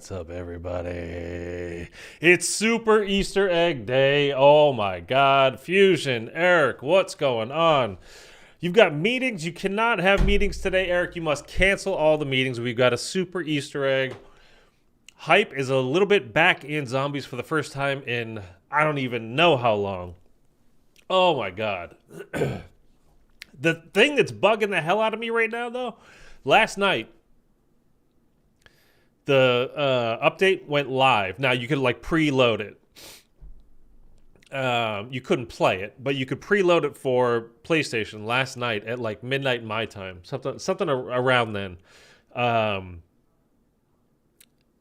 What's up, everybody? It's Super Easter Egg Day. Oh my God. Fusion, Eric, what's going on? You've got meetings. You cannot have meetings today, Eric. You must cancel all the meetings. We've got a Super Easter Egg. Hype is a little bit back in zombies for the first time in I don't even know how long. Oh my God. The thing that's bugging the hell out of me right now, though, last night, the update went live. Now you could like preload it. You couldn't play it, but you could preload it for PlayStation last night at like midnight my time, something around then.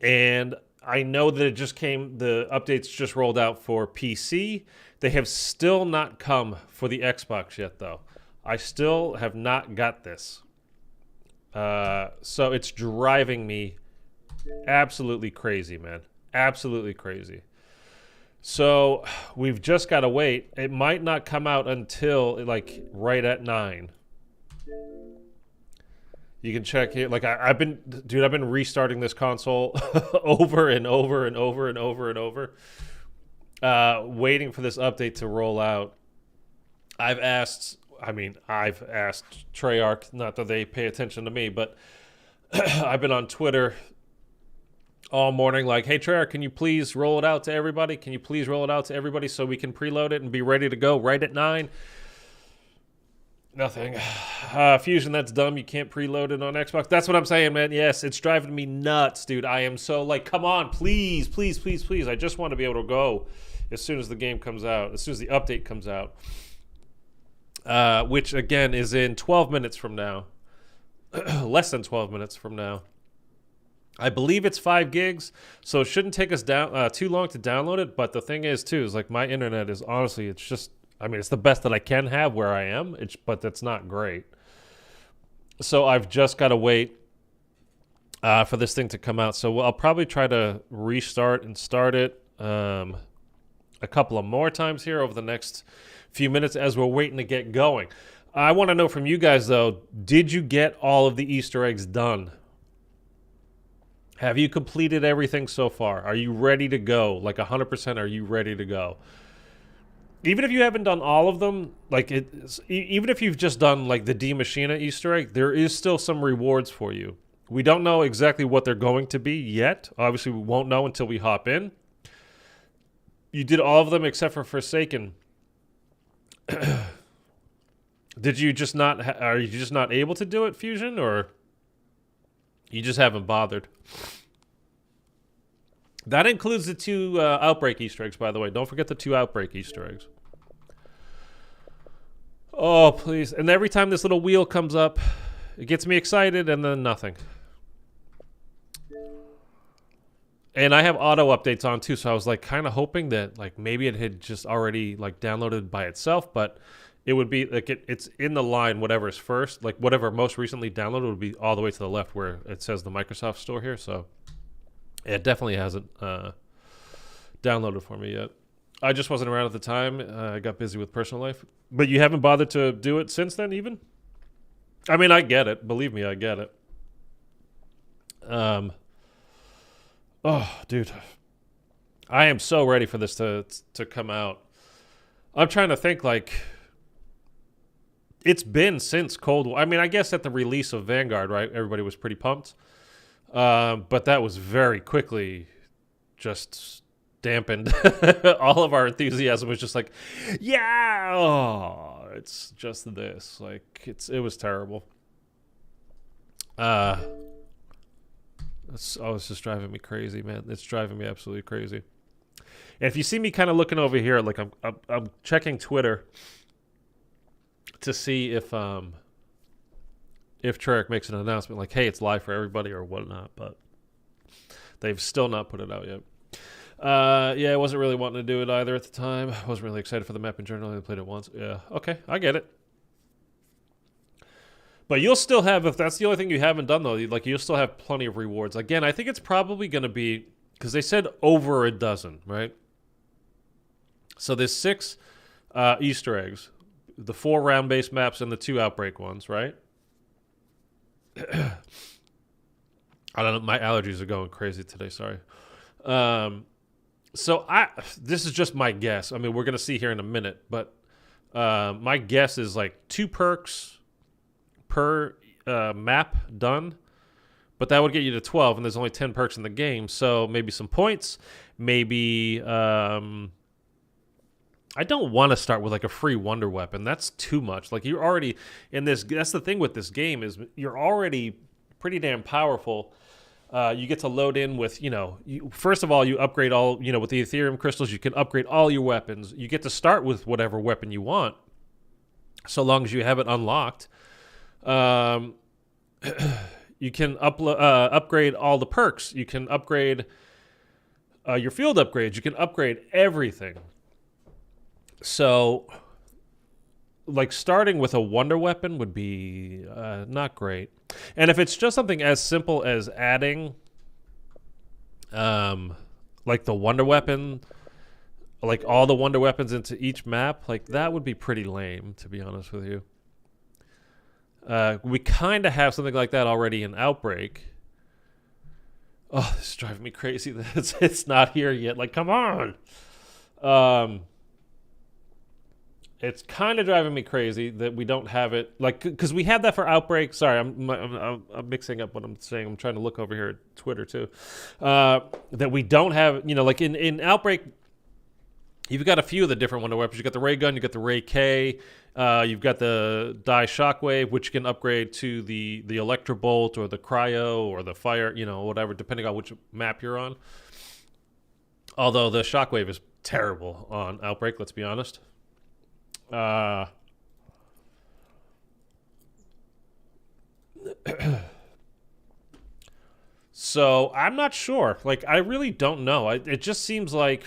And I know that it just came. The updates just rolled out for PC. They have still not come for the Xbox yet, though. I still have not got this. So it's driving me absolutely crazy, man. Absolutely crazy. So we've just got to wait. It might not come out until like right at 9. You can check here. Like I've been restarting this console over and over and over and over and over, waiting for this update to roll out. I've asked Treyarch, not that they pay attention to me, but I've been on Twitter all morning like, hey, Treyarch, can you please roll it out to everybody? Can you please roll it out to everybody so we can preload it and be ready to go right at 9? Nothing. Fusion, that's dumb. You can't preload it on Xbox. That's what I'm saying, man. Yes, it's driving me nuts, dude. I am so like, come on, please, please, please, please. I just want to be able to go as soon as the game comes out, as soon as the update comes out. Which, again, is in 12 minutes from now. Less than 12 minutes from now. I believe it's 5 gigs, so it shouldn't take us down too long to download it. But the thing is, too, is like my internet is honestly, it's just, it's the best that I can have where I am, but that's not great. So I've just got to wait for this thing to come out. So I'll probably try to restart and start it a couple of more times here over the next few minutes as we're waiting to get going. I want to know from you guys, though, did you get all of the Easter eggs done? Have you completed everything so far? Are you ready to go? Like 100%, are you ready to go? Even if you haven't done all of them, even if you've just done like the D Machina Easter egg, there is still some rewards for you. We don't know exactly what they're going to be yet. Obviously, we won't know until we hop in. You did all of them except for Forsaken. Did you just not? Are you just not able to do it, Fusion, or you just haven't bothered? That includes the 2 Outbreak Easter eggs, by the way. Don't forget the 2 Outbreak Easter eggs. Oh, please. And every time this little wheel comes up, it gets me excited, and then nothing. And I have auto updates on, too, so I was like kind of hoping that like maybe it had just already like downloaded by itself, but it would be like it's in the line, whatever's first, like whatever most recently downloaded would be all the way to the left where it says the Microsoft Store here, so it definitely hasn't downloaded for me yet. I just wasn't around at the time. I got busy with personal life. But you haven't bothered to do it since then, even? I mean, I get it. Believe me, I get it. Oh, dude. I am so ready for this to come out. I'm trying to think, like, it's been since Cold War. I mean, I guess at the release of Vanguard, right, everybody was pretty pumped. But that was very quickly just dampened. All of our enthusiasm was just like, yeah, oh, it's just this. Like, it was terrible. It's just driving me crazy, man. It's driving me absolutely crazy. And if you see me kind of looking over here, like I'm checking Twitter to see if Treyarch makes an announcement like, hey, it's live for everybody or whatnot, but they've still not put it out yet. Yeah, I wasn't really wanting to do it either at the time. I wasn't really excited for the map in general. I played it once. Yeah, okay, I get it. But you'll still have, if that's the only thing you haven't done, though, like you'll still have plenty of rewards. Again, I think it's probably going to be, because they said over a dozen, right? So there's 6 Easter eggs, the 4 round-based maps and the 2 Outbreak ones, right? I don't know. My allergies are going crazy today. Sorry. Um, so this is just my guess. I mean, we're gonna see here in a minute, but my guess is like 2 perks per map done. But that would get you to 12, and there's only 10 perks in the game. So maybe some points. Maybe I don't want to start with like a free wonder weapon. That's too much. Like you're already in this. That's the thing with this game is you're already pretty damn powerful. You get to load in with, first of all, you upgrade all, with the Ethereum crystals, you can upgrade all your weapons. You get to start with whatever weapon you want, so long as you have it unlocked. You can upgrade all the perks. You can upgrade your field upgrades. You can upgrade everything. So, like, starting with a wonder weapon would be not great. And if it's just something as simple as adding, like, the wonder weapon, like, all the wonder weapons into each map, like, that would be pretty lame, to be honest with you. We kind of have something like that already in Outbreak. Oh, this is driving me crazy that it's not here yet. Like, come on! It's kind of driving me crazy that we don't have it, like, because we had that for Outbreak. Sorry, I'm mixing up what I'm saying. I'm trying to look over here at Twitter too. That we don't have, like in Outbreak, you've got a few of the different wonder weapons. You got the ray gun, you got the ray K, you've got the die shockwave, which you can upgrade to the electrobolt or the cryo or the fire, whatever, depending on which map you're on. Although the shockwave is terrible on Outbreak, let's be honest. So I'm not sure. Like, I really don't know. It just seems like,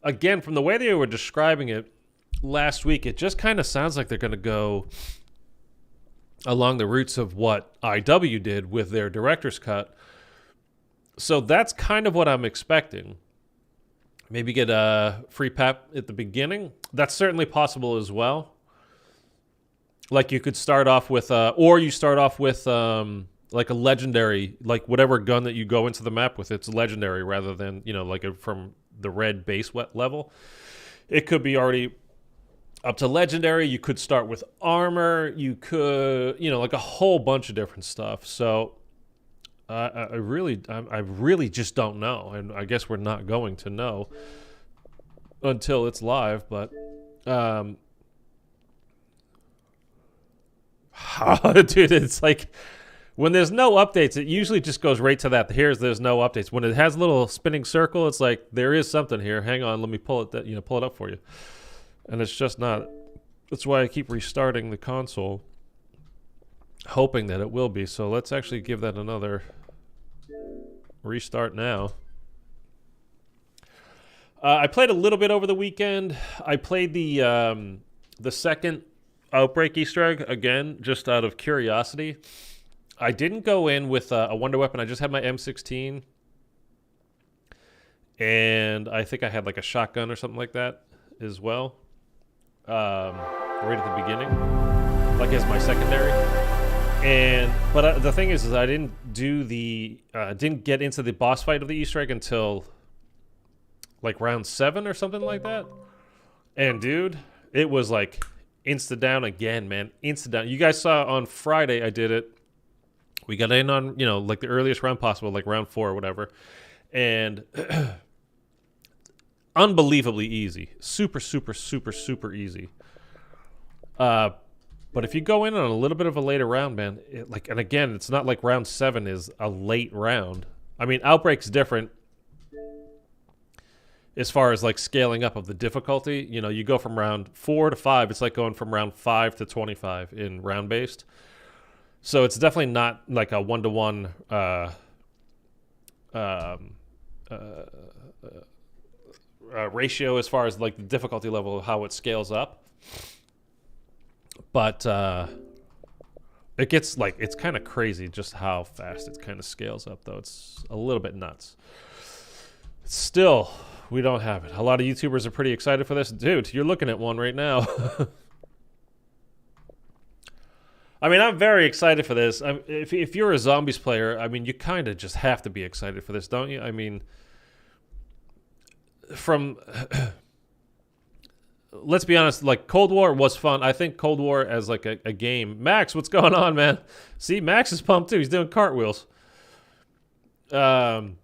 again, from the way they were describing it last week, it just kind of sounds like they're going to go along the routes of what IW did with their director's cut. So that's kind of what I'm expecting. Maybe get a free pap at the beginning. That's certainly possible as well. Like you could start off with, or you start off with like a legendary, like whatever gun that you go into the map with, it's legendary rather than, like from the red base level. It could be already up to legendary. You could start with armor. You could, like a whole bunch of different stuff. So I really just don't know, and I guess we're not going to know until it's live. But, dude, it's like when there's no updates, it usually just goes right to that. There's no updates. When it has a little spinning circle, it's like there is something here. Hang on, let me pull it. Pull it up for you, and it's just not. That's why I keep restarting the console, hoping that it will be. So let's actually give that another restart now. I played a little bit over the weekend. I played the second Outbreak Easter egg again, just out of curiosity. I didn't go in with a wonder weapon. I just had my M16, and I think I had like a shotgun or something like that as well, right at the beginning, like as my secondary. But the thing is I didn't do didn't get into the boss fight of the Easter egg until like round 7 or something like that. And dude, it was like insta down again, man. Insta down. You guys saw on Friday I did it. We got in on, like the earliest round possible, like round 4 or whatever. And unbelievably easy. Super, super, super, super easy. But if you go in on a little bit of a later round, man, and again, it's not like round 7 is a late round. I mean, Outbreak's different as far as like scaling up of the difficulty. You go from round 4 to 5. It's like going from round 5 to 25 in round based. So it's definitely not like a 1-to-1 ratio as far as like the difficulty level of how it scales up. But it gets like, it's kind of crazy just how fast it kind of scales up, though. It's a little bit nuts. Still, we don't have it. A lot of YouTubers are pretty excited for this. Dude, you're looking at one right now. I mean, I'm very excited for this. If you're a zombies player, I mean, you kind of just have to be excited for this, don't you? I mean, from let's be honest, like Cold War was fun. I think Cold War as like a game. Max, what's going on, man? See, Max is pumped too. He's doing cartwheels. Dude,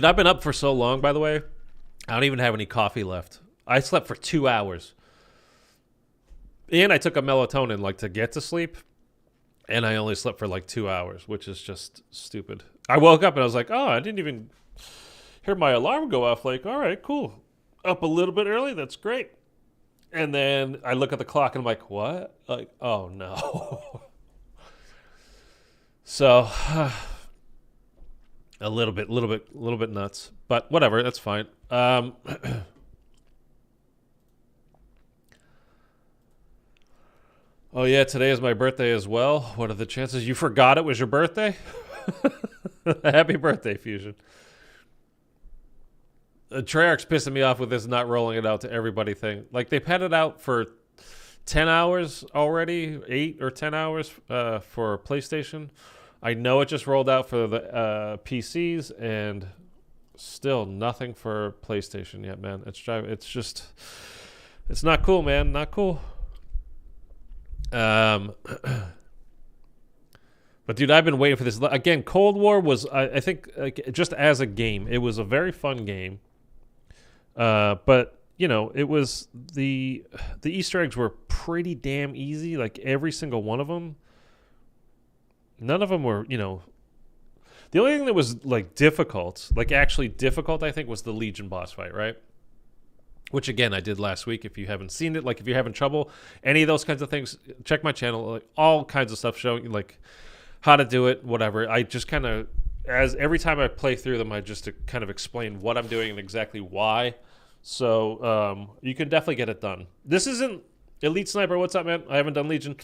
I've been up for so long, by the way. I don't even have any coffee left. I slept for 2 hours. And I took a melatonin like to get to sleep. And I only slept for like 2 hours, which is just stupid. I woke up and I was like, oh, I didn't even hear my alarm go off. Like, all right, cool. Up a little bit early. That's great. And then I look at the clock and I'm like, what? Like, oh no. So a little bit nuts, but whatever. That's fine. Oh yeah, today is my birthday as well. What are the chances you forgot it was your birthday? Happy birthday, Fusion. Treyarch's pissing me off with this not rolling it out to everybody thing. Like they've had it out for 10 hours already, 8 or 10 hours for PlayStation. I know it just rolled out for the PCs and still nothing for PlayStation yet, man. It's not cool, man. Not cool. But dude, I've been waiting for this. Again, Cold War was, I think, just as a game, it was a very fun game. But you know, it was the Easter eggs were pretty damn easy. Like every single one of them. None of them were, you know. The only thing that was like difficult, like actually difficult, I think, was the Legion boss fight, right? Which again I did last week. If you haven't seen it, like if you're having trouble, any of those kinds of things, check my channel. Like all kinds of stuff showing like how to do it, whatever. I just kind of, as every time I play through them, I just to kind of explain what I'm doing and exactly why. So you can definitely get it done. This isn't Elite Sniper. What's up, man? I haven't done Legion.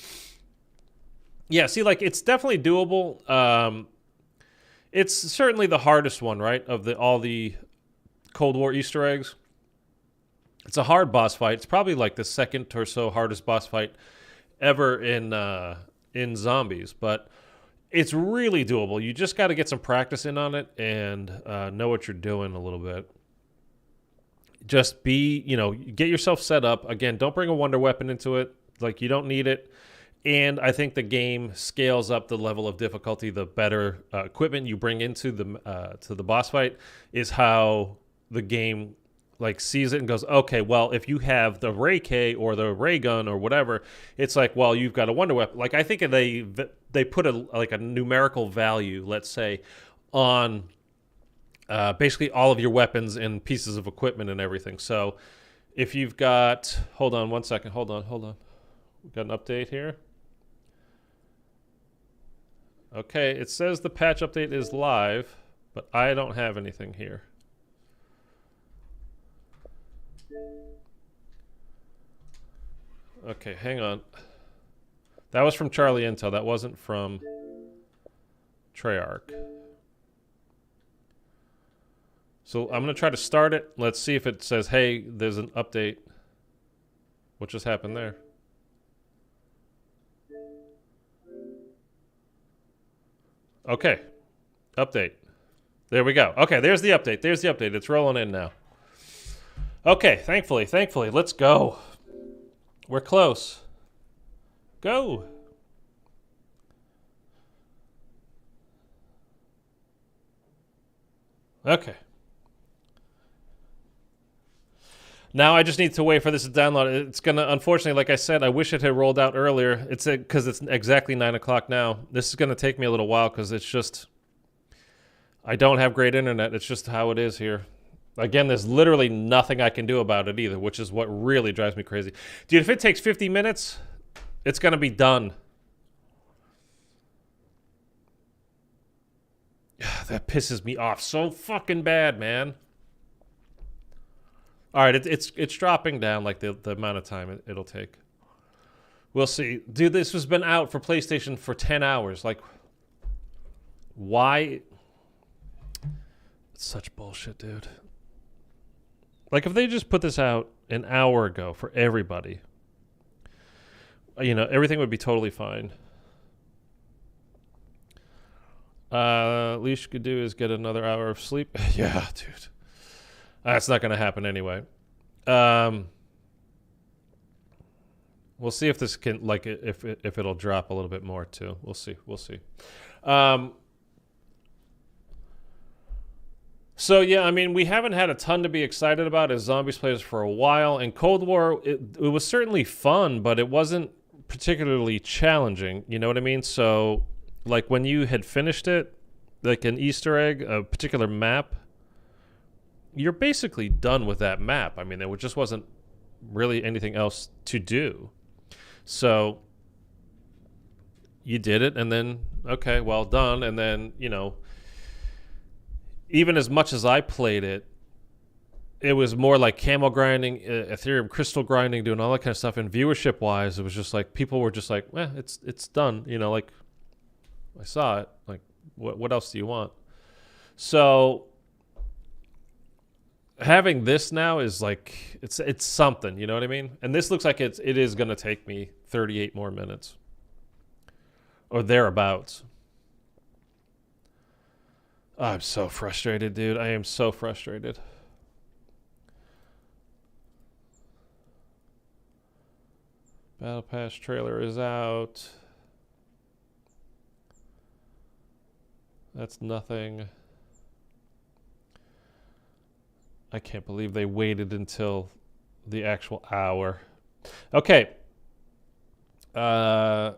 Yeah, see, like it's definitely doable. It's certainly the hardest one, right? Of all the Cold War Easter eggs. It's a hard boss fight. It's probably like the second or so hardest boss fight ever in zombies, but it's really doable. You just got to get some practice in on it and know what you're doing a little bit. Just get yourself set up. Again, don't bring a wonder weapon into it. Like you don't need it. And I think the game scales up the level of difficulty. The better equipment you bring into the boss fight is how the game like sees it and goes, okay, well, if you have the Ray K or the ray gun or whatever, it's like, well, you've got a wonder weapon. Like I think they put a numerical value, let's say, on basically all of your weapons and pieces of equipment and everything. So if you've got, hold on one second, hold on. We've got an update here. Okay, it says the patch update is live, but I don't have anything here. Okay, hang on. That was from Charlie Intel. That wasn't from Treyarch. So I'm going to try to start it. Let's see if it says, hey, there's an update. What just happened there? Okay. Update. There we go. Okay, there's the update. It's rolling in now. Okay, thankfully. Let's go. We're close. Go. Okay. Now I just need to wait for this to download. It's going to, unfortunately, like I said, I wish it had rolled out earlier. It's because it's exactly 9 o'clock now. This is going to take me a little while because it's just, I don't have great internet. It's just how it is here. Again, there's literally nothing I can do about it either, which is what really drives me crazy. Dude, if it takes 50 minutes, it's going to be done. That pisses me off so fucking bad, man. All right, it's dropping down like the amount of time it'll take. We'll see. Dude, this has been out for PlayStation for 10 hours. Like, why? It's such bullshit, dude. Like, if they just put this out an hour ago for everybody, everything would be totally fine. Least you could do is get another hour of sleep. Yeah, dude. That's not going to happen anyway. We'll see if this can, like, if it'll drop a little bit more too. We'll see. So yeah, I mean, we haven't had a ton to be excited about as zombies players for a while. And Cold War, it was certainly fun, but it wasn't particularly challenging. You know what I mean? So, like, when you had finished it, like an Easter egg, a particular map, you're basically done with that map. I mean, there just wasn't really anything else to do. So you did it, and then, okay, well done. And then, even as much as I played it, it was more like camel grinding, Ethereum crystal grinding, doing all that kind of stuff. And viewership wise, it was just like people were just like, it's done. Like, I saw it. Like, what else do you want? So having this now is like, it's something, you know what I mean? And this looks like it is going to take me 38 more minutes or thereabouts. Oh, I'm so frustrated, dude. I am so frustrated. Battle Pass trailer is out. That's nothing. I can't believe they waited until the actual hour. Okay. The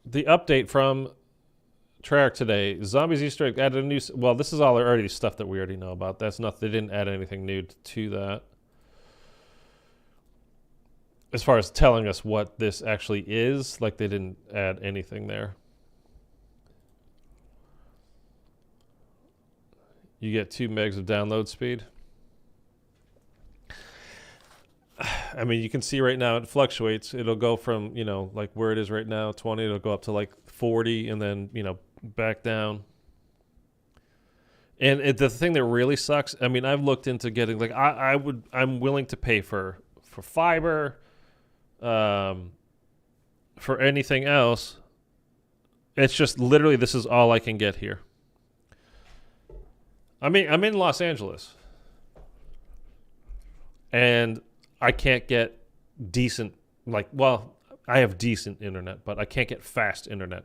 update from Treyarch today. Zombies Easter egg added a new... Well, this is all already stuff that we already know about. That's not... They didn't add anything new to that. As far as telling us what this actually is, like, they didn't add anything there. You get 2 megs of download speed. I mean, you can see right now it fluctuates. It'll go from, like where it is right now, 20. It'll go up to like 40 and then, back down. And the thing that really sucks, I mean, I've looked into getting, like, I'm willing to pay for fiber, for anything else. It's just literally this is all I can get here. I mean, I'm in Los Angeles. And I can't get decent, I have decent internet, but I can't get fast internet.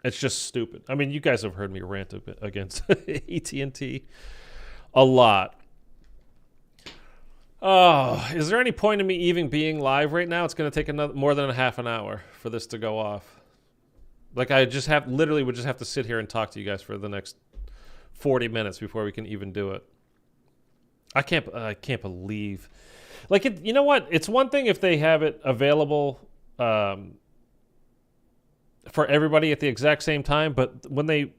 It's just stupid. I mean, you guys have heard me rant a bit against AT&T a lot. Oh, is there any point in me even being live right now? It's going to take more than a half an hour for this to go off. Like, I just would just have to sit here and talk to you guys for the next 40 minutes before we can even do it. I can't believe... Like, you know what? It's one thing if they have it available for everybody at the exact same time, but when they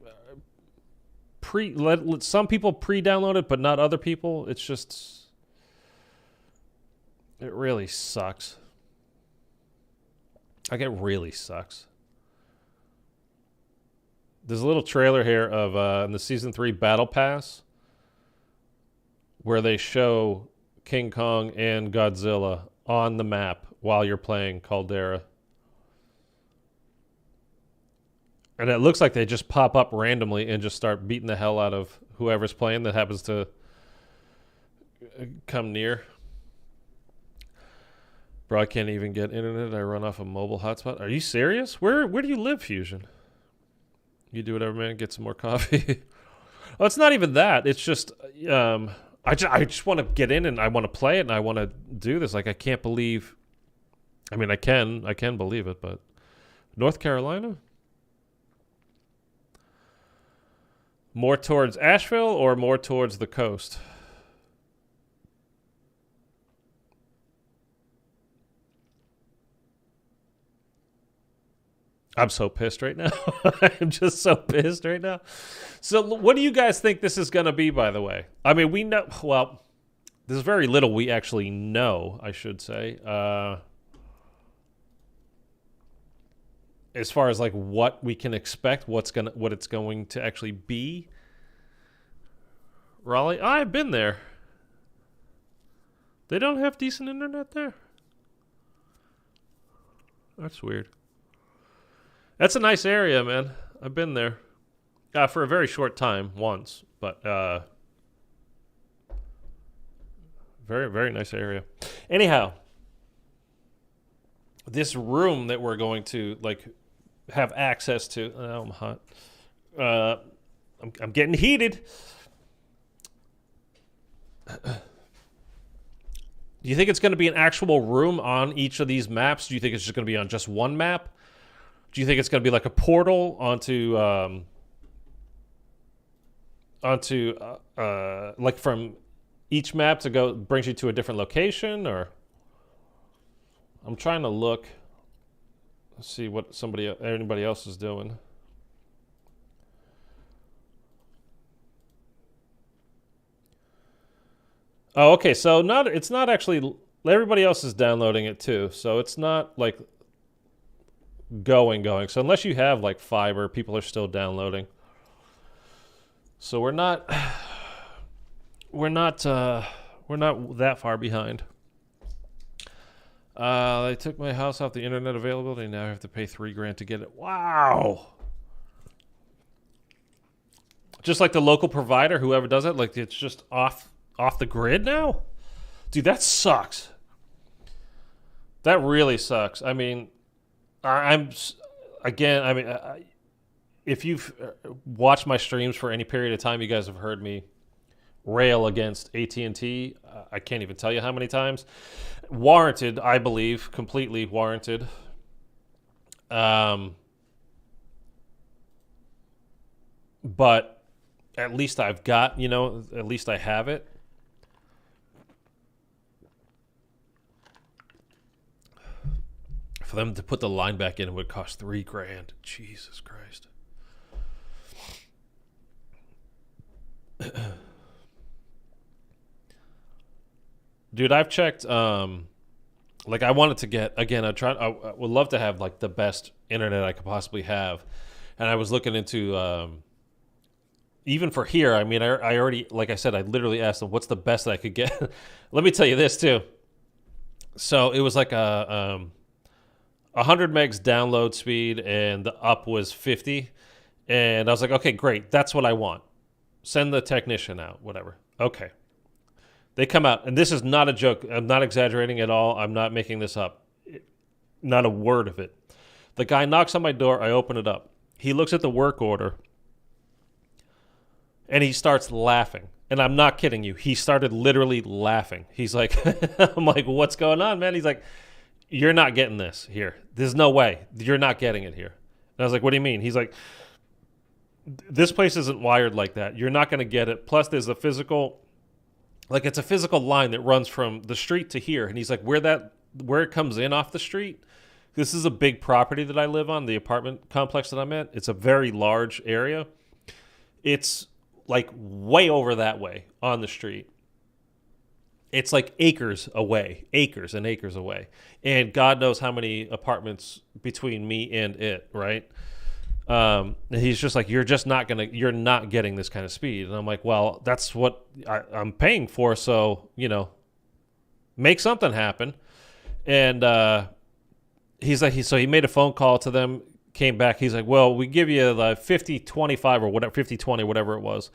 let some people pre-download it, but not other people, it's just... It really sucks. Like, it really sucks. There's a little trailer here of in the Season 3 Battle Pass where they show King Kong and Godzilla on the map while you're playing Caldera. And it looks like they just pop up randomly and just start beating the hell out of whoever's playing that happens to come near. Bro, I can't even get internet. I run off a mobile hotspot. Are you serious? Where do you live, Fusion? You do whatever, man. Get some more coffee. Well, it's not even that. It's just... I just want to get in and I want to play it and I want to do this. Like, I can't believe... I mean, I can believe it, but... North Carolina? More towards Asheville or more towards the coast? I'm so pissed right now. I'm just so pissed right now. So what do you guys think this is going to be, by the way? I mean, we know... Well, there's very little we actually know, I should say. As far as, like, what we can expect, what it's going to actually be. Raleigh? I've been there. They don't have decent internet there? That's weird. That's a nice area, man. I've been there. For a very short time once, but very, very nice area. Anyhow, this room that we're going to like have access to. Oh, I'm hot. I'm getting heated. Do you think it's going to be an actual room on each of these maps? Do you think it's just going to be on just one map? Do you think it's going to be like a portal onto like from each map to go brings you to a different location? Or I'm trying to look, see what anybody else is doing. Oh, okay. So it's not actually, everybody else is downloading it too. So it's not like going. So unless you have like fiber, people are still downloading. So we're not that far behind. They took my house off the internet availability. Now I have to pay $3,000 to get it. Wow. Just like the local provider, whoever does it, like it's just off the grid now? Dude, that sucks. That really sucks. I mean, if you've watched my streams for any period of time, you guys have heard me rail against AT&T. I can't even tell you how many times. Warranted, I believe, completely warranted. But at least I've got, at least I have it. For them to put the line back in, it would cost $3,000. Jesus Christ. Dude, I've checked. Like I wanted to get again. I would love to have like the best internet I could possibly have, and I was looking into even for here. I mean, I already, like I said, I literally asked them what's the best that I could get. Let me tell you this too. So it was like a 100 megs download speed, and the up was 50. And I was like, okay, great. That's what I want. Send the technician out, whatever. Okay. They come out, and this is not a joke. I'm not exaggerating at all. I'm not making this up. Not a word of it. The guy knocks on my door. I open it up. He looks at the work order, and he starts laughing. And I'm not kidding you. He started literally laughing. He's like, I'm like, what's going on, man? He's like, you're not getting this here. There's no way. You're not getting it here. And I was like, what do you mean? He's like, this place isn't wired like that. You're not going to get it. Plus, there's a physical, like it's a physical line that runs from the street to here. And he's like, where it comes in off the street, this is a big property that I live on, the apartment complex that I'm at. It's a very large area. It's like way over that way on the street. It's like acres away, acres and acres away. And God knows how many apartments between me and it, right? And he's just like, you're not getting this kind of speed. And I'm like, well, that's what I'm paying for. So, make something happen. And he's like, so he made a phone call to them, came back. He's like, well, we give you the 50-25 or whatever, 50-20, whatever it was.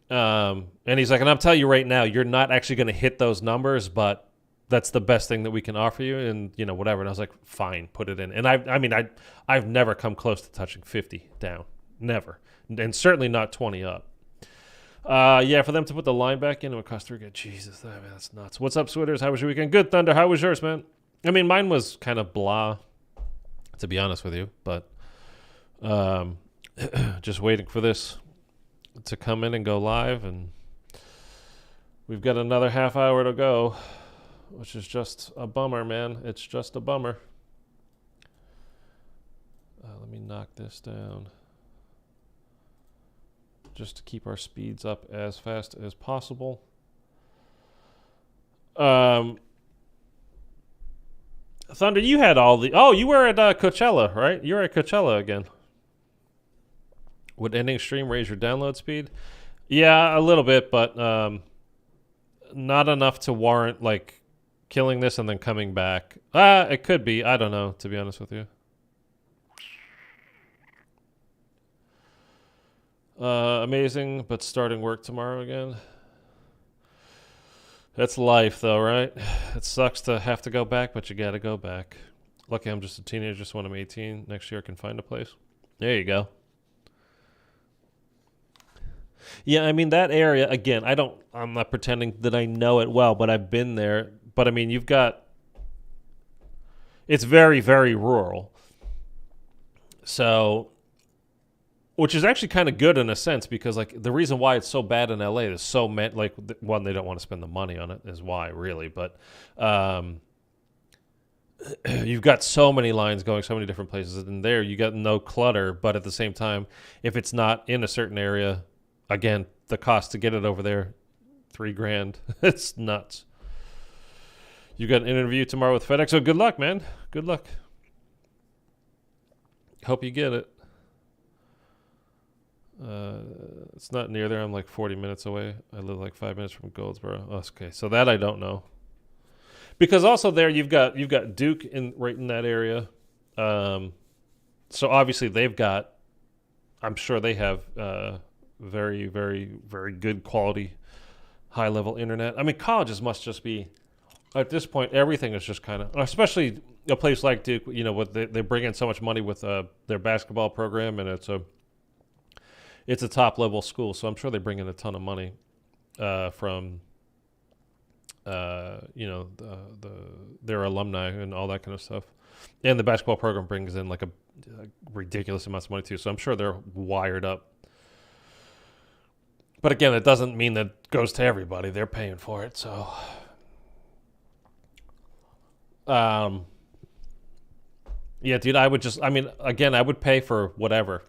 And he's like, and I'm telling you right now, you're not actually going to hit those numbers, but that's the best thing that we can offer you, and whatever. And I was like, fine, put it in. And I've never come close to touching 50 down, never, and certainly not 20 up. Yeah, for them to put the line back in, it would cost $3,000. Jesus, man, that's nuts. What's up, Switters? How was your weekend? Good, Thunder. How was yours, man? I mean, mine was kind of blah, to be honest with you, but just waiting for this to come in and go live, and we've got another half hour to go, which is just a bummer, man. It's just a bummer. Let me knock this down just to keep our speeds up as fast as possible. Thunder, you had you were at Coachella, right? You were at Coachella again. Would ending stream raise your download speed? Yeah, a little bit, but not enough to warrant like killing this and then coming back. It could be. I don't know, to be honest with you. Amazing, but starting work tomorrow again. That's life, though, right? It sucks to have to go back, but you gotta go back. Lucky I'm just a teenager, just when I'm 18. Next year I can find a place. There you go. Yeah, I mean, that area, again, I'm not pretending that I know it well, but I've been there. But, I mean, it's very, very rural. So, which is actually kind of good in a sense because, like, the reason why it's so bad in LA is so, like, one, they don't want to spend the money on it is why, really. But you've got so many lines going so many different places. And there you got no clutter. But at the same time, if it's not in a certain area, again, the cost to get it over there, $3,000. It's nuts. You got an interview tomorrow with FedEx. So good luck, man. Good luck. Hope you get it. It's not near there. I'm like 40 minutes away. I live like 5 minutes from Goldsboro. Oh, okay, so that I don't know. Because also there you've got Duke right in that area. So obviously they've got. I'm sure they have very, very, very good quality, high level internet. I mean, colleges must just be. At this point, everything is just kind of, especially a place like Duke. You know, what they bring in so much money with their basketball program, and it's a top level school. So I'm sure they bring in a ton of money from their alumni and all that kind of stuff. And the basketball program brings in like a ridiculous amount of money too. So I'm sure they're wired up. But again, it doesn't mean that it goes to everybody. They're paying for it, so. Yeah, dude, I would pay for whatever.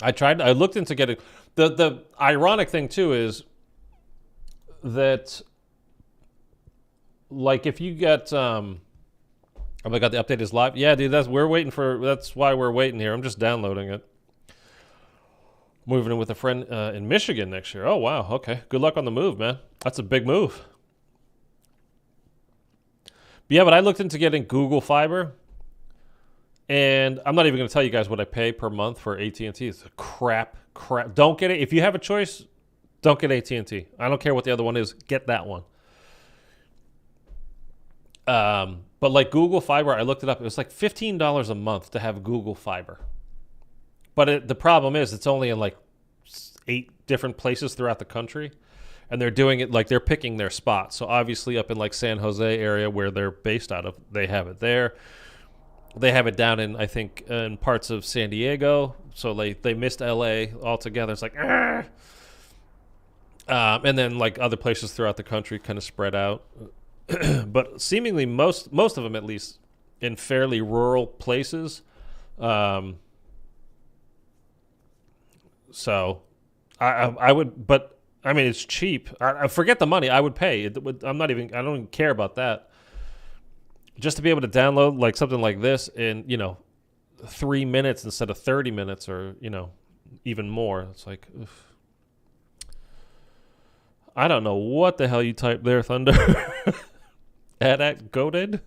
I looked into getting, the ironic thing too is that, like, if you get, oh my God, the update is live. Yeah, dude, that's why we're waiting here. I'm just downloading it. Moving in with a friend in Michigan next year. Oh, wow. Okay. Good luck on the move, man. That's a big move. Yeah, but I looked into getting Google Fiber, and I'm not even going to tell you guys what I pay per month for AT&T. It's a crap. Don't get it. If you have a choice, don't get AT&T. I don't care what the other one is. Get that one. But like Google Fiber, I looked it up. It was like $15 a month to have Google Fiber. But the problem is it's only in like 8 different places throughout the country. And they're doing it like they're picking their spots. So obviously up in like San Jose area where they're based out of, they have it there. They have it down in, I think, in parts of San Diego. So they missed LA altogether. It's like, and then like other places throughout the country kind of spread out. But seemingly most of them, at least, in fairly rural places. So I would, but I mean, it's cheap. I forget the money. I would pay. I don't even care about that. Just to be able to download like something like this in, 3 minutes instead of 30 minutes or, even more. It's like, oof. I don't know what the hell you typed there, Thunder. At goated?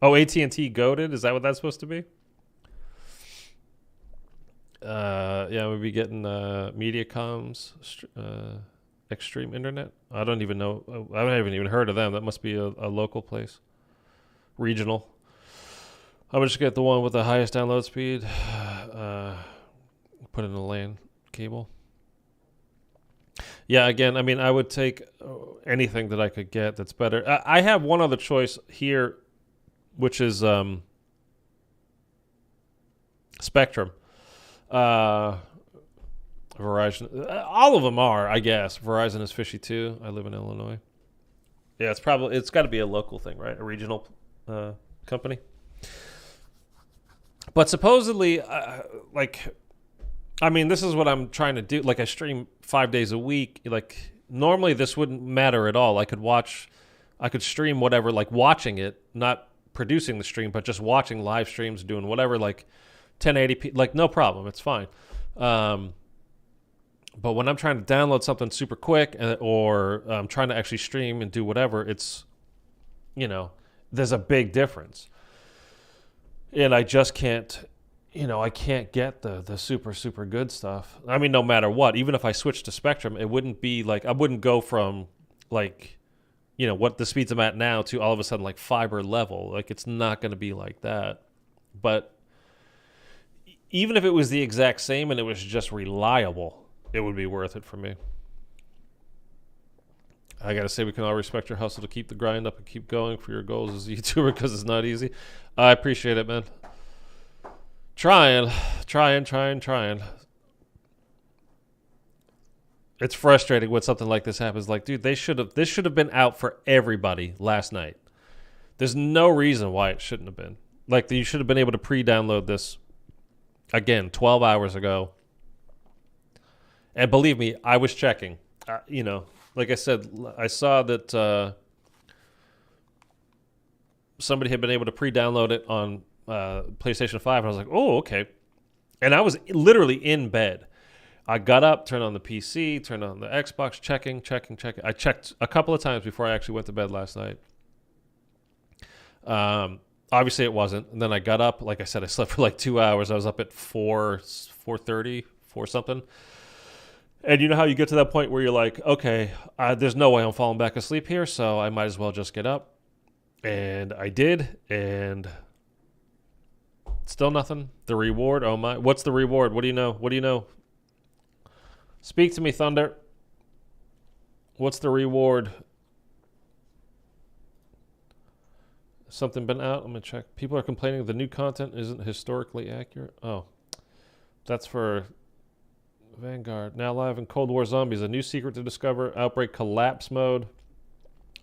Oh, AT&T goated? Is that what that's supposed to be? Yeah, we'll be getting Mediacom's Extreme Internet. I don't even know. I haven't even heard of them. That must be a local place. Regional. I'm going to just get the one with the highest download speed. Put in a LAN cable. Yeah, again, I mean, I would take anything that I could get that's better. I have one other choice here, which is Spectrum. Verizon. All of them are, I guess. Verizon is fishy too. I live in Illinois. Yeah, it's got to be a local thing, right? A regional company. But supposedly, this is what I'm trying to do. Like, I stream 5 days a week. Like, normally this wouldn't matter at all. I could stream whatever, like watching it, not producing the stream, but just watching live streams, doing whatever, like 1080p, like no problem. It's fine. But when I'm trying to download something super quick, or I'm trying to actually stream and do whatever, it's, there's a big difference. And I just can't, I can't get the super, super good stuff. I mean, no matter what, even if I switch to Spectrum, it wouldn't be like, I wouldn't go from like, what the speeds I'm at now to all of a sudden like fiber level. Like, it's not going to be like that. But even if it was the exact same and it was just reliable, it would be worth it for me. I gotta say, we can all respect your hustle to keep the grind up and keep going for your goals as a YouTuber, because it's not easy. I appreciate it, man. Trying. It's frustrating when something like this happens. Like, dude, this should have been out for everybody last night. There's no reason why it shouldn't have been. Like, you should have been able to pre-download this again 12 hours ago. And believe me, I was checking. Like I said, I saw that somebody had been able to pre-download it on PlayStation 5, and I was like, oh, okay. And I was literally in bed. I got up, turned on the PC, turned on the Xbox, checking. I checked a couple of times before I actually went to bed last night. Obviously, it wasn't. And then I got up. Like I said, I slept for like 2 hours. I was up at 4:30, 4 something. And you know how you get to that point where you're like, okay, there's no way I'm falling back asleep here, so I might as well just get up. And I did, and still nothing. The reward, oh my. What's the reward? What do you know? Speak to me, Thunder. What's the reward? Something been out? I'm going to check. People are complaining the new content isn't historically accurate. Oh, that's for Vanguard. Now live in Cold War Zombies. A new secret to discover. Outbreak collapse mode.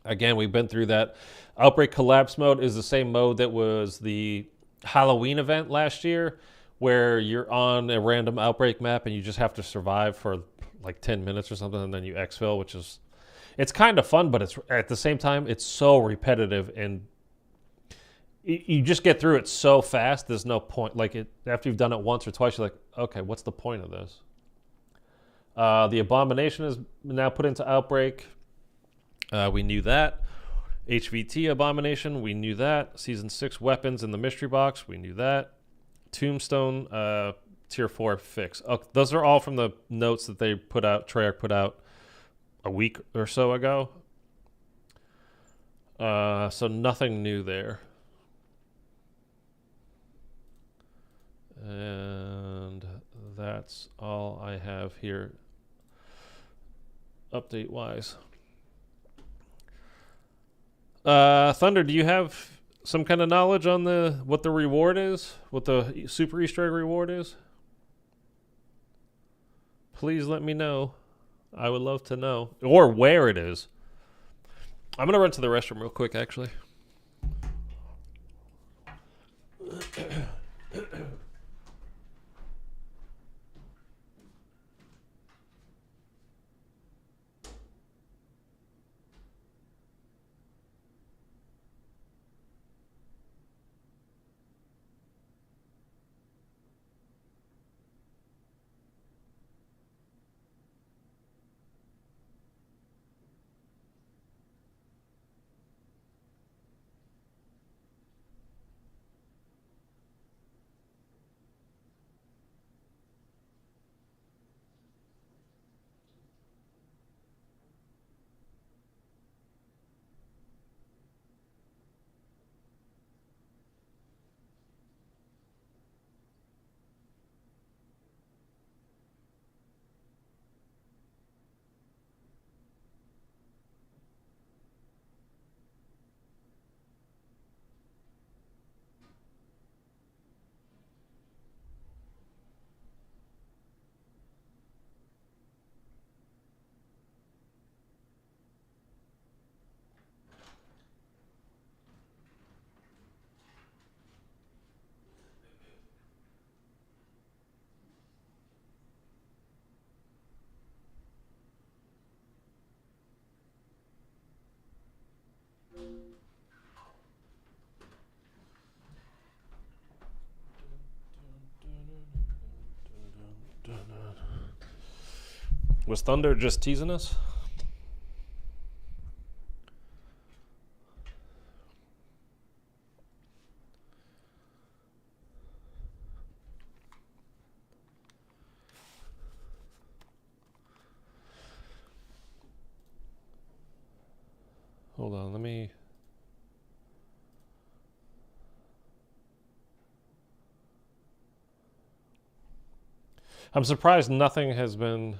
Again, we've been through that. Outbreak collapse mode is the same mode that was the Halloween event last year, where you're on a random outbreak map and you just have to survive for like 10 minutes or something, and then you exfil, which is, it's kind of fun, but it's at the same time, it's so repetitive, and you just get through it so fast, there's no point. Like, after you've done it once or twice, you're like, okay, what's the point of this? The Abomination is now put into Outbreak. We knew that. HVT Abomination, we knew that. Season 6 weapons in the mystery box, we knew that. Tombstone Tier 4 fix. Those are all from the notes that they put out, Treyarch put out a week or so ago. So nothing new there. And that's all I have here update-wise. Thunder, do you have some kind of knowledge on what the reward is? What the Super Easter egg reward is? Please let me know. I would love to know. Or where it is. I'm going to run to the restroom real quick, actually. Was Thunder just teasing us? Hold on, let me... I'm surprised nothing has been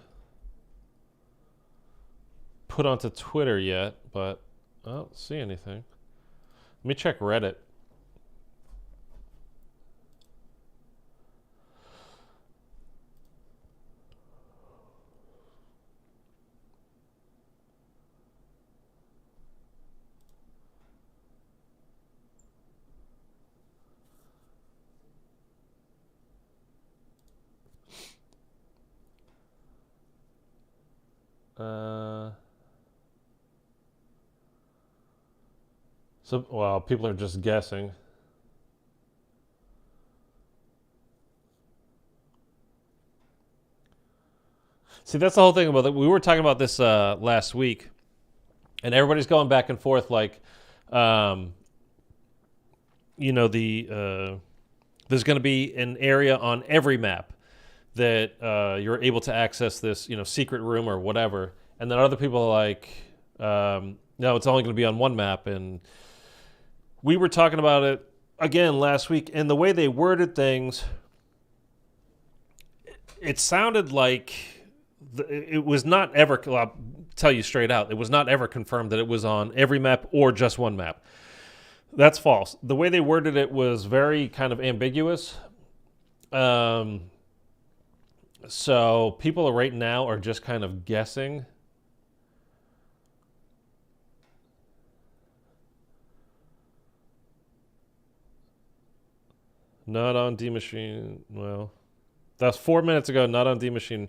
put onto Twitter yet, but I don't see anything. Let me check Reddit. So, well, people are just guessing. See, that's the whole thing about it. We were talking about this last week, and everybody's going back and forth like, you know, there's going to be an area on every map that you're able to access this, you know, secret room or whatever. And then other people are like, no, it's only going to be on one map. And we were talking about it again last week, and the way they worded things, it sounded like it was not ever, I'll tell you straight out, it was not ever confirmed that it was on every map or just one map. That's false. The way they worded it was very kind of ambiguous. So people right now are just kind of guessing. Not on D Machine. Well, that's 4 minutes ago. Not on D Machine.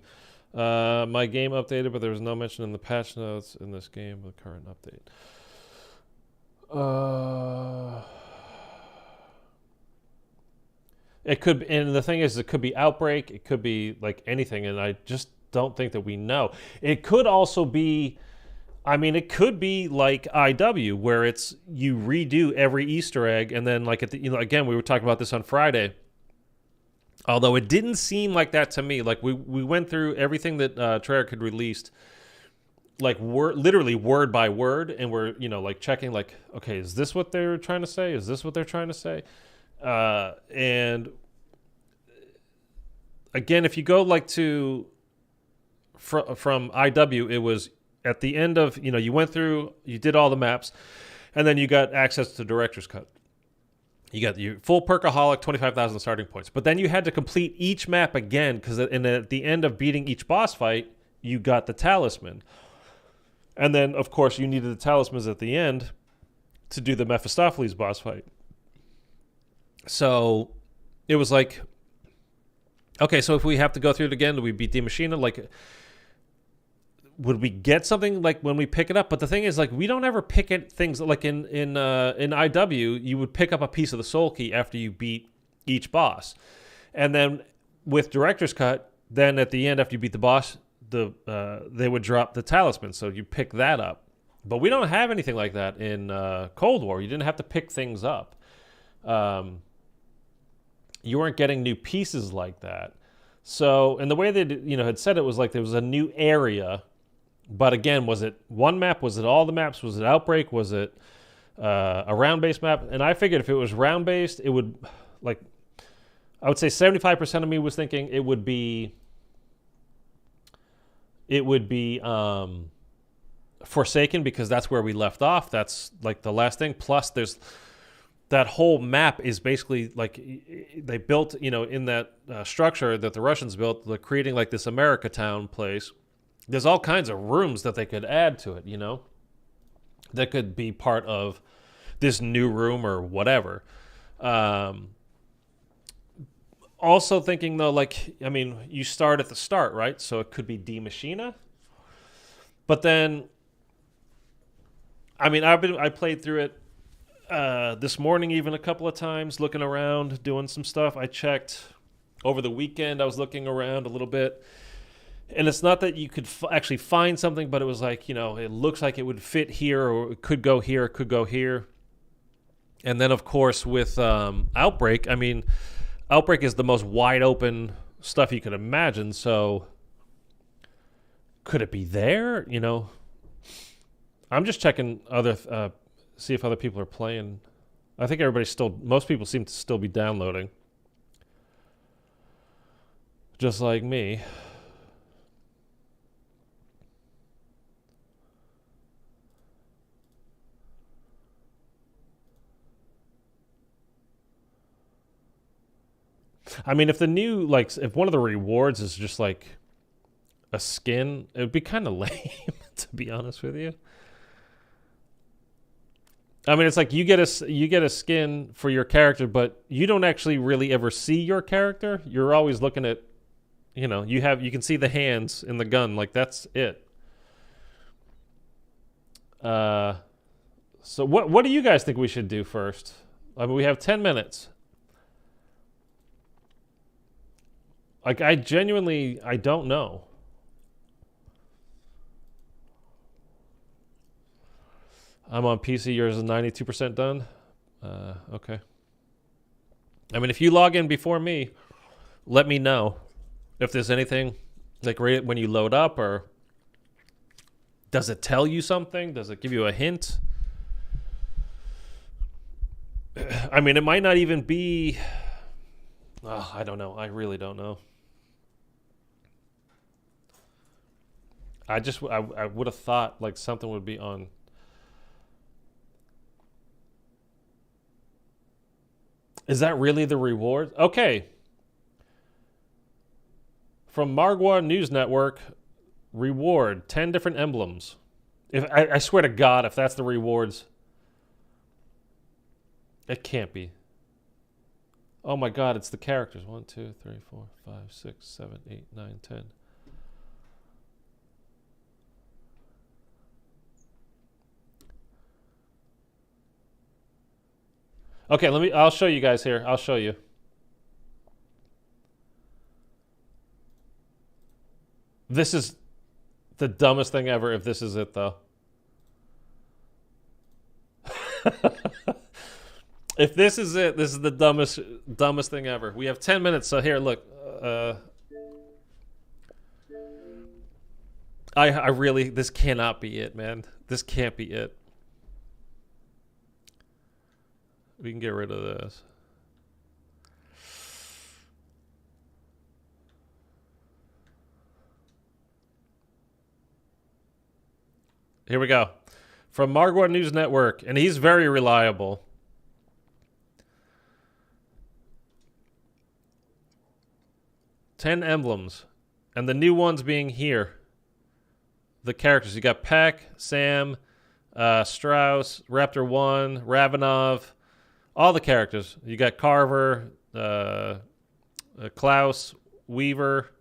My game updated, but there was no mention in the patch notes in this game of the current update. It could, and the thing is, it could be Outbreak. It could be like anything, and I just don't think that we know. It could also be, I mean, it could be like IW, where it's you redo every Easter egg, and then like at the, you know, again, we were talking about this on Friday. Although it didn't seem like that to me. Like we went through everything that Treyarch had released, like literally word by word, and we're, you know, like checking, like, okay, is this what they're trying to say? Is this what they're trying to say? And again, if you go like to from IW, it was at the end of, you know, you went through, you did all the maps, and then you got access to Director's Cut. You got your full Perkaholic, 25,000 starting points. But then you had to complete each map again, because at the end of beating each boss fight, you got the talisman. And then, of course, you needed the talismans at the end to do the Mephistopheles boss fight. So it was like, okay, so if we have to go through it again, do we beat the Machina? Like, would we get something like when we pick it up? But the thing is, like, we don't ever pick it things like in IW, you would pick up a piece of the soul key after you beat each boss. And then with Director's Cut, then at the end after you beat the boss, they would drop the talisman, so you pick that up. But we don't have anything like that in Cold War. You didn't have to pick things up. You weren't getting new pieces like that. So, and the way they, you know, had said it was like there was a new area. But again, was it one map? Was it all the maps? Was it Outbreak? Was it a round-based map? And I figured if it was round-based, it would, like, I would say 75% of me was thinking it would be Forsaken, because that's where we left off. That's like the last thing. Plus, there's that whole map is basically like they built, you know, in that structure that the Russians built, they're creating like this America Town place. There's all kinds of rooms that they could add to it, you know, that could be part of this new room or whatever. Also thinking, though, like, I mean, you start at the start, right? So it could be D Machina. But then, I mean, I played through it this morning even a couple of times, looking around, doing some stuff. I checked over the weekend. I was looking around a little bit. And it's not that you could actually find something, but it was like, it looks like it would fit here, or it could go here, it could go here. And then, of course, with Outbreak, I mean, Outbreak is the most wide open stuff you could imagine. So could it be there? I'm just checking see if other people are playing. I think most people seem to still be downloading. Just like me. I mean, if the new, if one of the rewards is just like a skin, it would be kind of lame, to be honest with you. I mean, it's like you get a skin for your character, but you don't actually really ever see your character. You're always looking at, you can see the hands in the gun, like that's it. So what do you guys think we should do first? I mean, we have 10 minutes. Like, I don't know. I'm on PC. Yours is 92% done. Okay. I mean, if you log in before me, let me know if there's anything, like right when you load up, or does it tell you something? Does it give you a hint? I mean, it might not even be... Oh, I don't know. I really don't know. I would have thought like something would be on. Is that really the reward? Okay. From Margwa News Network, reward 10 different emblems. If I swear to God, if that's the rewards, it can't be. Oh my God, it's the characters. 1, 2, 3, 4, 5, 6, 7, 8, 9, 10. Okay, I'll show you guys here. I'll show you. This is the dumbest thing ever, if this is it, though. If this is it, this is the dumbest thing ever. We have 10 minutes, so here, look. I really, this cannot be it, man. This can't be it. We can get rid of this. Here we go. From Margwa News Network, and he's very reliable. Ten emblems, and the new ones being here. The characters, you got Peck, Sam, Strauss, Raptor 1, Ravenov, all the characters. You got Carver, Klaus, Weaver,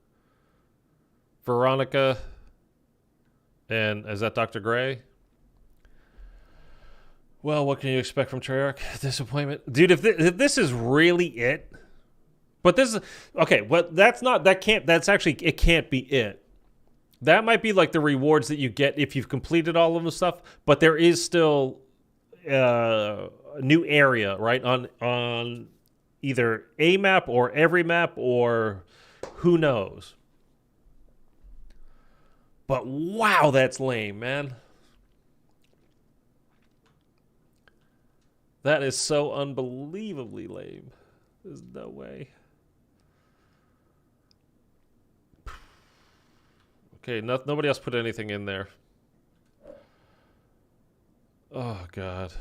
Veronica, and is that Dr. Gray? Well, what can you expect from Treyarch? Disappointment. Dude, if this is really it, but this is, okay, what that's actually, it can't be it. That might be like the rewards that you get if you've completed all of the stuff, but there is still a new area, right, on either a map or every map, or who knows. But wow, that's lame, man. That is so unbelievably lame. There's no way. Okay, nobody else put anything in there. Oh, God.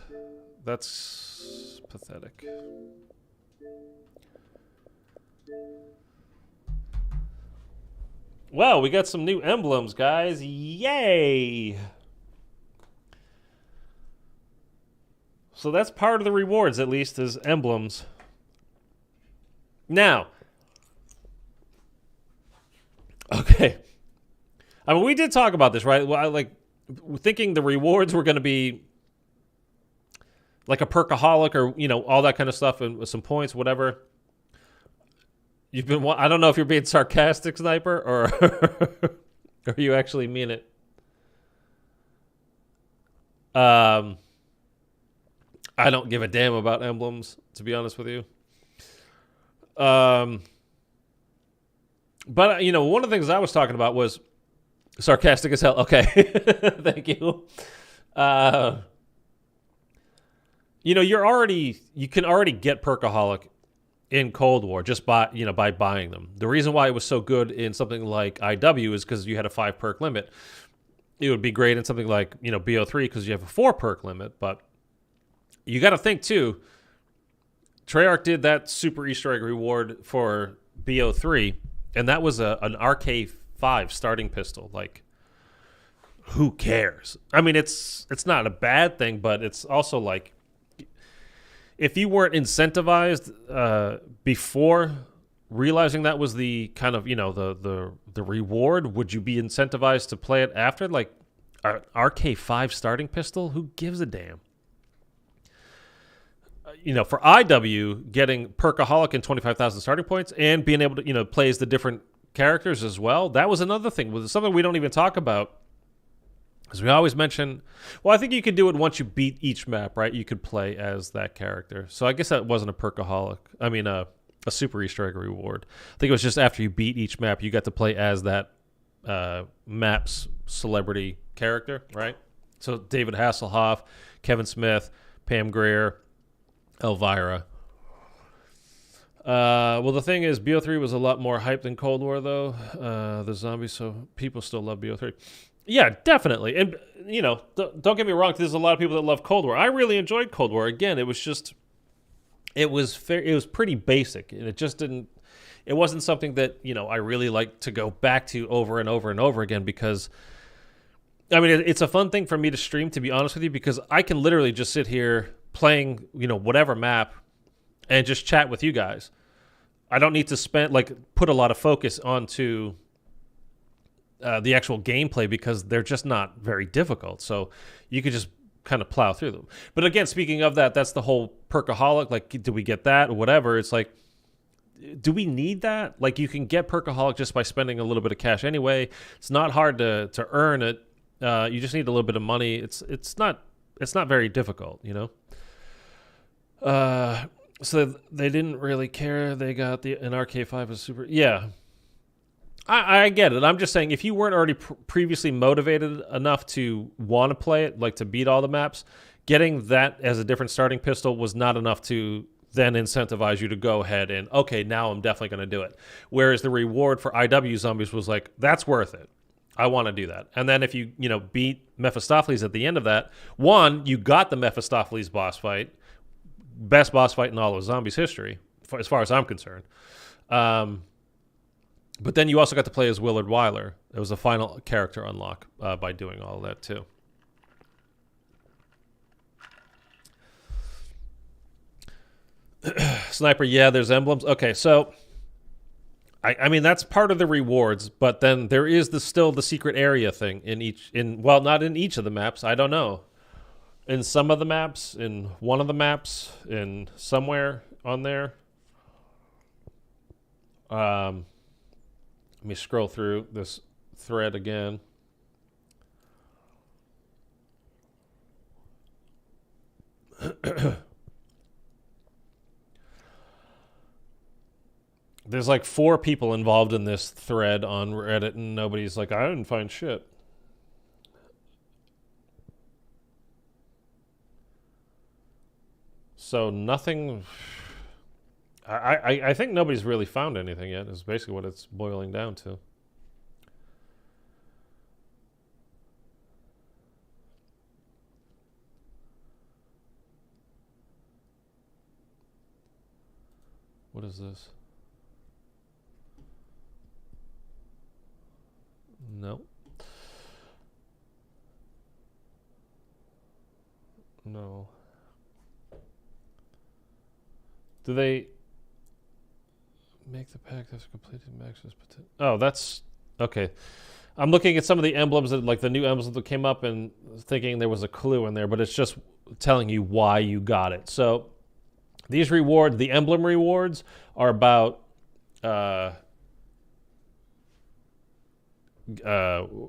That's pathetic. Well, we got some new emblems, guys. Yay! So that's part of the rewards, at least, is emblems. Now, okay. I mean, we did talk about this, right? Well, thinking the rewards were going to be like a perkaholic, or, all that kind of stuff, and with some points, whatever. You've been. I don't know if you're being sarcastic, Sniper, or or you actually mean it. I don't give a damn about emblems, to be honest with you. But one of the things I was talking about was sarcastic as hell. Okay, thank you. You can already get Perkaholic in Cold War just by buying them. The reason why it was so good in something like IW is because you had a 5 perk limit. It would be great in something like BO3 because you have a 4 perk limit. But you got to think too. Treyarch did that super Easter egg reward for BO3, and that was an RK5 starting pistol. Like, who cares? I mean, it's not a bad thing, but it's also like, if you weren't incentivized before realizing that was the kind of the reward, would you be incentivized to play it after? Like, RK5 starting pistol, who gives a damn? For IW, getting Perkaholic and 25,000 starting points and being able to play as the different characters as well, that was another thing. Was something we don't even talk about. Because we always mention, well, I think you could do it once you beat each map, right? You could play as that character. So I guess that wasn't a Perkaholic. I mean, a super Easter egg reward. I think it was just after you beat each map, you got to play as that map's celebrity character, right? So David Hasselhoff, Kevin Smith, Pam Grier, Elvira. Well, the thing is, BO3 was a lot more hype than Cold War, though. The zombies, so people still love BO3. Yeah, definitely. And, don't get me wrong, there's a lot of people that love Cold War. I really enjoyed Cold War. Again, it was pretty basic. And it wasn't something that, I really like to go back to over and over and over again because, I mean, it's a fun thing for me to stream, to be honest with you, because I can literally just sit here playing, whatever map and just chat with you guys. I don't need to put a lot of focus onto the actual gameplay because they're just not very difficult. So you could just kind of plow through them. But again, speaking of that, that's the whole Perkaholic. Like, do we get that or whatever? It's like, do we need that? Like, you can get Perkaholic just by spending a little bit of cash anyway. It's not hard to earn it. You just need a little bit of money. It's not very difficult, So they didn't really care. They got an RK5 as super. Yeah. I get it. I'm just saying, if you weren't already previously motivated enough to want to play it, like to beat all the maps, getting that as a different starting pistol was not enough to then incentivize you to go ahead and, okay, now I'm definitely going to do it. Whereas the reward for IW zombies was like, that's worth it. I want to do that. And then if you, beat Mephistopheles at the end of that, you got the Mephistopheles boss fight, best boss fight in all of zombies history, as far as I'm concerned. But then you also got to play as Willard Wyler. It was a final character unlock by doing all of that, too. Sniper, yeah, there's emblems. Okay, so, I mean, that's part of the rewards, but then there is still the secret area thing not in each of the maps. I don't know. In some of the maps, in one of the maps, in somewhere on there. Let me scroll through this thread again. There's like 4 people involved in this thread on Reddit, and nobody's like, I didn't find shit. So nothing. I think nobody's really found anything yet, is basically what it's boiling down to. What is this? No. No. Do they make the pack that's completed maximum potential? Oh, that's okay. I'm looking at some of the emblems that, like the new emblems that came up, and thinking there was a clue in there, but it's just telling you why you got it. So these rewards, the emblem rewards, are about uh,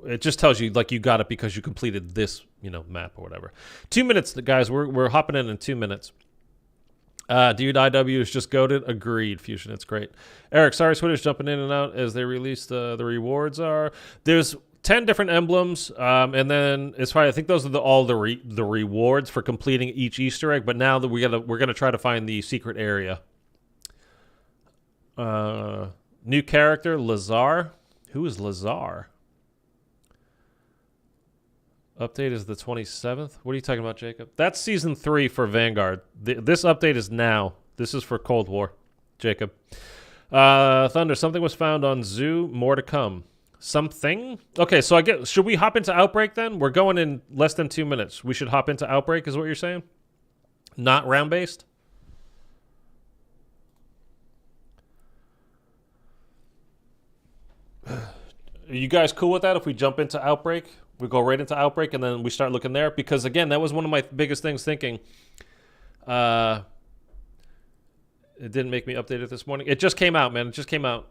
it just tells you like you got it because you completed this, map or whatever. 2 minutes, guys. We're hopping in 2 minutes. Dude, IW is just goated. Agreed, Fusion. It's great. Eric, sorry, Twitter's jumping in and out as they release the rewards are. There's 10 different emblems, and then as far I think those are all the rewards for completing each Easter egg. But now that we're gonna try to find the secret area. New character, Lazar. Who is Lazar? Update is the 27th. What are you talking about, Jacob? That's season 3 for Vanguard. This update is now. This is for Cold War, Jacob. Thunder, something was found on Zoo. More to come. Something? Okay, so should we hop into Outbreak then? We're going in less than 2 minutes. We should hop into Outbreak is what you're saying? Not round-based? Are you guys cool with that if we jump into Outbreak? We go right into Outbreak and then we start looking there? Because, again, that was one of my biggest things thinking. It didn't make me update it this morning. It just came out, man. It just came out.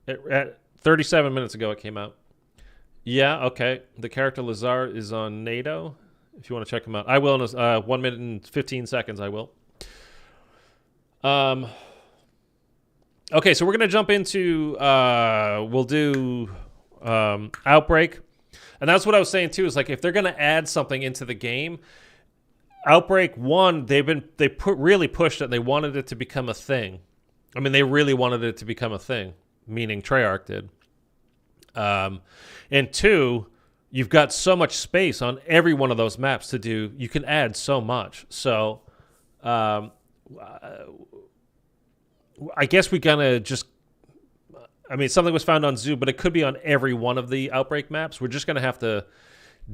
At 37 minutes ago, it came out. Yeah, okay. The character Lazar is on NATO. If you want to check him out. I will in 1 minute and 15 seconds, I will. Okay, so we're going to jump into... we'll do Outbreak. And that's what I was saying too, is like if they're going to add something into the game, Outbreak 1, they really pushed it. They wanted it to become a thing. I mean, they really wanted it to become a thing, meaning Treyarch did. And 2, you've got so much space on every one of those maps to do. You can add so much. So I guess we kind of just... I mean, something was found on Zoo, but it could be on every one of the Outbreak maps. We're just going to have to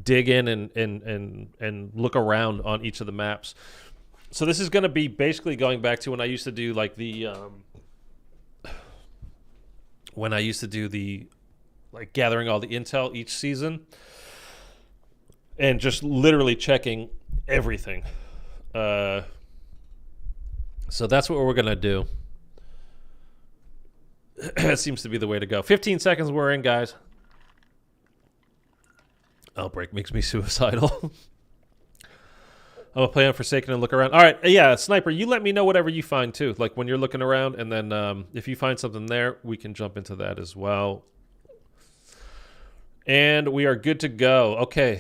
dig in and look around on each of the maps. So this is going to be basically going back to when I used to do like the like gathering all the intel each season and just literally checking everything. So that's what we're going to do. It seems to be the way to go. 15 seconds we're in, guys. Outbreak makes me suicidal. I'm going to play on Forsaken and look around. All right, yeah, Sniper, you let me know whatever you find, too. Like, when you're looking around, and then if you find something there, we can jump into that as well. And we are good to go. Okay.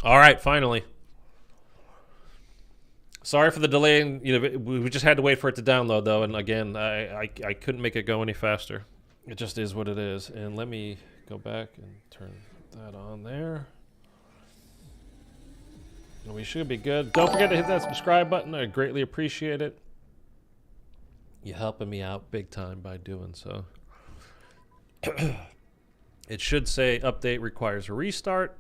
All right, finally. Sorry for the delay. We just had to wait for it to download, though. And again, I couldn't make it go any faster. It just is what it is. And let me go back and turn that on there. And we should be good. Don't forget to hit that subscribe button. I greatly appreciate it. You're helping me out big time by doing so. It should say update requires a restart.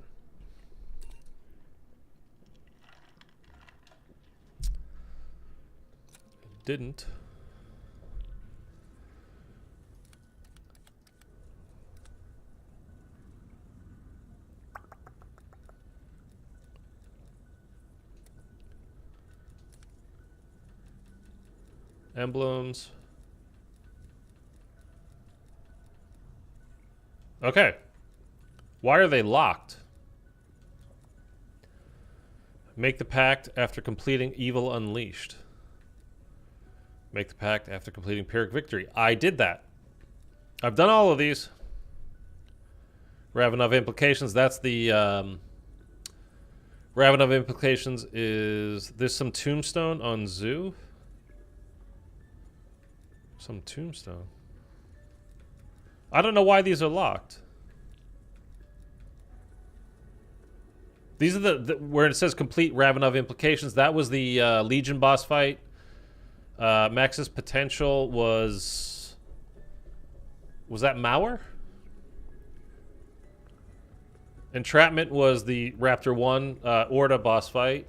Didn't. Emblems. Okay. Why are they locked? Make the pact after completing Evil Unleashed. Make the pact after completing Pyrrhic Victory. I did that. I've done all of these. Raven of Implications. That's the... Raven of Implications is... There's some tombstone on Zoo. Some tombstone. I don't know why these are locked. These are the where it says complete Raven of Implications. That was the Legion boss fight. Max's potential was that Mauer? Entrapment was the Raptor 1 Orda boss fight.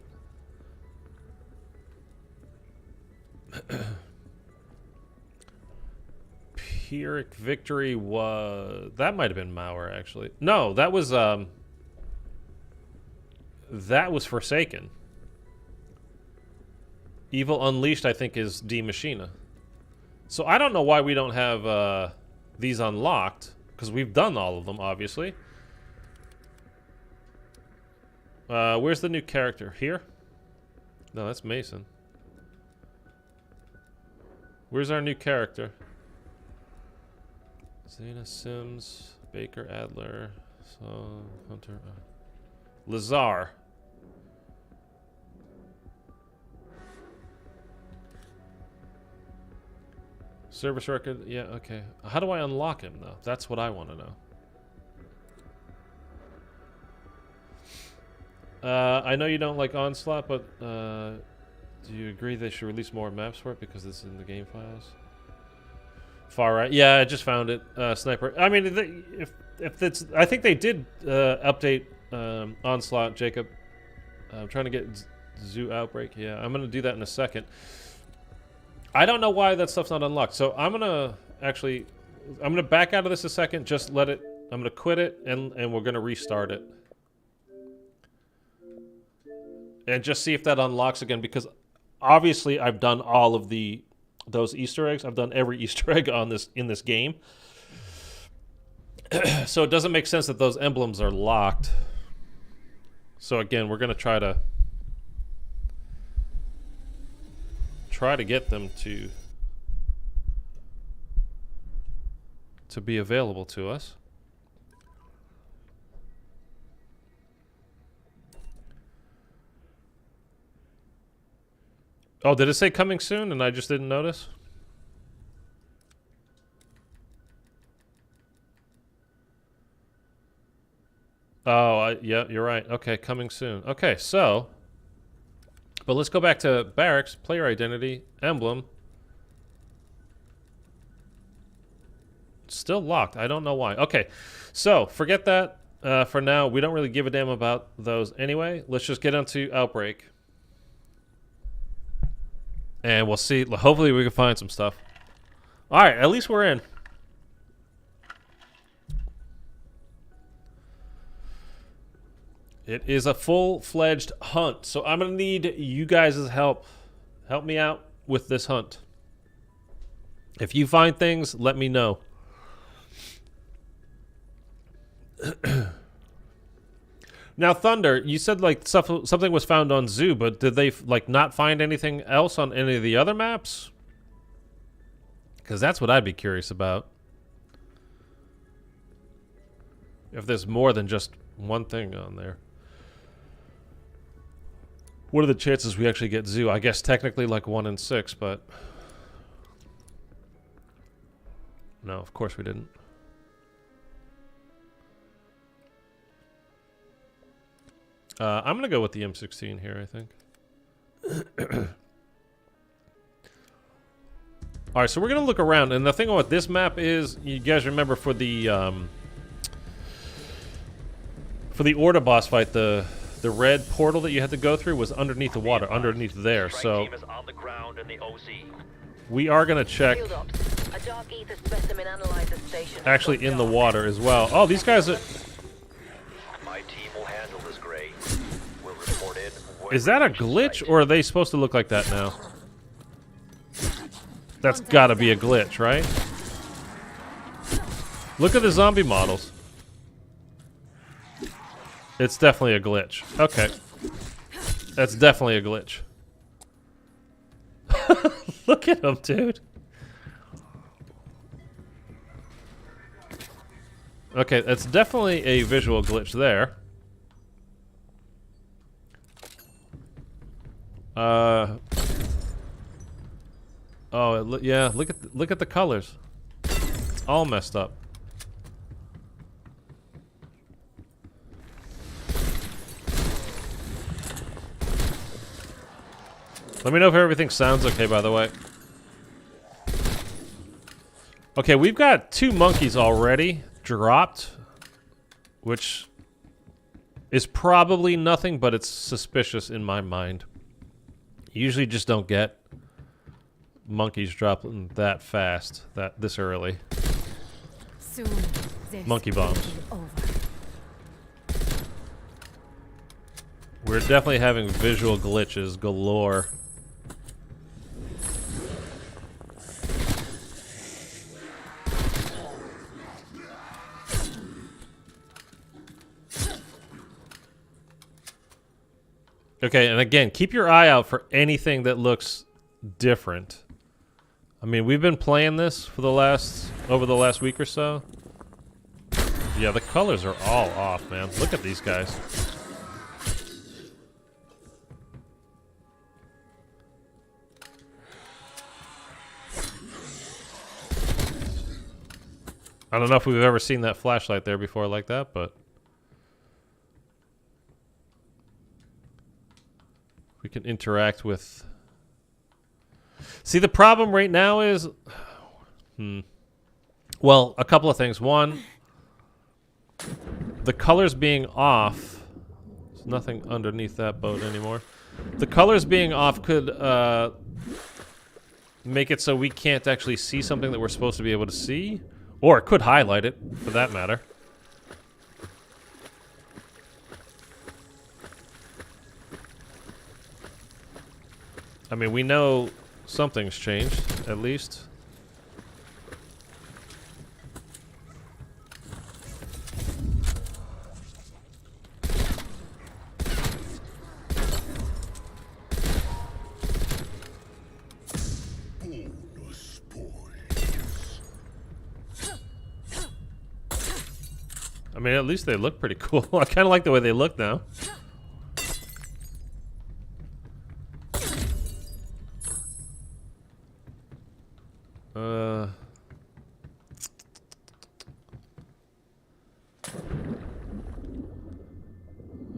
Pyrrhic Victory was... That might have been Mauer, actually. No, that was Forsaken. Evil Unleashed, I think, is D Machina. So I don't know why we don't have these unlocked, because we've done all of them, obviously. Where's the new character? Here? No, that's Mason. Where's our new character? Zena Sims, Baker Adler, so Hunter, Lazar. Service record, yeah, okay. How do I unlock him, though? That's what I want to know. I know you don't like Onslaught, but do you agree they should release more maps for it because it's in the game files? Far right, yeah, I just found it. Sniper. I mean, if it's, I think they did update Onslaught. Jacob, I'm trying to get Zoo Outbreak. Yeah, I'm gonna do that in a second. I don't know why that stuff's not unlocked. So I'm gonna back out of this a second. Just let it. I'm gonna quit it, and we're gonna restart it, and just see if that unlocks again. Because obviously, I've done all of those Easter eggs. I've done every Easter egg in this game. So it doesn't make sense that those emblems are locked. So again, we're gonna try to get them to be available to us. Oh, did it say coming soon and I just didn't notice? Oh, yeah, you're right. Okay, coming soon. Okay, so but let's go back to barracks, player identity, emblem. Still locked. I don't know why. Okay, so forget that for now. We don't really give a damn about those anyway. Let's just get onto Outbreak. And we'll see. Hopefully we can find some stuff. All right, at least we're in. It is a full-fledged hunt, so I'm going to need you guys' help. Help me out with this hunt. If you find things, let me know. Now, Thunder, you said like something was found on Zoo, but did they like not find anything else on any of the other maps? Because that's what I'd be curious about. If there's more than just one thing on there. What are the chances we actually get Zoo? I guess technically like 1 in 6, but no, of course we didn't. I'm going to go with the M16 here, I think. Alright, so we're going to look around. And the thing about this map is, you guys remember for the Orda boss fight, the red portal that you had to go through was underneath the water, underneath there. So we are going to check actually in the water as well. Oh, these guys are... Is that a glitch, or are they supposed to look like that now? That's gotta be a glitch, right? Look at the zombie models. It's definitely a glitch. Okay. That's definitely a glitch. Look at them, dude. Okay, that's definitely a visual glitch there. Oh, yeah. Look at the colors. It's all messed up. Let me know if everything sounds okay, by the way. Okay, we've got 2 monkeys already dropped, which is probably nothing, but it's suspicious in my mind. Usually just don't get monkeys dropping that fast, this early. Soon, monkey bombs. We're definitely having visual glitches galore. Okay, and again, keep your eye out for anything that looks different. I mean, we've been playing this for over the last week or so. Yeah, the colors are all off, man. Look at these guys. I don't know if we've ever seen that flashlight there before like that, but we can interact with... See, the problem right now is... Well, a couple of things. One, the colors being off... There's nothing underneath that boat anymore. The colors being off could make it so we can't actually see something that we're supposed to be able to see. Or it could highlight it, for that matter. I mean, we know something's changed, at least. I mean, at least they look pretty cool. I kind of like the way they look now. Alright,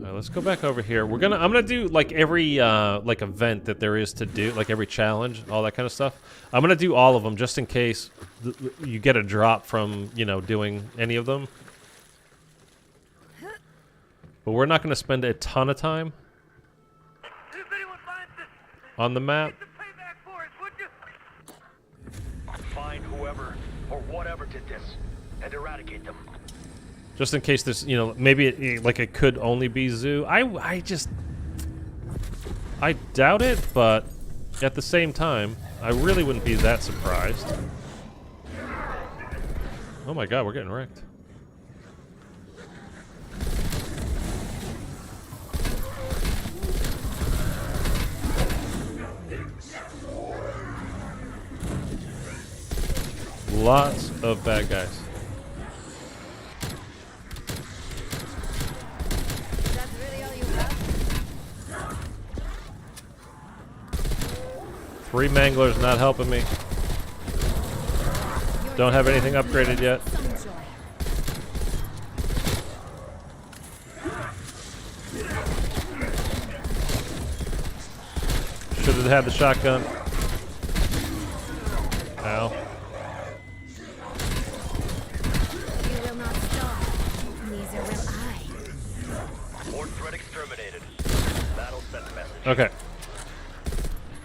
let's go back over here. I'm gonna do like every like event that there is to do, like every challenge, all that kind of stuff. I'm gonna do all of them just in case you get a drop from, you know, doing any of them. But we're not going to spend a ton of time on the map. Find whoever or whatever did this and eradicate them. Just in case there's, you know, maybe it could only be Zoo. I doubt it, but at the same time, I really wouldn't be that surprised. Oh my god, we're getting wrecked. Lots of bad guys. That's really all you have? 3 manglers not helping me. Don't have anything upgraded yet. Should have had the shotgun. Ow. Okay.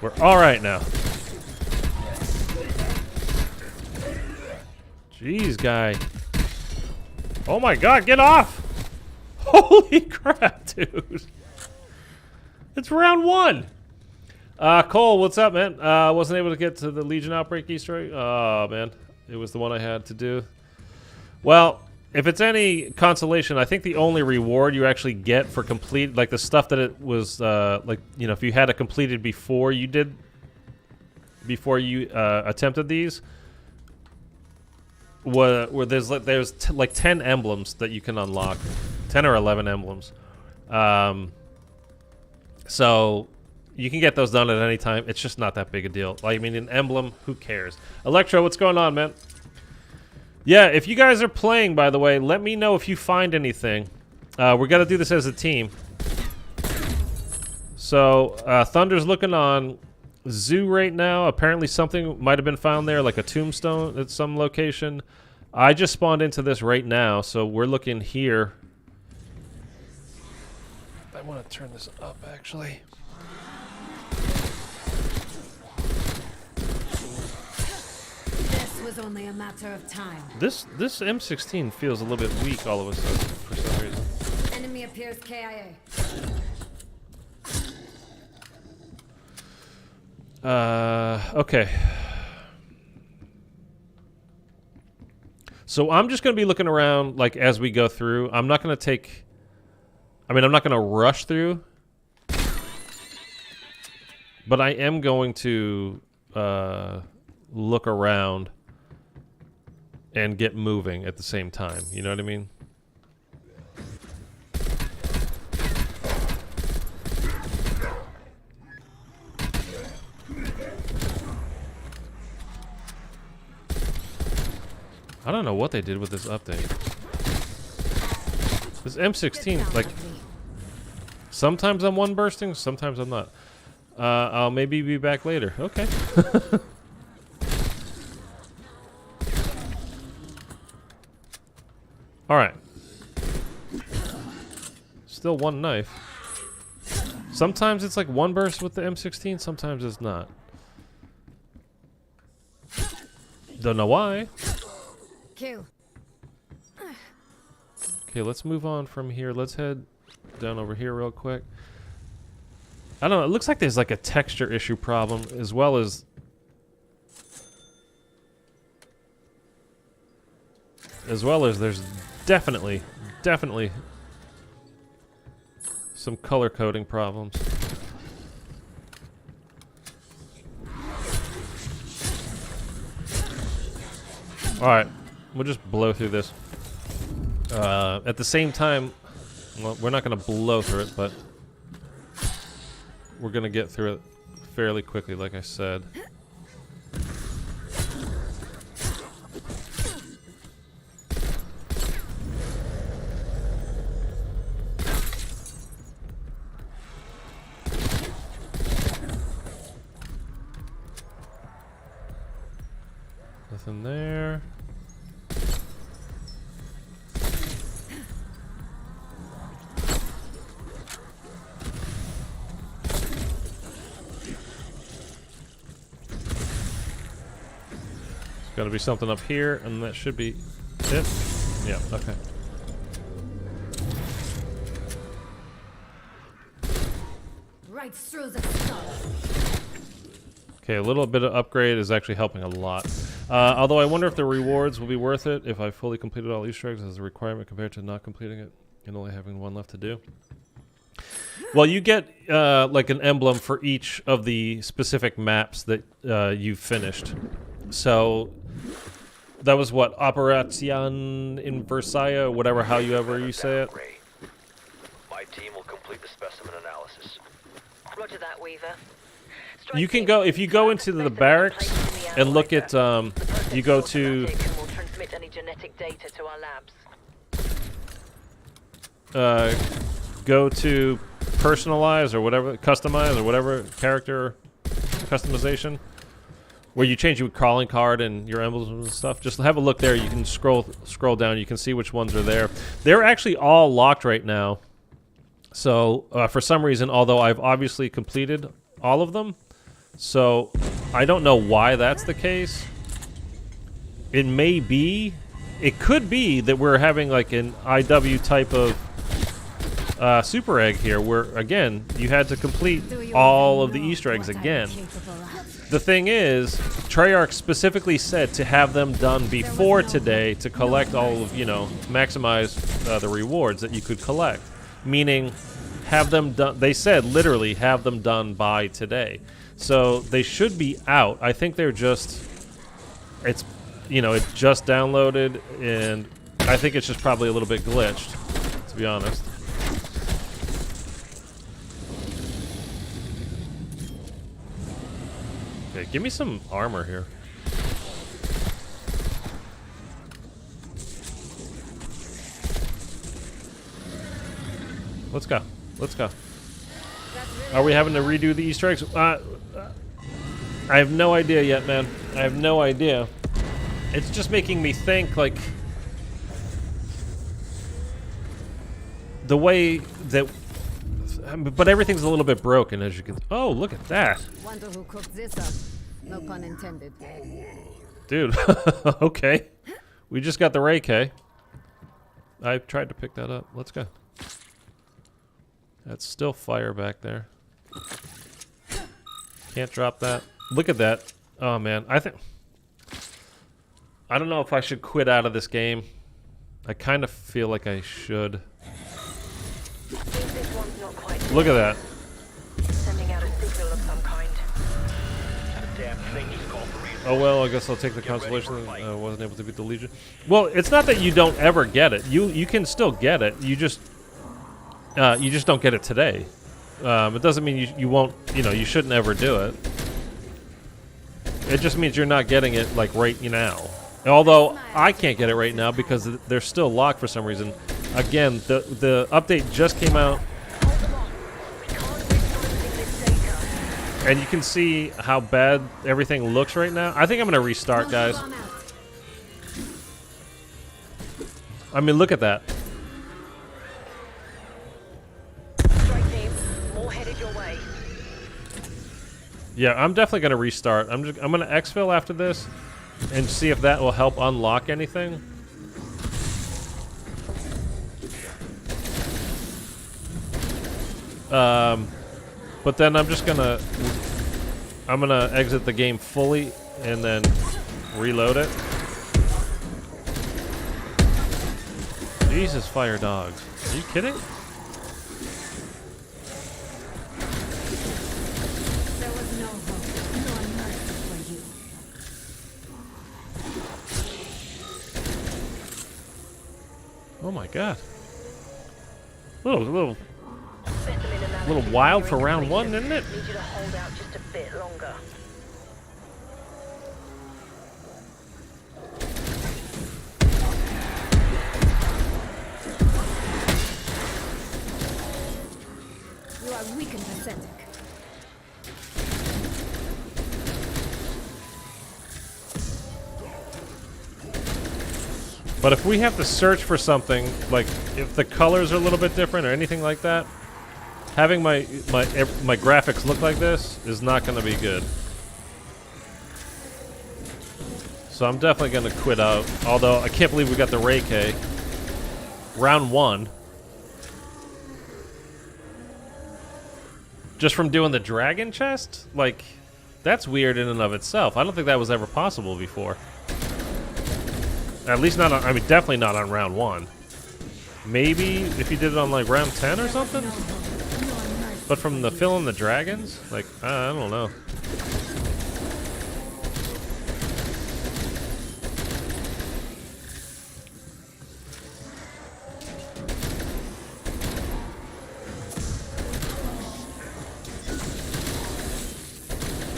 We're alright now. Jeez, guy. Oh my god, get off! Holy crap, dude. It's round 1. Cole, what's up, man? Wasn't able to get to the Legion Outbreak Easter egg. Oh, man. It was the one I had to do. Well, if it's any consolation, I think the only reward you actually get for complete, like the stuff that it was, like, you know, if you had it completed before you attempted these, where there's like 10 emblems that you can unlock, 10 or 11 emblems. So you can get those done at any time. It's just not that big a deal. Like, I mean, an emblem, who cares? Electro, what's going on, man? Yeah, if you guys are playing, by the way, let me know if you find anything. We're going to do this as a team. So, Thunder's looking on Zoo right now. Apparently something might have been found there, like a tombstone at some location. I just spawned into this right now, so we're looking here. I want to turn this up, actually. Was only a matter of time. This M16 feels a little bit weak all of a sudden for some reason. Enemy appears KIA. Okay. So I'm just going to be looking around like as we go through. I'm not going to rush through. But I am going to look around and get moving at the same time. You know what I mean? I don't know what they did with this update. This M16, like, sometimes I'm one bursting, sometimes I'm not. I'll maybe be back later. Okay. Alright. Still one knife. Sometimes it's like one burst with the M16, sometimes it's not. Don't know why. Q. Okay, let's move on from here. Let's head down over here real quick. I don't know. It looks like there's like a texture issue problem as well as... there's definitely some color coding problems. Alright, we'll just blow through this. At the same time, well, we're not going to blow through it, but we're going to get through it fairly quickly, like I said. Nothing there. Got to be something up here, and that should be it. Yeah, okay. Right through the skull. Okay, a little bit of upgrade is actually helping a lot. Although I wonder if the rewards will be worth it if I fully completed all Easter eggs as a requirement compared to not completing it and only having one left to do. Well, you get like an emblem for each of the specific maps that you've finished. So that was what, Operation in Versailles, or whatever, however you say it. My team will complete the specimen analysis. Roger that, Weaver. You can go, if you go into the barracks and look at, you go to... We'll transmit any genetic data to our labs. Go to personalize or whatever, customize or whatever, character customization, where you change your calling card and your emblems and stuff. Just have a look there. You can scroll down. You can see which ones are there. They're actually all locked right now. So for some reason, although I've obviously completed all of them, so I don't know why that's the case. It may be, it could be that we're having like an IW type of super egg here, where again you had to complete all of the Easter eggs again. The thing is, Treyarch specifically said to have them done before today to collect all of, you know, maximize the rewards that you could collect. Meaning, have them done, they said literally have them done by today. So they should be out. I think they're just, it's, you know, it just downloaded, and I think it's just probably a little bit glitched, to be honest. Okay, give me some armor here. Let's go. Let's go. Are we having to redo the Easter eggs? I have no idea yet, man. I have no idea. It's just making me think, like, the way that... But everything's a little bit broken, as you can... Oh, look at that. Wonder who cooked this up. No pun intended. Dude, okay. We just got the Ray K. I tried to pick that up. Let's go. That's still fire back there. Can't drop that. Look at that. Oh, man. I don't know if I should quit out of this game. I kind of feel like I should. This one's not quite Look at that. sending out a signal of some kind. damn thing just called for reinforcements. Oh well, I guess I'll take the Get ready for consolation. a fight. I wasn't able to beat the Legion. Well, it's not that you don't ever get it. You can still get it. You just don't get it today. It doesn't mean you won't. You know, you shouldn't ever do it. It just means you're not getting it like right now. Although I can't get it right now because they're still locked for some reason. Again, the update just came out, and you can see how bad everything looks right now. I think I'm gonna restart, guys. I mean, look at that. Strike team, more headed your way. Yeah, I'm definitely gonna restart. I'm gonna exfil after this, and see if that will help unlock anything. But then I'm gonna exit the game fully and then reload it. Jesus, fire dogs. Are you kidding? There was no hope, no mercy for you. Oh my god. Little Specimen analysis wild is for round completion. 1, isn't it? Need you to hold out just a bit longer. You are weak and pathetic. But if we have to search for something, like if the colors are a little bit different or anything like that, having my graphics look like this is not going to be good. So I'm definitely going to quit out. Although I can't believe we got the Ray K. Round 1. Just from doing the dragon chest? Like, that's weird in and of itself. I don't think that was ever possible before. At least not on, I mean, definitely not on round 1. Maybe if you did it on like round 10 or something? But from the filling the dragons? Like, I don't know.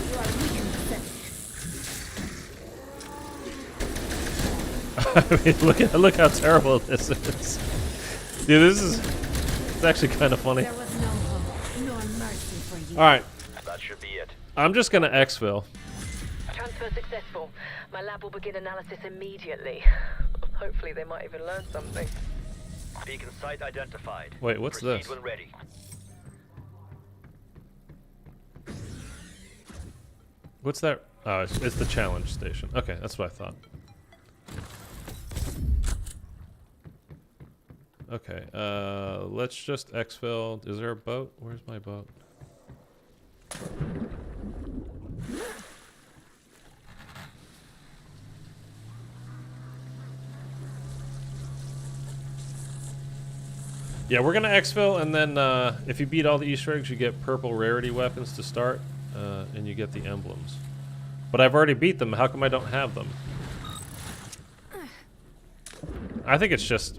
You are weak and pathetic. I mean, look how terrible this is. Dude, it's actually kind of funny. There was no hope, no mercy for you. Alright, That should be it. I'm just gonna exfil. Transfer successful. My lab will begin analysis immediately. Hopefully they might even learn something. Beacon site identified. Wait, what's Proceed this? when ready. What's that? Oh, it's the challenge station. Okay, that's what I thought. Okay, let's just exfil. Is there a boat? Where's my boat? Yeah, we're gonna exfil, and then if you beat all the Easter eggs, you get purple rarity weapons to start, and you get the emblems. But I've already beat them. How come I don't have them? I think it's just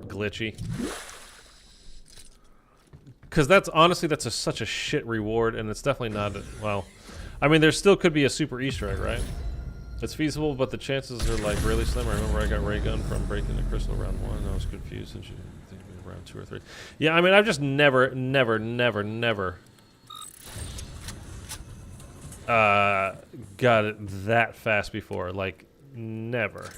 glitchy. Because that's honestly, that's such a shit reward, and it's definitely not. Well, I mean, there still could be a super Easter egg, right? It's feasible, but the chances are like really slim. I remember I got ray gun from breaking the crystal round 1. And I was confused, and she think round 2 or 3. Yeah, I mean, I've just never got it that fast before. Like, never.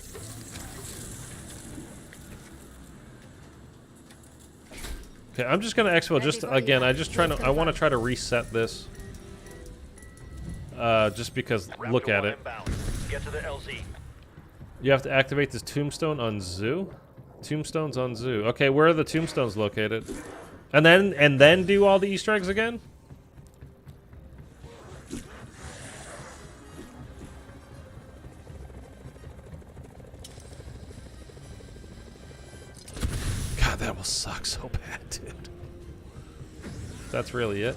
Okay, I'm just gonna exfil. Just again, I want to try to reset this. Just because, look Raptor at 1 it. inbound. Get to the LZ. You have to activate this tombstone on Zoo. Tombstones on Zoo. Okay, where are the tombstones located? And then do all the Easter eggs again? God, that will suck so bad, dude. That's really it.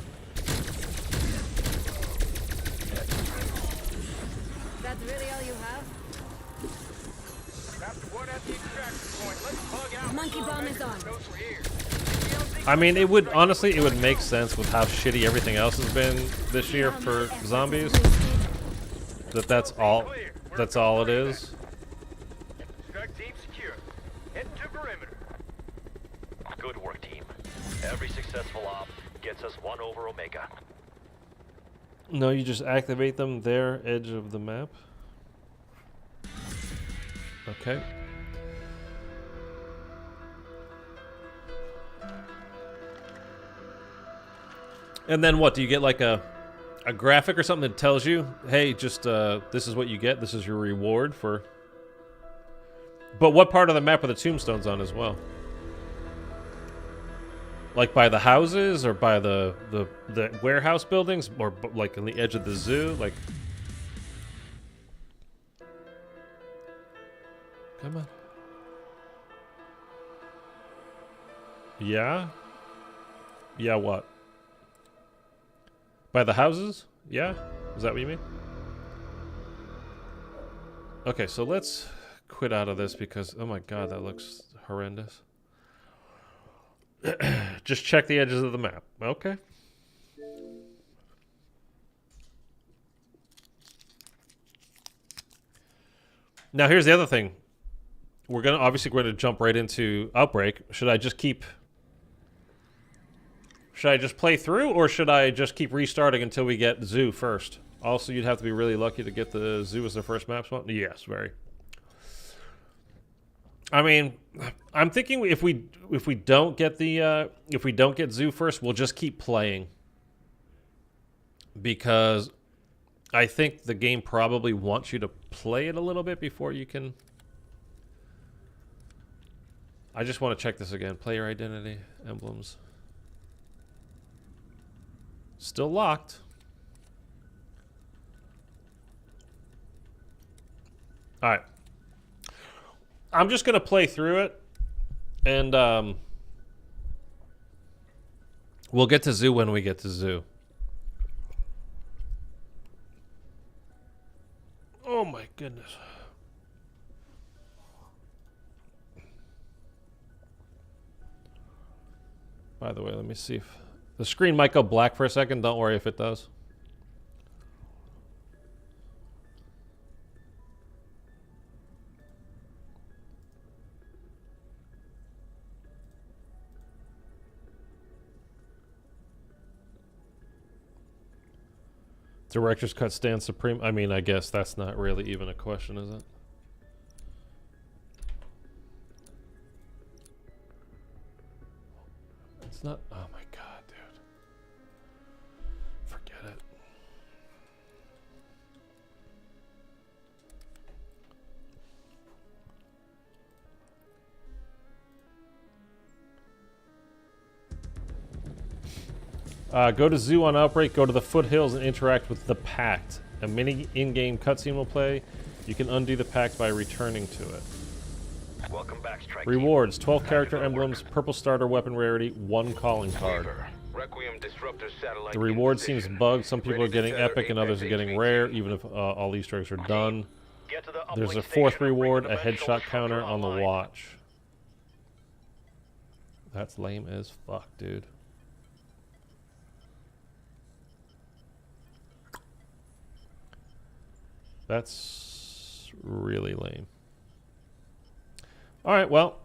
Monkey bomb is on. I mean, it would honestly, it would make sense with how shitty everything else has been this year for zombies. That's all it is. Strike team secure. Head to perimeter. Good work, team. Every successful op gets us 1 over Omega. No, you just activate them there, edge of the map. Okay. And then what? Do you get like a graphic or something that tells you, hey, just this is what you get. This is your reward for. But what part of the map are the tombstones on as well? Like by the houses or by the warehouse buildings or like on the edge of the zoo? Like, come on. Yeah? Yeah, what? By the houses? Yeah? Is that what you mean? Okay, so let's quit out of this because, oh my god, that looks horrendous. Just check the edges of the map. Okay. Now here's the other thing. We're going to jump right into Outbreak. Should I just play through, or should I just keep restarting until we get Zoo first? Also, you'd have to be really lucky to get the Zoo as the first map spot. Yes, very. I mean, I'm thinking if we don't get Zoo first, we'll just keep playing, because I think the game probably wants you to play it a little bit before you can. I just want to check this again. Player identity, emblems. Still locked. All right. I'm just going to play through it, and we'll get to Zoo when we get to Zoo. Oh my goodness. By the way, let me see if the screen might go black for a second. Don't worry if it does. Director's cut stands supreme. I mean, I guess that's not really even a question, is it? It's not. Oh my god, dude. Forget it. Go to Zoo on Outbreak, go to the foothills and interact with the Pact. A mini in-game cutscene will play. You can undo the Pact by returning to it. Welcome back, Strike Rewards, 12 character emblems, purple starter weapon rarity, 1 calling card. The reward seems bugged. Some people are getting epic and others are getting rare, even if all Easter eggs are done. There's a 4th reward, a headshot counter on the watch. That's lame as fuck, dude. That's really lame. All right, well.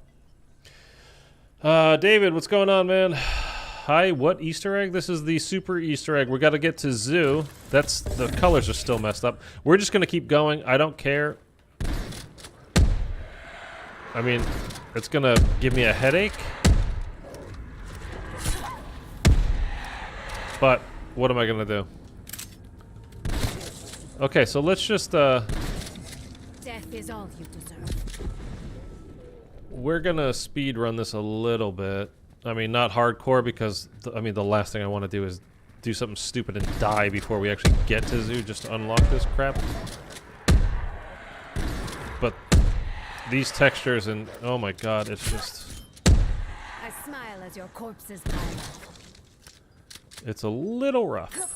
David, what's going on, man? Hi, what Easter egg? This is the super Easter egg. We got to get to Zoo. That's the colors are still messed up. We're just going to keep going. I don't care. I mean, it's going to give me a headache. But what am I going to do? Okay, so let's just Death is all you deserve. We're gonna speed run this a little bit. I mean, not hardcore because the last thing I want to do is do something stupid and die before we actually get to Zoo just to unlock this crap. But these textures and oh my god, it's just. I smile as your corpses pile. It's a little rough.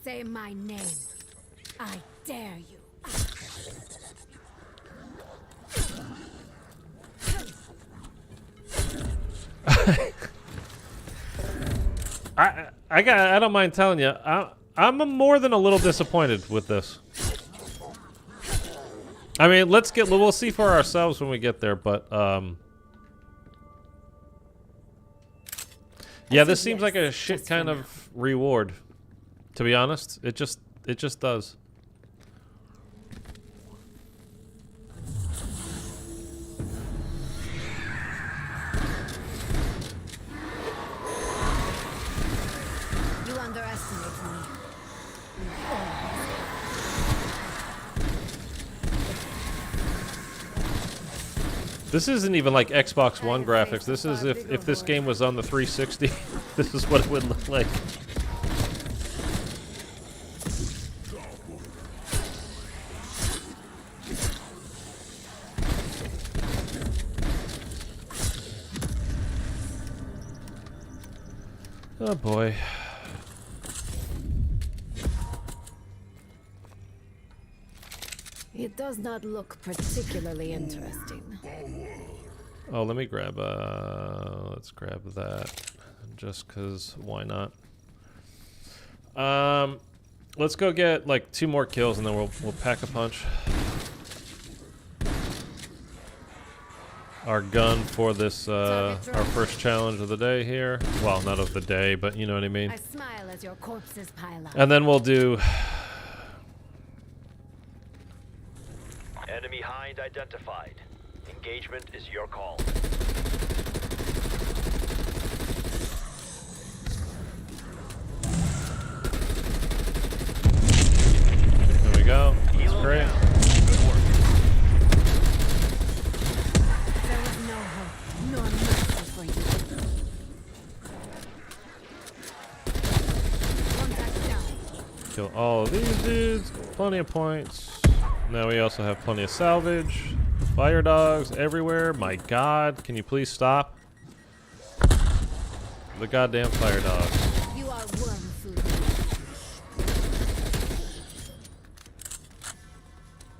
Say my name. I dare you. I don't mind telling you, I'm more than a little disappointed with this. I mean, we'll see for ourselves when we get there, but yeah, this seems like a shit kind of reward. To be honest, it just does. You underestimate me. This isn't even like Xbox One graphics. This is if this game was on the 360, this is what it would look like. Oh boy. It does not look particularly interesting. Oh, let me grab let's grab that just cuz why not? Let's go get like 2 more kills and then we'll pack a punch. Our gun for this our first challenge of the day here. Well, not of the day, but you know what I mean. I smile as your corpses pile up. And then we'll do Enemy hind identified. Engagement is your call. There we go. That's great. Good work. There was no hope, nor mercy for you. Contact down. Kill all of these dudes. Plenty of points. Now we also have plenty of salvage. Fire dogs everywhere. My god, can you please stop? The goddamn fire dogs. You are worm food.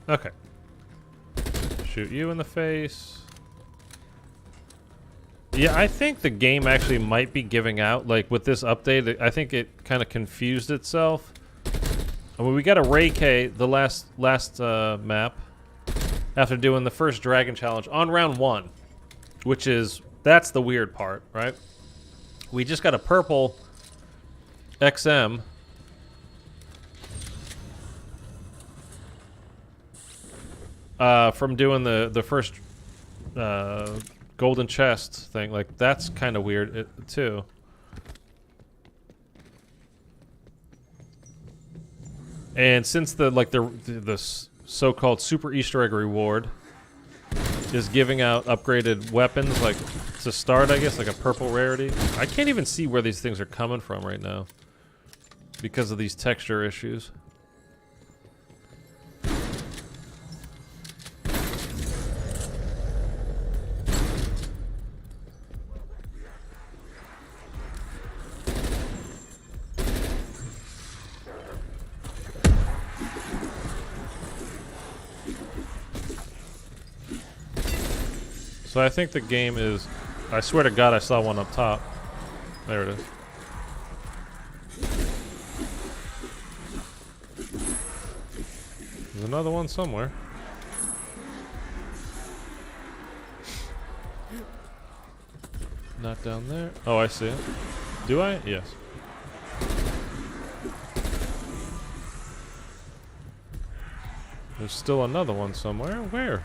Okay. Shoot you in the face. Yeah, I think the game actually might be giving out. Like with this update, I think it kind of confused itself. I mean, we got a Ray K the last map after doing the first Dragon Challenge on round 1, which is that's the weird part, right? We just got a purple XM. From doing the first golden chest thing. Like that's kind of weird too. And since the so-called super Easter egg reward is giving out upgraded weapons, like to start, I guess, like a purple rarity. I can't even see where these things are coming from right now because of these texture issues. So I think the game is... I swear to God I saw one up top. There it is. There's another one somewhere. Not down there. Oh, I see it. Do I? Yes. There's still another one somewhere. Where?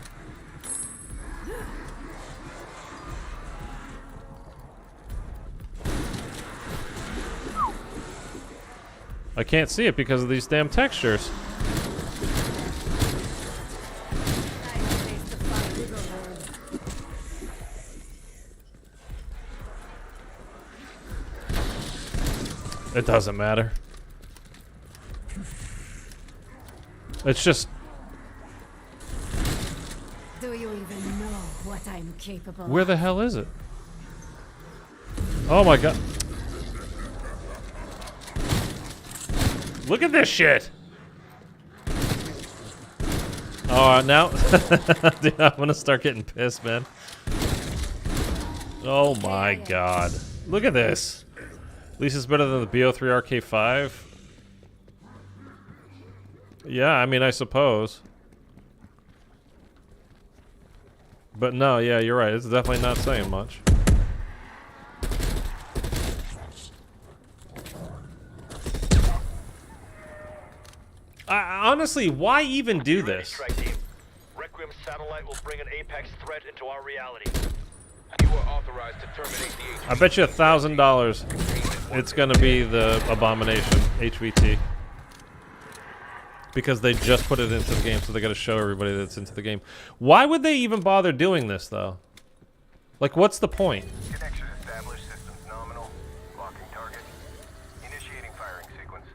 I can't see it because of these damn textures. It doesn't matter. It's just... Do you even know what I'm capable Where of? the hell is it? Oh my god. Look at this shit. Oh, now, dude, I'm gonna start getting pissed, man. Oh my god. Look at this. At least it's better than the BO3 RK5. Yeah, I mean, I suppose. But no, yeah, you're right. It's definitely not saying much. Honestly, why even do this? Requiem's satellite will bring an apex threat into our reality. You are authorized to terminate the I bet you $1,000 it's gonna be the Abomination HVT. Because they just put it into the game, so they gotta show everybody that it's into the game. Why would they even bother doing this, though? Like, what's the point? connection established. Systems nominal. Locking target. Initiating firing sequence.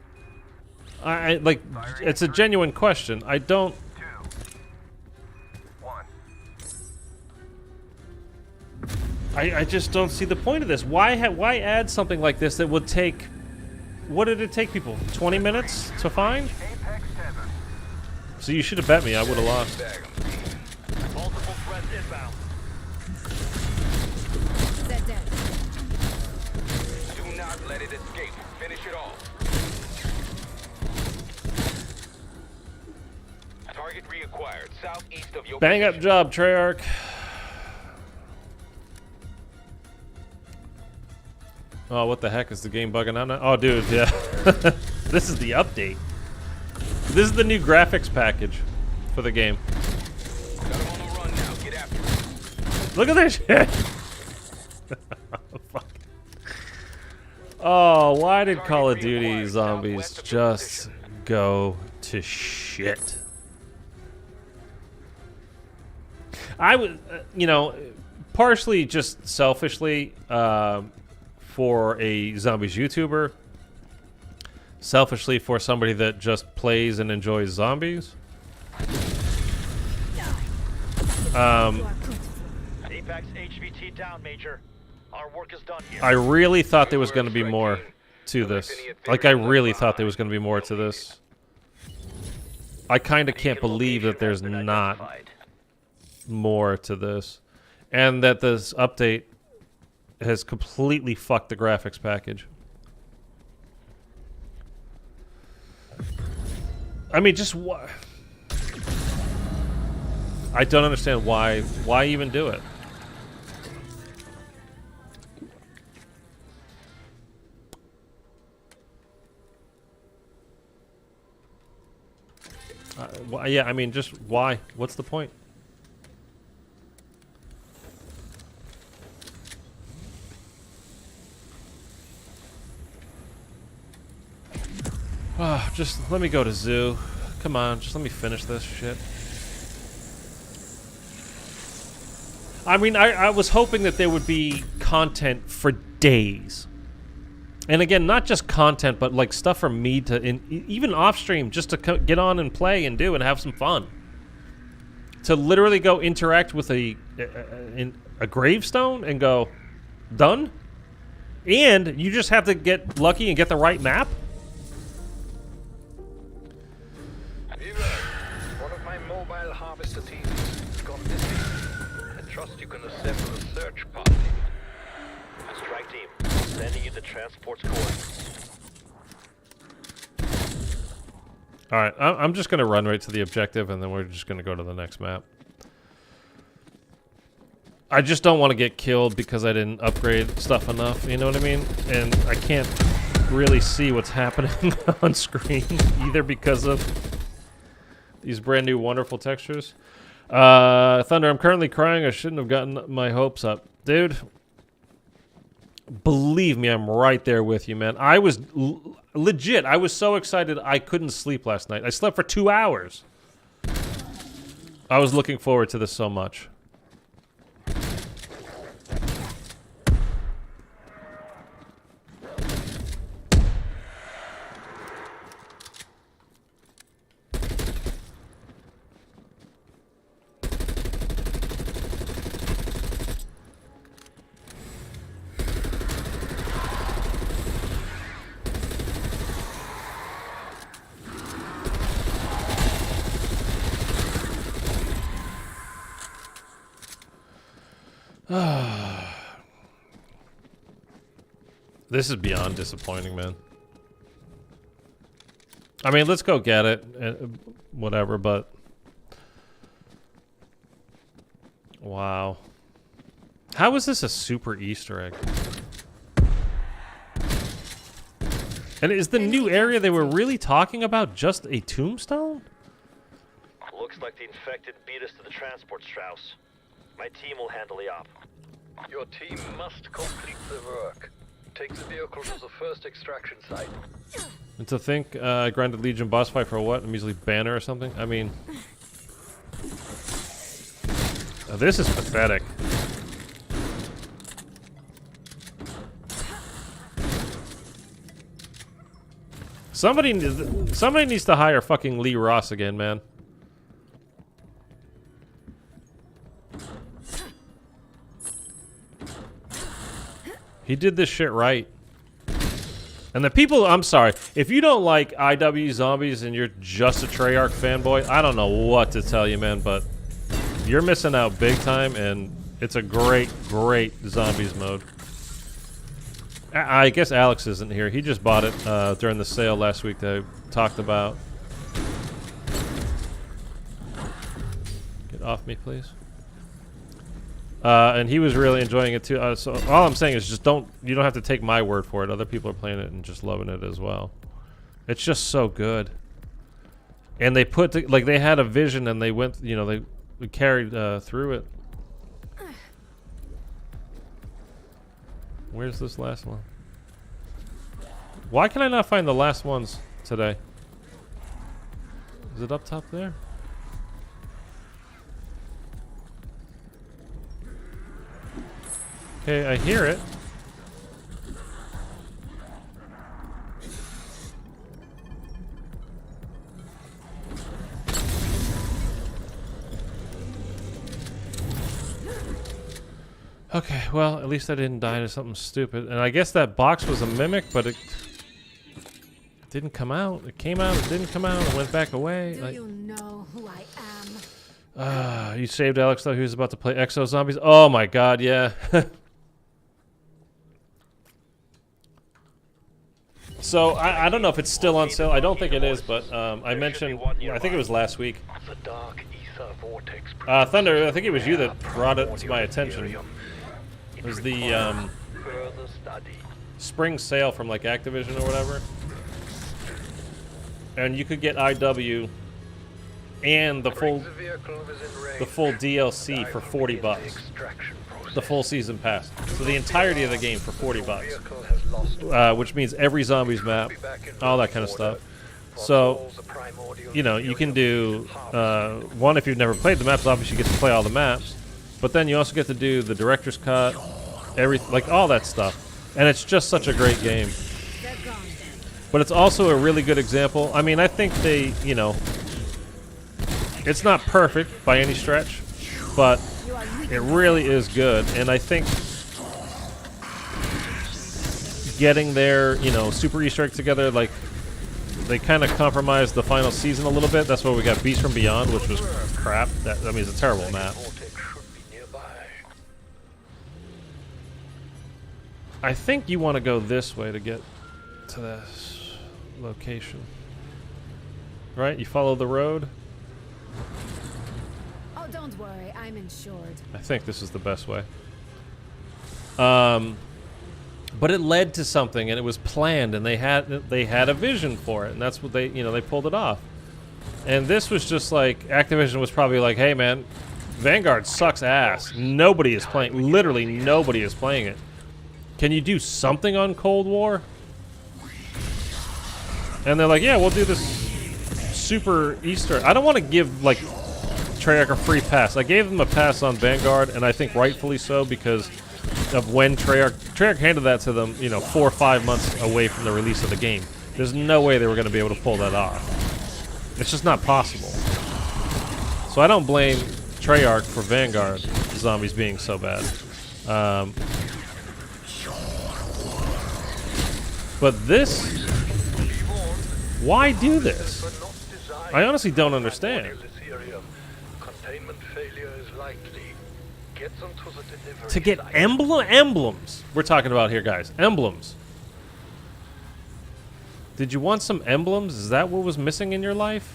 Like, it's a genuine question. I don't... 2, 1. I just don't see the point of this. Why add something like this that would take... What did it take people? 20 minutes to find? Apex tether. So you should have bet me. I would have lost. Multiple threats inbound. Set dead. Do not let it escape. Finish it off. Target reacquired. Southeast of your Bang up job, Treyarch. Oh, what the heck? Is the game bugging out now? Oh, dude, yeah. This is the update. This is the new graphics package for the game. Got him on the run now. Get after him. Look at this shit. Fuck. Oh, why did Call of Duty Zombies just go to shit? I was, you know, partially just selfishly, for a Zombies YouTuber, selfishly for somebody that just plays and enjoys zombies. Apex HVT down, Major. Our work is done here. I really thought there was going to be more to this. Like, I really thought there was going to be more to this. I kind of can't believe that there's not more to this. And that this update has completely fucked the graphics package. I mean, just what? I don't understand why even do it. Yeah, I mean, just why? What's the point? Oh, just let me go to zoo. Come on, just let me finish this shit. I mean, I was hoping that there would be content for days. And again, not just content, but like stuff for me to, even off stream, just to get on and play and do and have some fun. To literally go interact with a gravestone and go, done? And you just have to get lucky and get the right map? One of my mobile harvester teams has gone missing. I trust you can assemble a search party. Strike team, sending you the transport's coordinates. Alright, I'm just going to run right to the objective, and then we're just going to go to the next map. I just don't want to get killed because I didn't upgrade stuff enough, you know what I mean? And I can't really see what's happening on screen, either because of these brand new wonderful textures. Thunder, I'm currently crying. I shouldn't have gotten my hopes up. Dude, believe me, I'm right there with you, man. I was legit. I was so excited I couldn't sleep last night. I slept for 2 hours. I was looking forward to this so much. This is beyond disappointing, man. I mean, let's go get it, whatever, but... Wow. How is this a super Easter egg? And is the new area they were really talking about just a tombstone? Looks like the infected beat us to the transport, Strauss. My team will handle the op. Your team must complete the work. Take the vehicle to the first extraction site. And to think, Grinded Legion boss fight for what? A measly banner or something? I mean... this is pathetic. Somebody needs to hire fucking Lee Ross again, man. He did this shit right. And the people, I'm sorry, if you don't like IW Zombies and you're just a Treyarch fanboy, I don't know what to tell you, man, but you're missing out big time, and it's a great, great Zombies mode. I guess Alex isn't here. He just bought it during the sale last week that I talked about. Get off me, please. And he was really enjoying it too. So all I'm saying is just you don't have to take my word for it. Other people are playing it and just loving it as well. It's just so good. And they they had a vision and they went, they carried through it. Where's this last one? Why can I not find the last ones today? Is it up top there? Okay, I hear it. Okay, well, at least I didn't die to something stupid. And I guess that box was a mimic, but it didn't come out. It came out, it didn't come out, it went back away. Do you know who I am? You saved Alex, though. He was about to play Exo Zombies. Oh, my God, yeah. So, I don't know if it's still on sale. I don't think it is, but I mentioned, I think it was last week. Thunder, I think it was you that brought it to my attention. It was the spring sale from like Activision or whatever. And you could get IW and the full DLC for $40. The full season pass. So the entirety of the game for $40. Which means every zombies map, all that kind of stuff. So, you can do one if you've never played the maps. Obviously, you get to play all the maps, but then you also get to do the director's cut, all that stuff, and it's just such a great game. But it's also a really good example. I mean, I think they, it's not perfect by any stretch, but it really is good, and I think getting their, super Easter egg together, like. They kind of compromised the final season a little bit. That's why we got Beast from Beyond, which was crap. It's a terrible map. I think you want to go this way to get to this location. Right? You follow the road? Oh, don't worry. I'm insured. I think this is the best way. But it led to something, and it was planned, and they had a vision for it, and that's what they pulled it off. And this was just like Activision was probably like, hey man, Vanguard sucks ass. Nobody is playing. Literally nobody is playing it. Can you do something on Cold War? And they're like, yeah, we'll do this super Easter. I don't want to give like Treyarch a free pass. I gave them a pass on Vanguard, and I think rightfully so because of when Treyarch handed that to them, 4 or 5 months away from the release of the game. There's no way they were going to be able to pull that off. It's just not possible. So I don't blame Treyarch for Vanguard Zombies being so bad. But this, why do this? I honestly don't understand. Containment failure is likely. Get them to the delivery To get site. emblems. We're talking about here, guys. Emblems. Did you want some emblems? Is that what was missing in your life?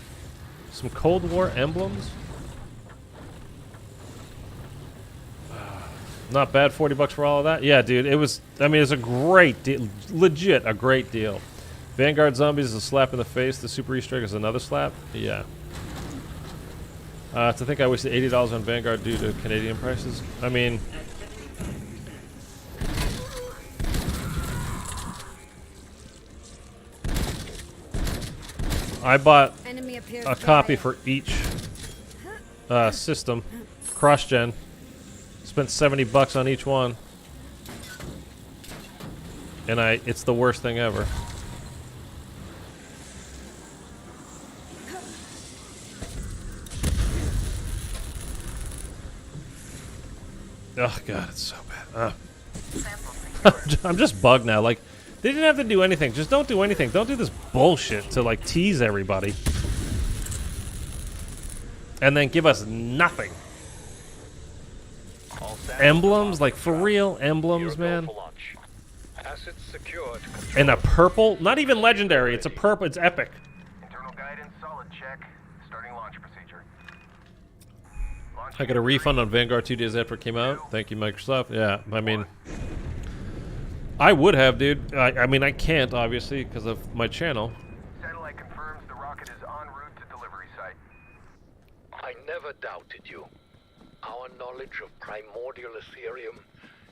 Some Cold War emblems? Not bad, 40 bucks for all of that? Yeah, dude, it was, I mean, it's a great deal. Legit, a great deal. Vanguard Zombies is a slap in the face. The Super Easter egg is another slap? Yeah. To think I wasted $80 on Vanguard due to Canadian prices? I mean... I bought Enemy appears a copy dry. for each system. Cross-gen. Spent 70 bucks on each one. And it's the worst thing ever. Oh god, it's so bad. I'm just bugged now. Like, they didn't have to do anything. Just don't do anything. Don't do this bullshit to like tease everybody. And then give us nothing. All samples Emblems? are Like, for real? Emblems, Here, go man? for launch. Assets secured. And a purple? Not even legendary. It's a purple. It's epic. Internal guidance, solid check. Starting launch procedure. Launch I got a refund on Vanguard 2 days after it came out. Thank you, Microsoft. Yeah, I mean... I would have, dude. I mean, I can't, obviously, because of my channel. Satellite confirms the rocket is en route to delivery site. I never doubted you. Our knowledge of primordial Ethereum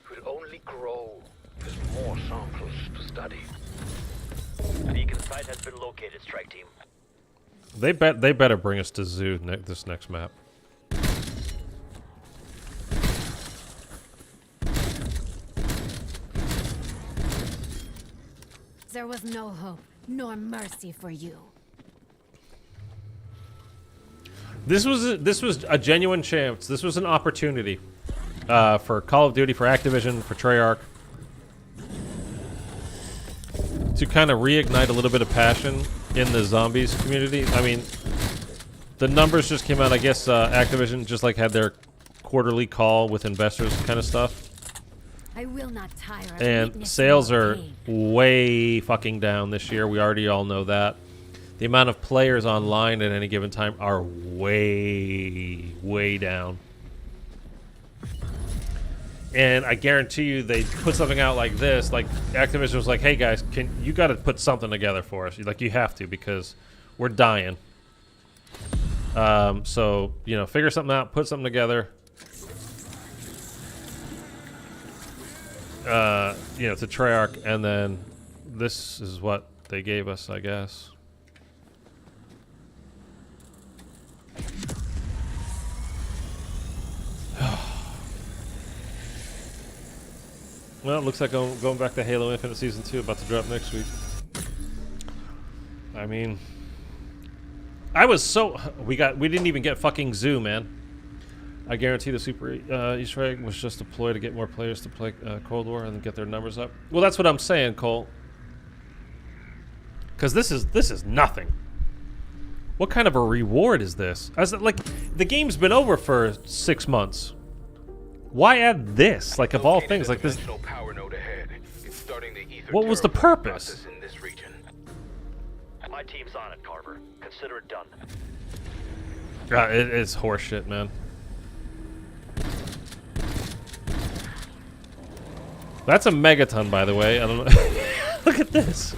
could only grow with more samples to study. Beacon site has been located, strike team. They better bring us to Zoo this next map. There was no hope, nor mercy for you. This was a genuine chance. This was an opportunity for Call of Duty, for Activision, for Treyarch to kind of reignite a little bit of passion in the zombies community. I mean, the numbers just came out. I guess Activision just like had their quarterly call with investors kind of stuff. I will not tire of And witnessing sales your are pain. way fucking down this year. We already all know that. The amount of players online at any given time are way, way down. And I guarantee you they put something out like this, like Activision was like, hey guys, you got to put something together for us. Like, you have to, because we're dying. So, you know, figure something out, put something together. You know, to Treyarch, and then this is what they gave us, I guess. Well, it looks like going back to Halo Infinite Season 2, about to drop next week. I mean, I was so... We didn't even get fucking Zoo, man. I guarantee the Super Easter egg was just a ploy to get more players to play Cold War and get their numbers up. Well, that's what I'm saying, Cole. Because this is nothing. What kind of a reward is this? Like, the game's been over for 6 months. Why add this? Like, of all things, like this. Power node ahead. It's starting the ether What was the terraforming purpose? process in this region. My team's on it, Carver. Consider it done. It's horseshit, man. That's a megaton, by the way. I don't know. Look at this.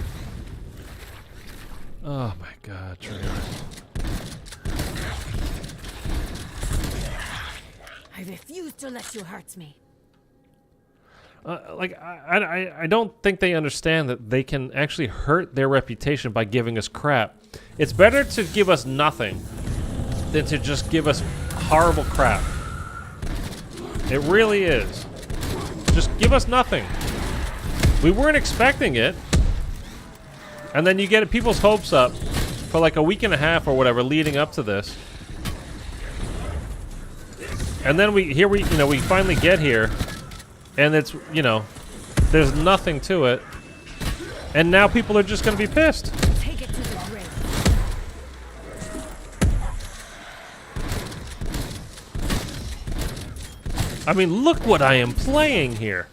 Oh my god, Treyarch. I refuse to let you hurt me. Like, I don't think they understand that they can actually hurt their reputation by giving us crap. It's better to give us nothing than to just give us horrible crap. It really is. Just give us nothing. We weren't expecting it. And then you get people's hopes up for like a week and a half or whatever leading up to this. And then we finally get here, and it's, you know, there's nothing to it. And now people are just going to be pissed. Take it to the grave. I mean, look what I am playing here.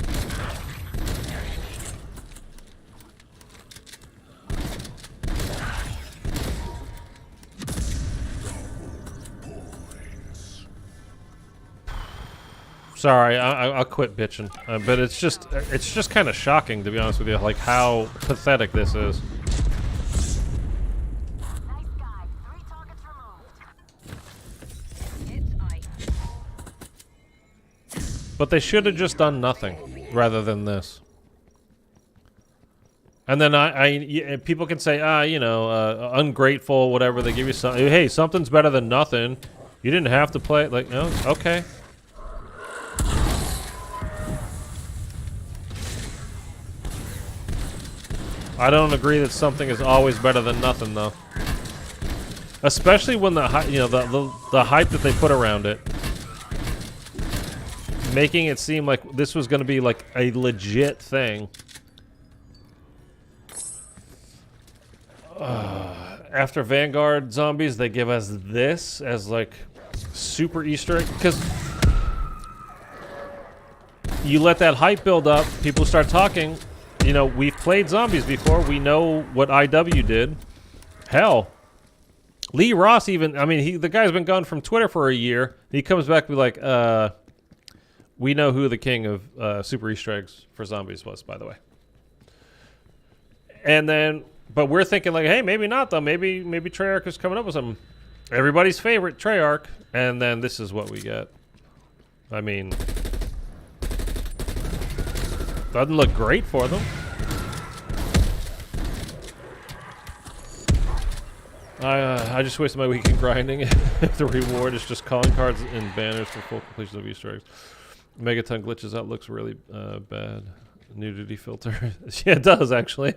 Sorry, I'll quit bitching. But it's just kind of shocking, to be honest with you, like how pathetic this is. But they should have just done nothing rather than this. And then people can say, ungrateful, whatever. They give you something. Hey, something's better than nothing. You didn't have to play. Like, no, okay. I don't agree that something is always better than nothing, though. Especially when the hype that they put around it, making it seem like this was going to be like a legit thing. After Vanguard zombies, they give us this as like super Easter egg, because you let that hype build up, people start talking. You know, we've played zombies before. We know what IW did. Hell, Lee Ross even, I mean, the guy's been gone from Twitter for a year. He comes back and be like, we know who the king of super Easter eggs for zombies was, by the way. And then, but we're thinking like, hey, maybe not though. Maybe Treyarch is coming up with something. Everybody's favorite, Treyarch. And then this is what we get. I mean, doesn't look great for them. I just wasted my weekend grinding. The reward is just calling cards and banners for full completion of Easter eggs. Megaton glitches out, looks really bad. Nudity filter. Yeah, it does actually.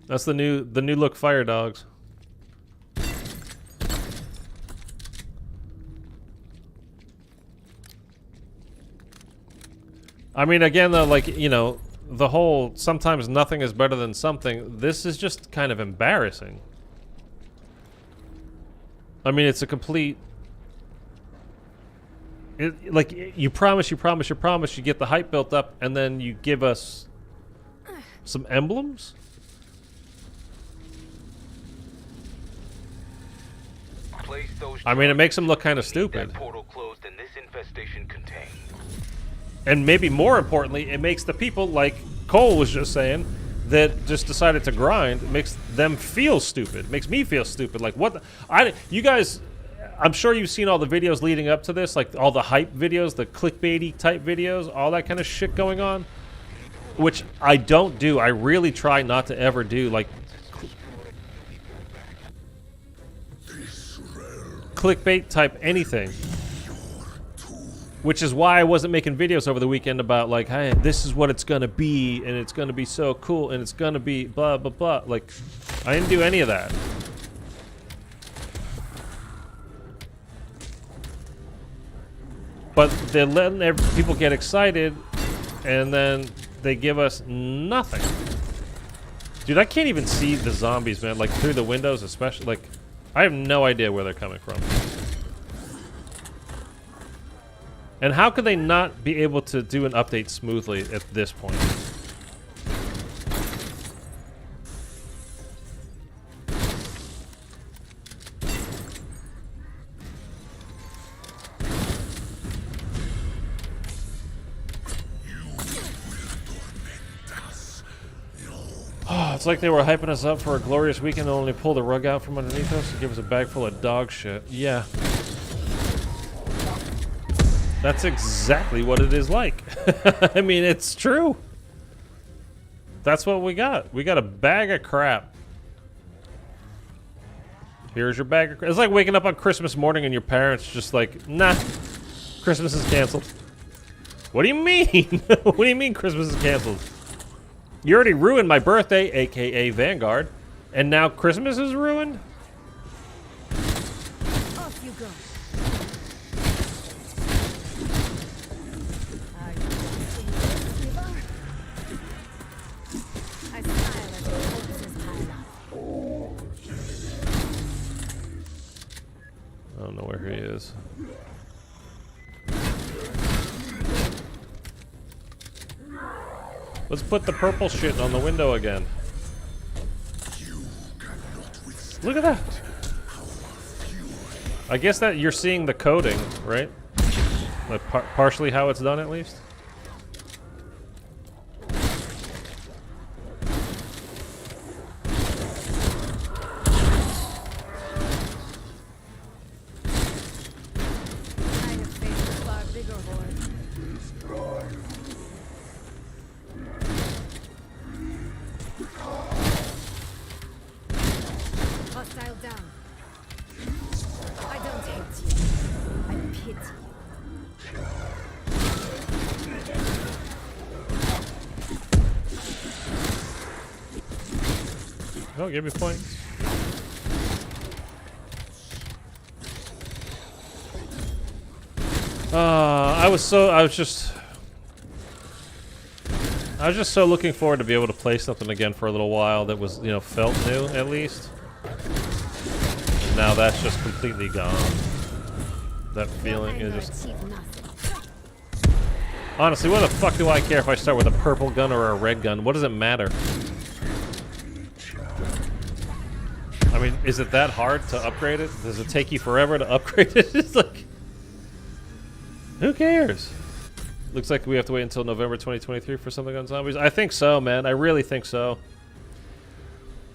That's the new look fire dogs. I mean, again, though, like, you know, the whole sometimes nothing is better than something, this is just kind of embarrassing. I mean, it's a complete... like, you promise, you get the hype built up, and then you give us some emblems? I mean, it makes them look kind of stupid. Portal closed and this infestation contained. And maybe more importantly, it makes the people, like Cole was just saying, that just decided to grind, it makes them feel stupid. It makes me feel stupid. Like, what you guys, I'm sure you've seen all the videos leading up to this, like all the hype videos, the clickbaity type videos, all that kind of shit going on, which I don't do. I really try not to ever do, like, clickbait type anything. Which is why I wasn't making videos over the weekend about, like, hey, this is what it's going to be, and it's going to be so cool, and it's going to be blah, blah, blah. Like, I didn't do any of that. But they're letting people get excited, and then they give us nothing. Dude, I can't even see the zombies, man. Like, through the windows, especially. Like, I have no idea where they're coming from. And how could they not be able to do an update smoothly at this point? Oh, it's like they were hyping us up for a glorious weekend and only pull the rug out from underneath us and give us a bag full of dog shit. Yeah. That's exactly what it is like. I mean, it's true. That's what we got. We got a bag of crap. Here's your bag of crap. It's like waking up on Christmas morning and your parents just like, nah, Christmas is canceled. What do you mean? What do you mean Christmas is canceled? You already ruined my birthday, aka Vanguard, and now Christmas is ruined? Off you go. I smile as the corpses pile up. I don't know where he is. Let's put the purple shit on the window again. Look at that. I guess that you're seeing the coding, right? Like partially how it's done, at least. I have faced a far bigger horde. Hostile down. I don't hate you. I pity you. Oh, give me points. I was just so looking forward to be able to play something again for a little while that was, you know, felt new at least. Now that's just completely gone. That feeling is just... Achieve nothing. Honestly, what the fuck do I care if I start with a purple gun or a red gun? What does it matter? I mean, is it that hard to upgrade it? Does it take you forever to upgrade it? It's like... Who cares? Looks like we have to wait until November 2023 for something on zombies. I think so, man. I really think so.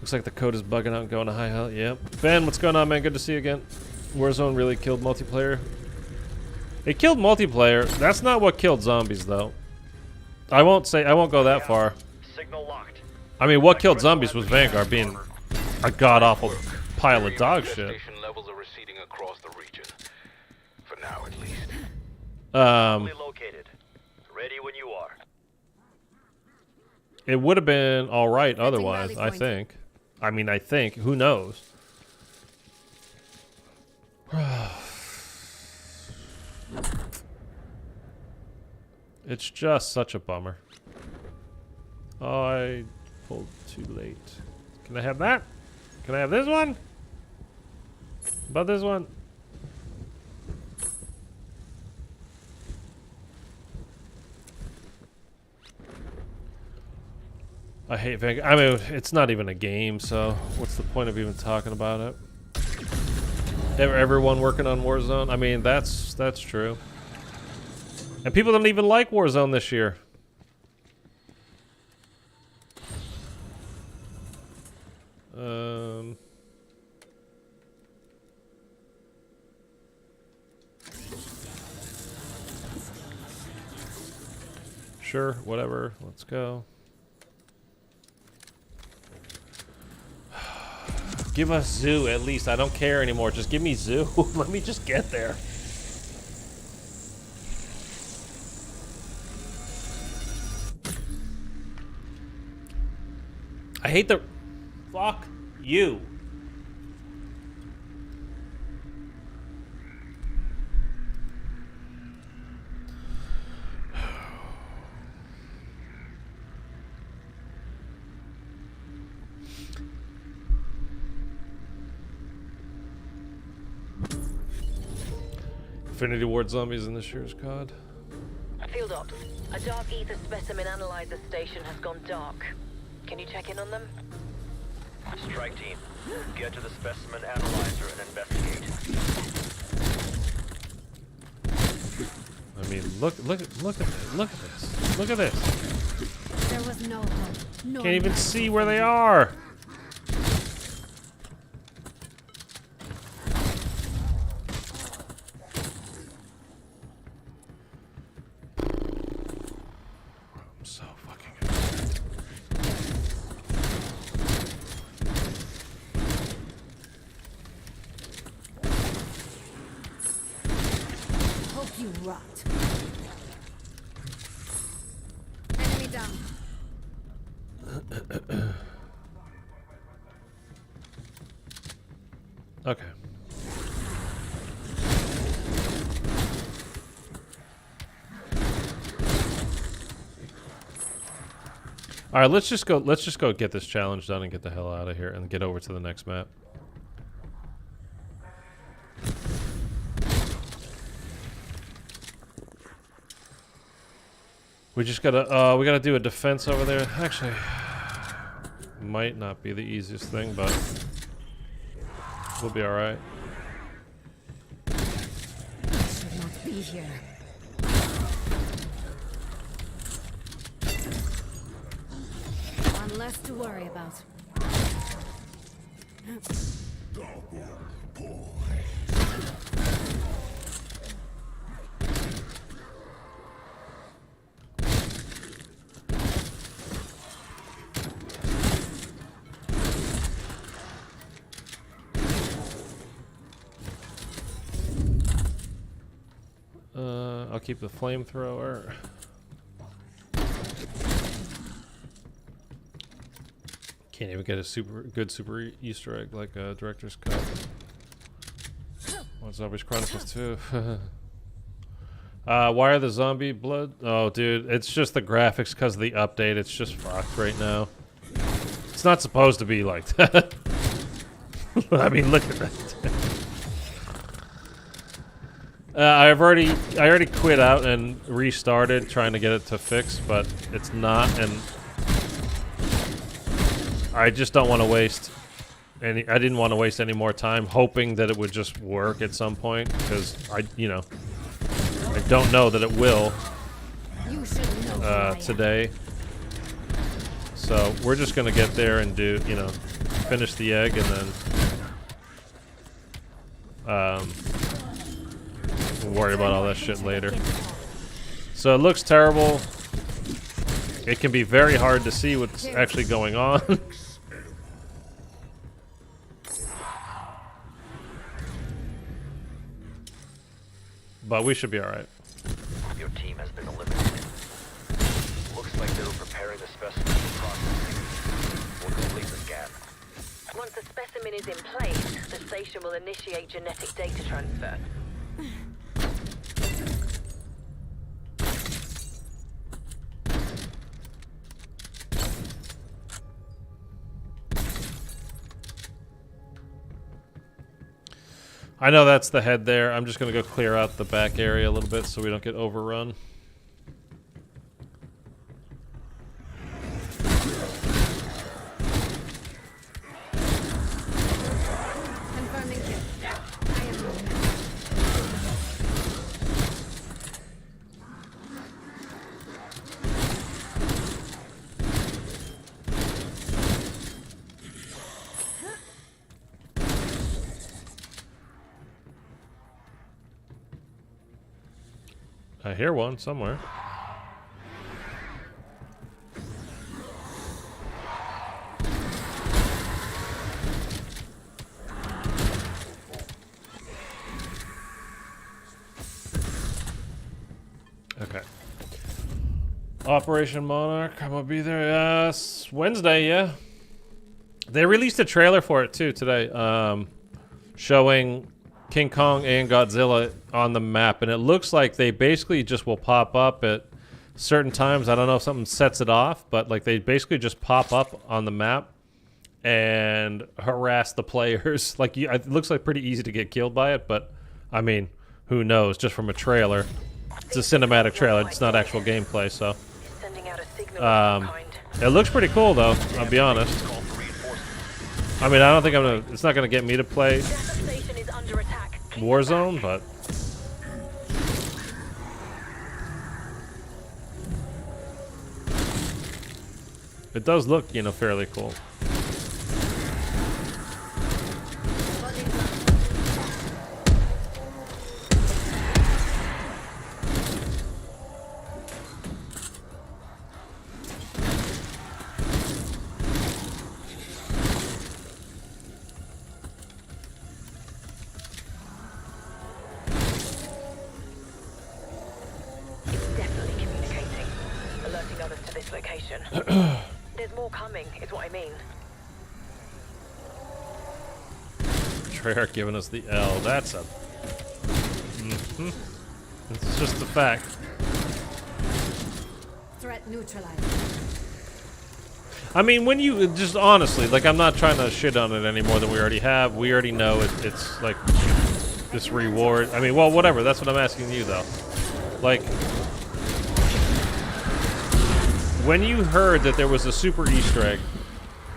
Looks like the code is bugging out and going to high hell. Yep. Ben, what's going on, man? Good to see you again. Warzone really killed multiplayer. It killed multiplayer. That's not what killed zombies, though. I won't go that far. Signal locked. I mean, what killed zombies was Vanguard being a god-awful pile of dog shit. Infestation levels are receding across the region. For now, at least. Fully located. Ready when you are. It would have been all right otherwise, rally I point. think. I mean, I think. Who knows? It's just such a bummer. Oh, I pulled too late. Can I have that? Can I have this one? How about this one? I hate Vanguard. I mean, it's not even a game, so what's the point of even talking about it? Everyone working on Warzone? I mean, that's true. And people don't even like Warzone this year. Sure, whatever. Let's go. Give us Zoo at least. I don't care anymore. Just give me Zoo. Let me just get there. I hate the... Fuck you. Infinity Ward zombies in this year's COD. Field ops. A dark ether specimen analyzer station has gone dark. Can you check in on them? Strike team. Get to the specimen analyzer and investigate. I mean, look at this. Look at this. There was no hope. No Can't even mercy see for where they you. are. I'm so fucking good. Hope you rot. Enemy down. Okay. All right, let's just go get this challenge done and get the hell out of here and get over to the next map. We just gotta, we gotta do a defense over there. Actually, might not be the easiest thing, but we'll be alright. Should not be here. One less to worry about. I'll keep the flamethrower. Can't even get a super Easter egg like a director's cut. What's Zombies Chronicles 2? Why are the zombie blood? Oh, dude, it's just the graphics because of the update. It's just fucked right now. It's not supposed to be like that. I mean, look at that. I already quit out and restarted trying to get it to fix, but it's not, and I just don't want to waste I didn't want to waste any more time hoping that it would just work at some point, because I don't know that it will today. So we're just gonna get there and do, finish the egg, and then we'll worry about all that shit later. So it looks terrible. It can be very hard to see what's actually going on. But we should be alright. Your team has been eliminated. Looks like they were preparing the specimen for processing. We'll complete the scan. Once the specimen is in place, the station will initiate genetic data transfer. I know that's the head there. I'm just going to go clear out the back area a little bit so we don't get overrun. Confirming kill. I am moving. I hear one somewhere. Okay. Operation Monarch, I'm gonna be there. Wednesday, yeah. They released a trailer for it too today, showing King Kong and Godzilla on the map, and it looks like they basically just will pop up at certain times. I don't know if something sets it off, but like they basically just pop up on the map and harass the players. Like it looks like pretty easy to get killed by it, but I mean, who knows? Just from a trailer, it's a cinematic trailer. It's not actual gameplay, so Sending out a signal of some kind. it looks pretty cool though. I'll be honest. I mean, I don't think it's not gonna get me to play The station is under attack. Warzone, but it does look, fairly cool. Definitely communicating. Alerting others to this location. There's more coming, is what I mean. Treyarch giving us the L. That's a... It's just a fact. Threat neutralized. I mean, when you... Just honestly, like, I'm not trying to shit on it any more than we already have. We already know it's like, this reward. I mean, well, whatever. That's what I'm asking you, though. Like... when you heard that there was a super Easter egg,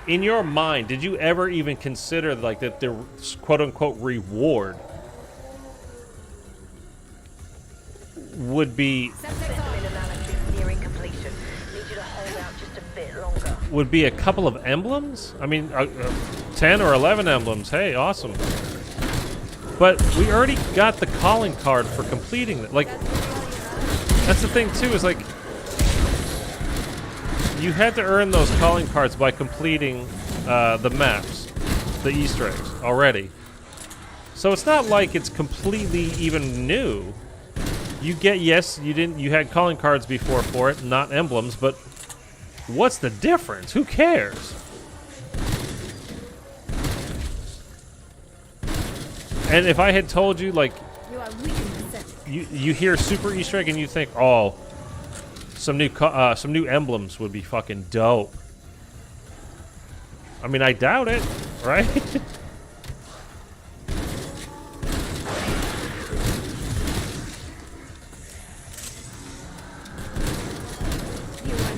in your mind, did you ever even consider like that the quote unquote reward would be Nearing completion. Need you to hold out just a bit longer. would be a couple of emblems? I mean, 10 or 11 emblems. Hey, awesome. But we already got the calling card for completing it. Like, that's the thing too, is like, you had to earn those calling cards by completing the maps, the Easter eggs already. So it's not like it's completely even new. You get, yes, you had calling cards before for it, not emblems, but what's the difference? Who cares? And if I had told you, like, You are weak in perception. you hear super Easter egg and you think, oh, some new emblems would be fucking dope. I mean, I doubt it, right?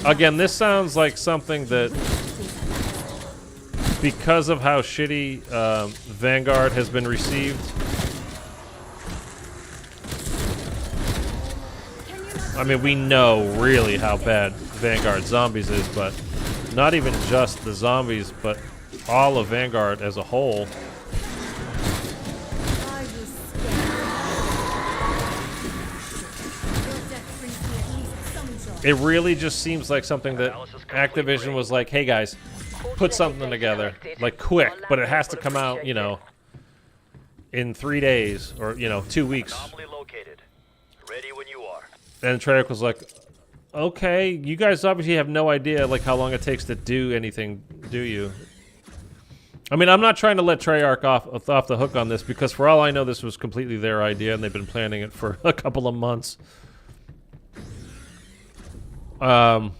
Again, this sounds like something that, because of how shitty Vanguard has been received, I mean, we know really how bad Vanguard Zombies is, but not even just the zombies, but all of Vanguard as a whole. I will scare you. Your death brings me at least some joy. It really just seems like something that Activision was like, hey guys, put something together, like quick, but it has to come out, you know, in 3 days or, you know, 2 weeks. Anomaly located. Ready when you are. And Treyarch was like, okay, you guys obviously have no idea like how long it takes to do anything, do you? I mean, I'm not trying to let Treyarch off the hook on this, because for all I know, this was completely their idea and they've been planning it for a couple of months. And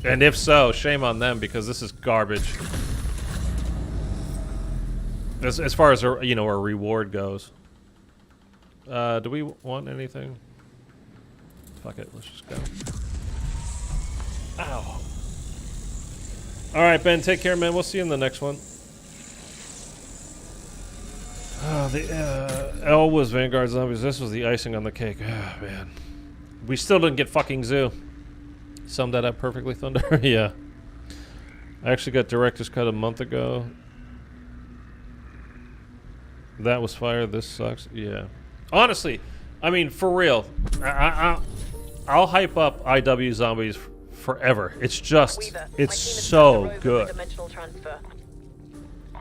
if so, shame on them, because this is garbage. As far as our, you know, our reward goes. Do we want anything? Fuck it, let's just go. Ow. Alright, Ben, take care, man. We'll see you in the next one. The L was Vanguard Zombies. This was the icing on the cake. Ah, man. We still didn't get fucking Zoo. Summed that up perfectly, Thunder. Yeah. I actually got Director's Cut a month ago. That was fire. This sucks. Yeah. Honestly, I mean, for real. I'll hype up IW Zombies forever. It's just, Weaver, it's my team has so turned over good. the dimensional transfer.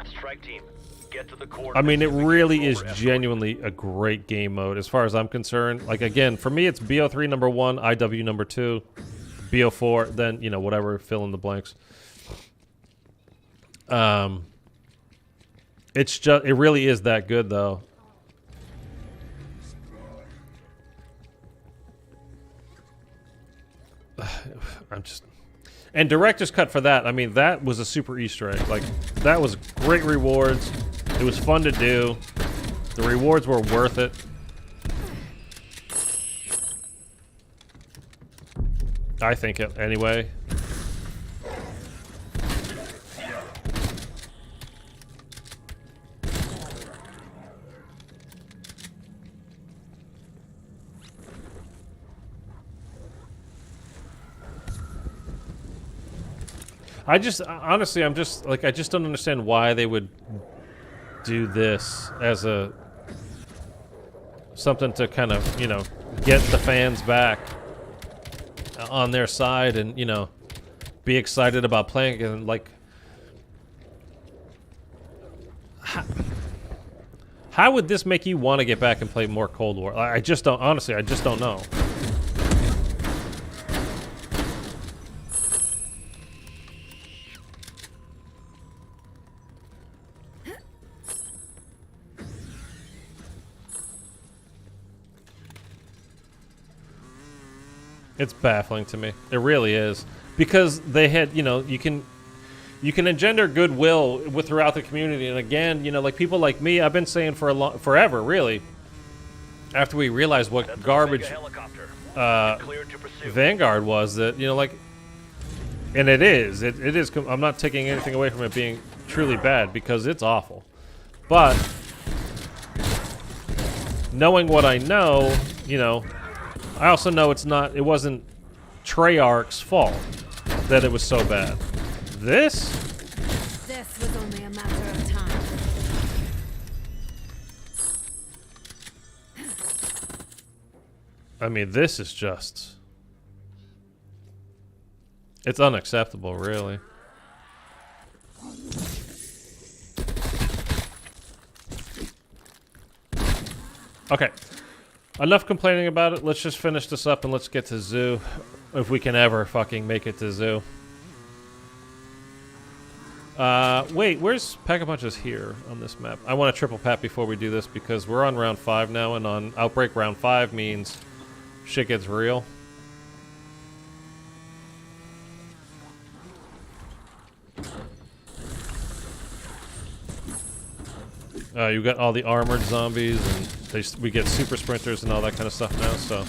Strike team, get to the core. I mean, it really is genuinely a great game mode as far as I'm concerned. Like, again, for me, it's BO3 number 1, IW number 2, BO4, then, you know, whatever, fill in the blanks. It's just, it really is that good, though. I'm just... And Director's Cut for that, I mean, that was a super Easter egg. Like, that was great rewards. It was fun to do. The rewards were worth it. I think it, anyway. I just, honestly, I'm just, like, I just don't understand why they would do this as a, something to kind of, you know, get the fans back on their side and, you know, be excited about playing and, like, how would this make you want to get back and play more Cold War? I just don't, honestly, I just don't know. It's baffling to me. It really is. Because they had, you know, you can engender goodwill throughout the community. And again, you know, like people like me, I've been saying for forever, really, after we realized what garbage Vanguard was, that, you know, like, And it is. It is. I'm not taking anything away from it being truly bad because it's awful. But knowing what I know, you know, I also know it wasn't Treyarch's fault that it was so bad. This was only a matter of time. I mean, this is just... It's unacceptable, really. Okay. Enough complaining about it. Let's just finish this up and let's get to Zoo. If we can ever fucking make it to Zoo. Wait, where's Pack-a-Punch is here on this map? I want a triple pat before we do this because we're on round 5 now, and on Outbreak round 5 means shit gets real. You got all the armored zombies, and we get super sprinters and all that kind of stuff now, so...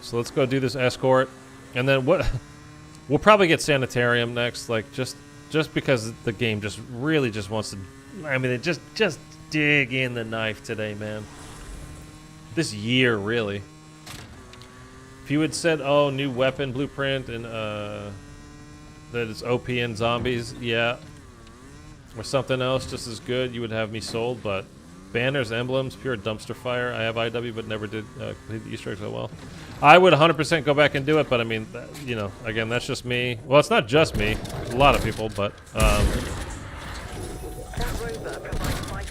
So let's go do this escort, and then what? We'll probably get Sanitarium next, like just because the game just really just wants to. I mean, it just dig in the knife today, man. This year, really. If you had said, "Oh, new weapon blueprint and that it's OP and zombies," yeah, or something else just as good, you would have me sold. But banners, emblems, pure dumpster fire. I have IW, but never did complete the Easter eggs so well. I would 100% go back and do it, but I mean, you know, again, that's just me. Well, it's not just me. A lot of people, but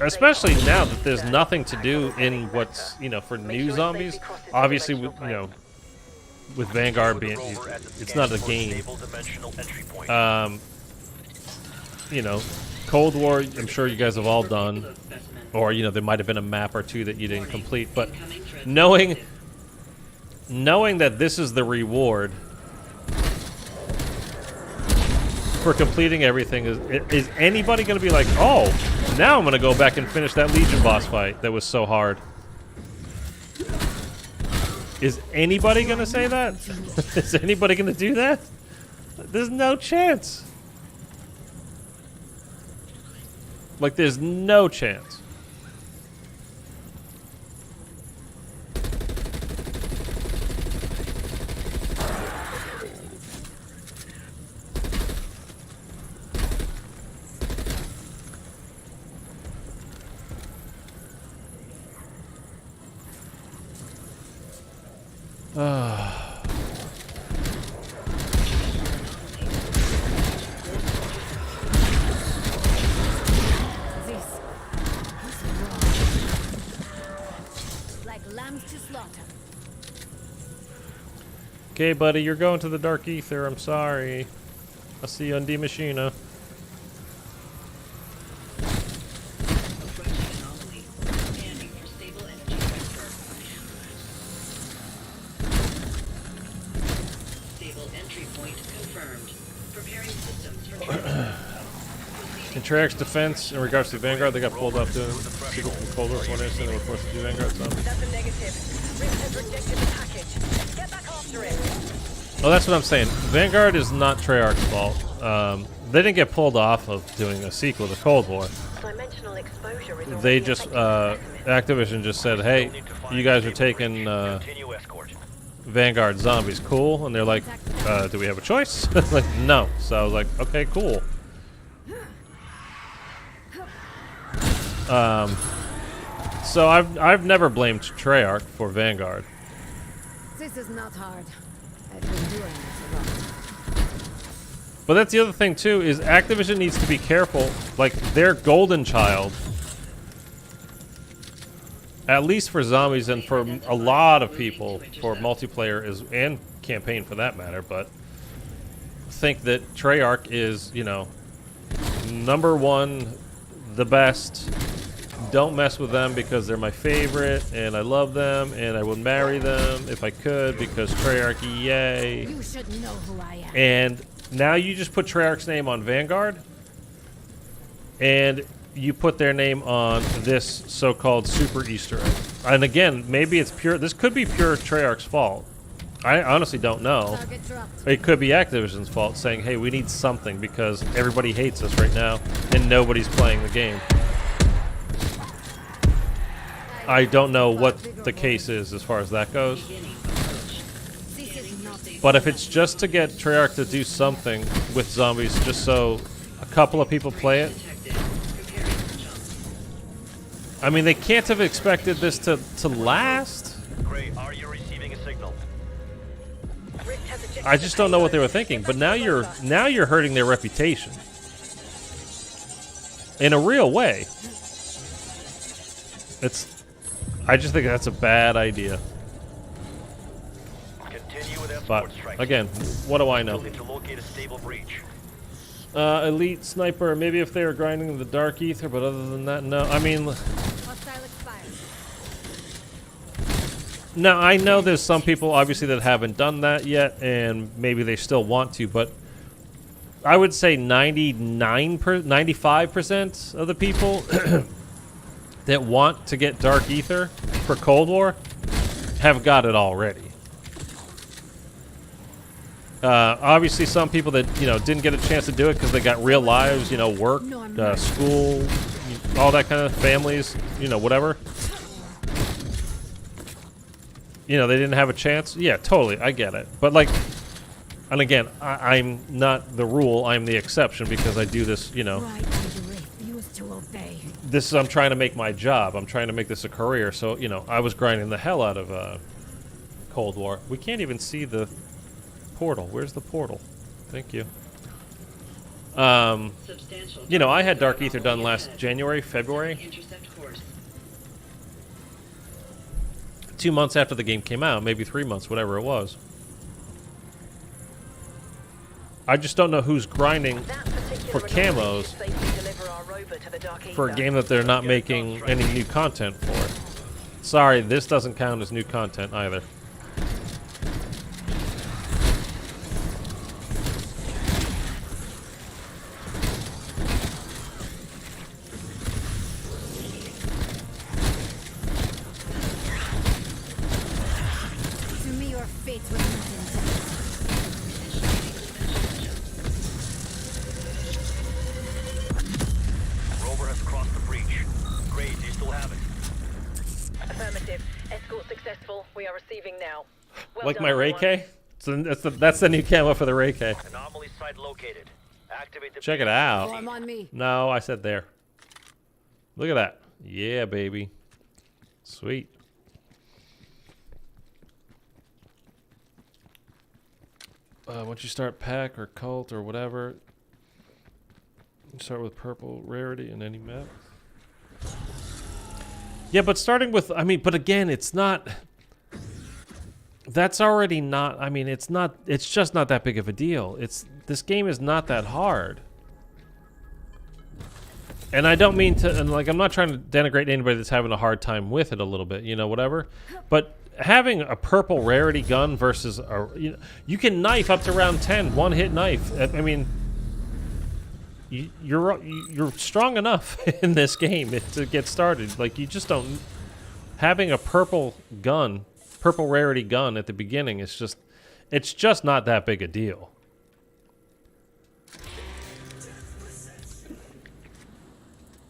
especially now that there's nothing to do in what's, you know, for new zombies. Obviously, you know, with Vanguard being, it's not a game. You know, Cold War, I'm sure you guys have all done, or you know, there might have been a map or two that you didn't complete, but knowing that this is the reward for completing everything, is anybody going to be like, oh, now I'm going to go back and finish that Legion boss fight that was so hard? Is anybody going to say that? Is anybody going to do that? There's no chance. Like, there's no chance. Okay, buddy, you're going to the Dark Ether. I'm sorry. I'll see you on D Machina. In Treyarch's defense, in regards to Vanguard, they got pulled up doing secret from Cold War for one instant and were forced to do Vanguard zombies. That's a negative. Rift has rejected the package. Get back after it. Well, that's what I'm saying. Vanguard is not Treyarch's fault. They didn't get pulled off of doing a sequel to Cold War. Dimensional exposure is They just, Activision just said, hey, you guys are taking Vanguard zombies, cool? And they're like, do we have a choice? Like, no. So I was like, okay, cool. So I've never blamed Treyarch for Vanguard. This is not hard. I've been doing it a lot. But that's the other thing too, is Activision needs to be careful. Like, their golden child, at least for zombies and for a lot of people, for multiplayer is, and campaign for that matter, but think that Treyarch is, you know, #1, the best. Don't mess with them because they're my favorite and I love them and I would marry them if I could because Treyarch, yay. You should know who I am. And now you just put Treyarch's name on Vanguard, and you put their name on this so-called super Easter egg. And again, maybe it's pure. This could be pure Treyarch's fault. I honestly don't know. Target dropped. It could be Activision's fault, saying, "Hey, we need something because everybody hates us right now, and nobody's playing the game." I don't know what the case is as far as that goes. This is not But if it's just to get Treyarch to do something with zombies, just so a couple of people play it, I mean, they can't have expected this to last. Gray, are you receiving a signal? Rift has ejected I just the don't know what they were payload. thinking. Get But back now to you're hurting their reputation in a real way. I just think that's a bad idea. Continue with But escort strikes. again, what do I know? Looking to locate a stable breach. Elite sniper. Maybe if they were grinding the dark ether, but other than that, no. I mean, hostile expired. now I know there's some people obviously that haven't done that yet, and maybe they still want to, but I would say 95% of the people that want to get dark ether for Cold War have got it already. Obviously, some people that didn't get a chance to do it because they got real lives, work, school, all that kind of families, whatever. They didn't have a chance. Yeah, totally, I get it. But like, and again, I'm not the rule. I'm the exception because I do this. Right under refuse to obey. I'm trying to make my job. I'm trying to make this a career. So I was grinding the hell out of Cold War. We can't even see the portal. Where's the portal? Thank you. I had Dark Ether done last January, February. 2 months after the game came out, maybe 3 months, whatever it was. I just don't know who's grinding for camos for a game that they're not making any new content for. Sorry, this doesn't count as new content either. To me, your fate was not intended. Rover has crossed the breach. Gray, do you still have it? Affirmative. Escort successful. We are receiving now. Well Like done, my Ray everyone. K? So that's the new camo for the Ray K. Anomaly site located. Activate the Check it out. Form on me. No, I said there. Look at that. Yeah, baby. Sweet. Once you start pack or cult or whatever, you start with purple rarity in any map. Yeah, but starting with, but again, it's not. That's already not. It's not. It's just not that big of a deal. This game is not that hard. And I don't mean to, and like, I'm not trying to denigrate anybody that's having a hard time with it a little bit, whatever. But having a purple rarity gun versus you can knife up to round 10, one-hit knife. You're strong enough in this game to get started. Like, you just don't. Having a purple rarity gun at the beginning it's just not that big a deal.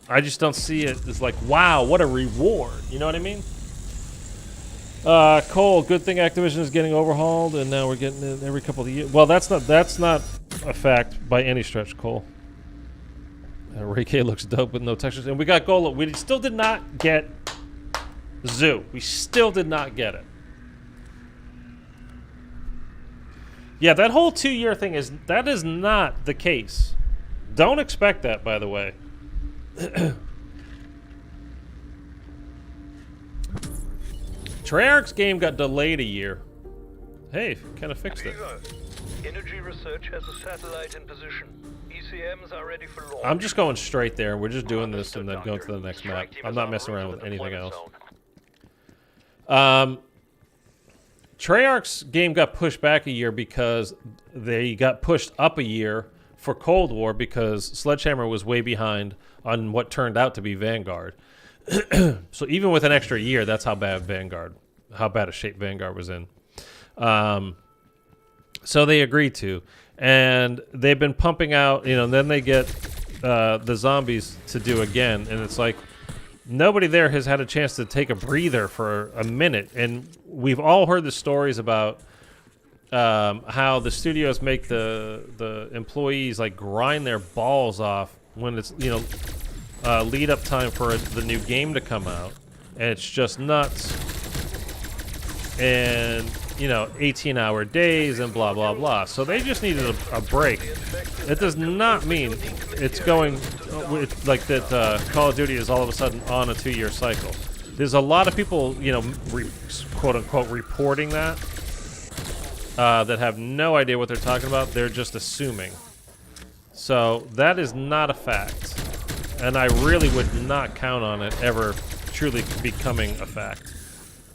I just don't see it as like, wow, what a reward. You know what I mean? Cole, good thing Activision is getting overhauled, and now we're getting it every couple of years. Well, that's not a fact by any stretch, Cole. Ray K looks dope with no textures, and we got Gola. We still did not get Zoo. We still did not get it. Yeah, that whole 2-year thing is not the case. Don't expect that, by the way. Treyarch's game got delayed a year. Hey, kind of fixed it. Energy research has a satellite in position. ECMs are ready for launch. I'm just going straight there. We're just doing this and then going to the next map. I'm not messing around with anything else. Treyarch's game got pushed back a year because they got pushed up a year for Cold War because Sledgehammer was way behind on what turned out to be Vanguard. So even with an extra year, that's how bad a shape Vanguard was in. So they agreed to, and they've been pumping out, and then they get the zombies to do again, and it's like nobody there has had a chance to take a breather for a minute, and we've all heard the stories about how the studios make the employees like grind their balls off when it's lead up time for the new game to come out, and it's just nuts, and 18-hour days and blah blah blah. So they just needed a break. It does not mean it's going like that. Call of Duty is all of a sudden on a 2-year cycle. There's a lot of people, quote unquote, reporting that have no idea what they're talking about. They're just assuming. So that is not a fact. And I really would not count on it ever truly becoming a fact.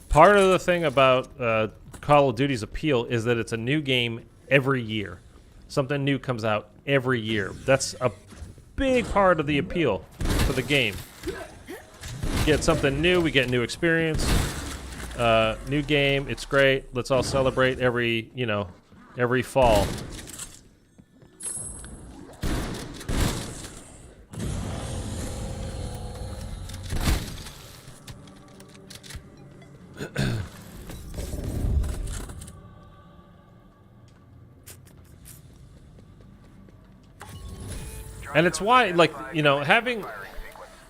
Part of the thing about Call of Duty's appeal is that it's a new game every year. Something new comes out every year. That's a big part of the appeal for the game. Get something new, we get new experience, new game, it's great. Let's all celebrate every fall. And it's why, having,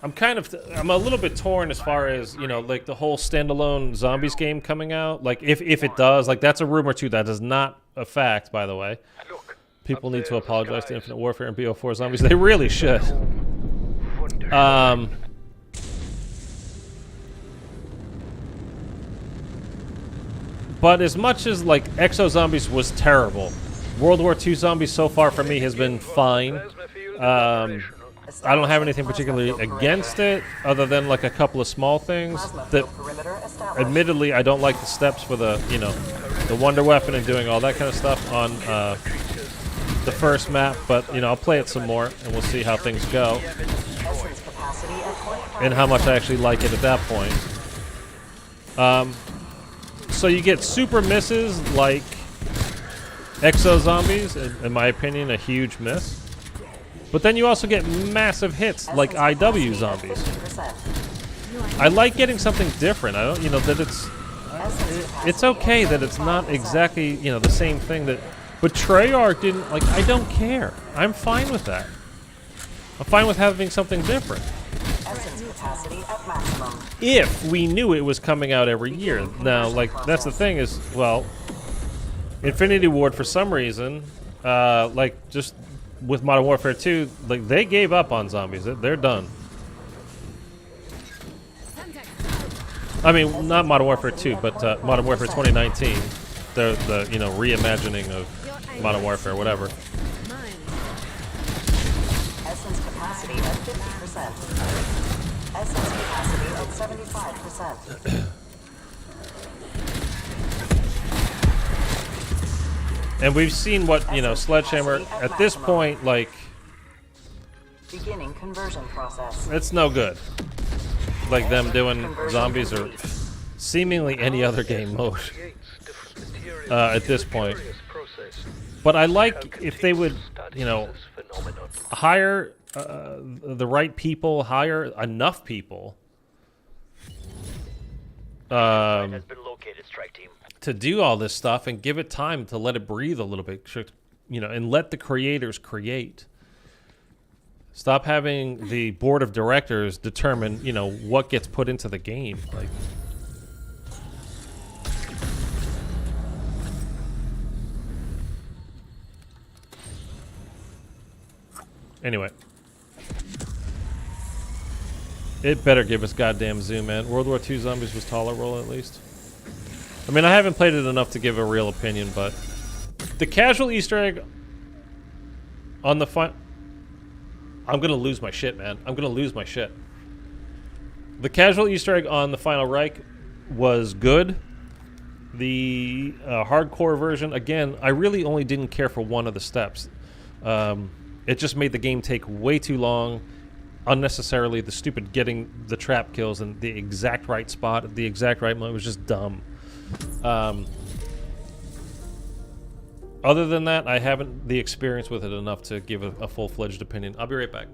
I'm a little bit torn as far as, like the whole standalone zombies game coming out. Like, if it does, like, that's a rumor too. That is not a fact, by the way. People need to apologize to Infinite Warfare and BO4 Zombies. They really should. But as much as, like, Exo Zombies was terrible, World War II Zombies so far for me has been fine. I don't have anything particularly against it, other than like a couple of small things. That, admittedly, I don't like the steps for the wonder weapon and doing all that kind of stuff on the first map. But I'll play it some more and we'll see how things go and how much I actually like it at that point. So you get super misses like Exo Zombies, in my opinion, a huge miss. But then you also get massive hits like IW Zombies. I like getting something different. I don't, that it's okay that it's not exactly, the same thing that, but Treyarch didn't, like, I don't care. I'm fine with that. I'm fine with having something different. If we knew it was coming out every year. Now, like, that's the thing is, well, Infinity Ward, for some reason, like, just with Modern Warfare 2, like, they gave up on zombies. They're done. I mean, not Modern Warfare 2, but Modern Warfare 2019. The reimagining of Modern Warfare, whatever. Essence capacity at 50%. Essence capacity at 75%. And we've seen what, Sledgehammer, at this point, like, beginning conversion process. it's no good. Like them doing zombies or seemingly any other game mode at this point. But I like if they would, hire the right people, hire enough people has been located, strike team. to do all this stuff and give it time to let it breathe a little bit, and let the creators create. Stop having the board of directors determine, what gets put into the game. Like, anyway, it better give us goddamn zoom, man. World War II Zombies was tolerable at least. I mean, I haven't played it enough to give a real opinion, but the casual Easter egg on the I'm gonna lose my shit, man. I'm gonna lose my shit. The casual Easter egg on the Final Reich was good. The hardcore version, again, I really only didn't care for one of the steps. It just made the game take way too long. Unnecessarily, the stupid getting the trap kills in the exact right spot at the exact right moment was just dumb. Other than that, I haven't the experience with it enough to give a full-fledged opinion. I'll be right back.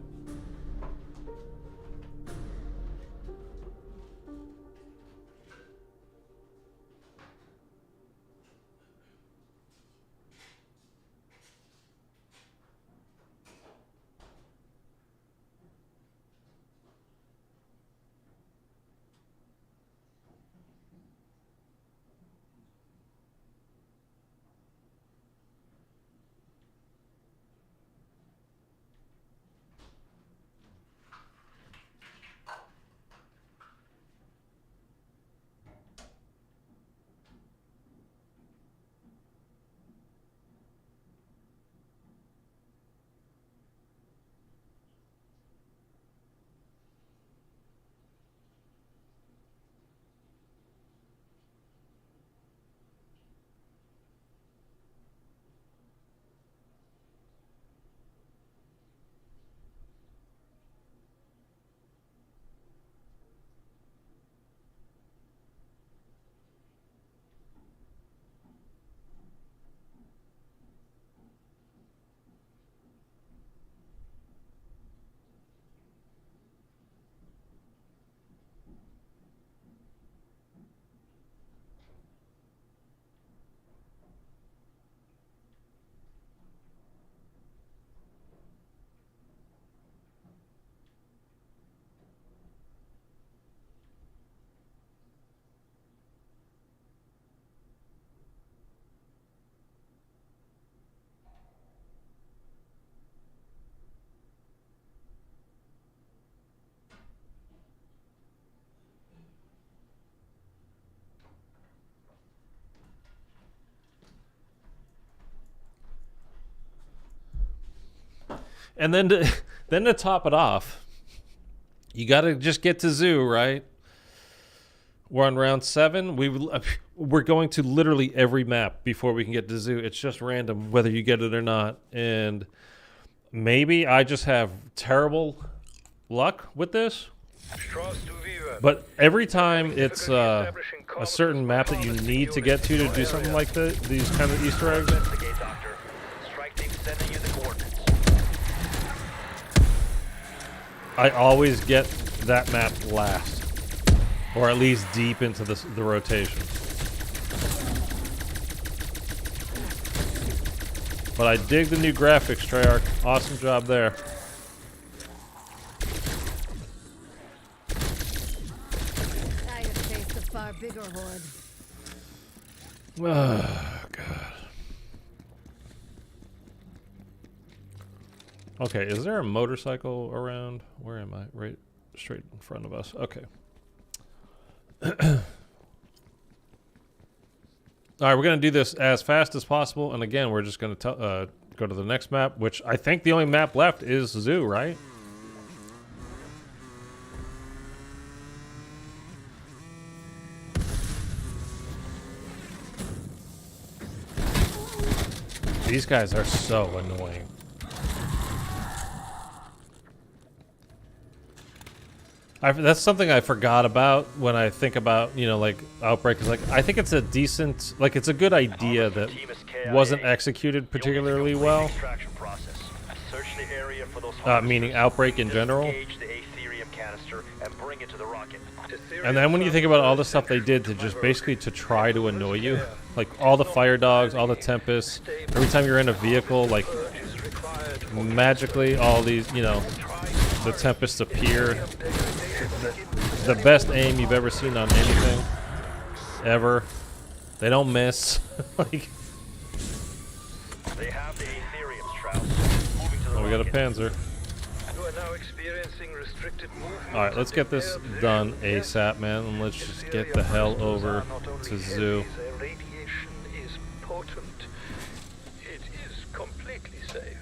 And then to top it off, you got to just get to Zoo, right? We're on round 7. We're going to literally every map before we can get to Zoo. It's just random whether you get it or not. And maybe I just have terrible luck with this. But every time it's a certain map that you need to get to do something like these kind of Easter eggs, I always get that map last, or at least deep into the rotation. But I dig the new graphics, Treyarch. Awesome job there. I have faced a far bigger horde. Oh, God. Okay, is there a motorcycle around? Where am I? Right, straight in front of us. Okay. All right, we're going to do this as fast as possible. And again, we're just going to go to the next map, which I think the only map left is Zoo, right? These guys are so annoying. That's something I forgot about when I think about, you know, like Outbreak is like, I think it's a decent, like it's a good idea that wasn't executed particularly well. Meaning Outbreak in general. And then when you think about all the stuff they did to just basically to try to annoy you, like all the fire dogs, all the tempests, every time you're in a vehicle, like magically all these, you know, the tempests appear. The best aim you've ever seen on anything, ever. They don't miss. Like, they have the Aetherium's trout. Moving to the oh, we got a Panzer. You are now experiencing restricted movement. All right, let's get this done ASAP, man, and let's just get the hell over to Zoo. Their radiation is potent. It is completely safe.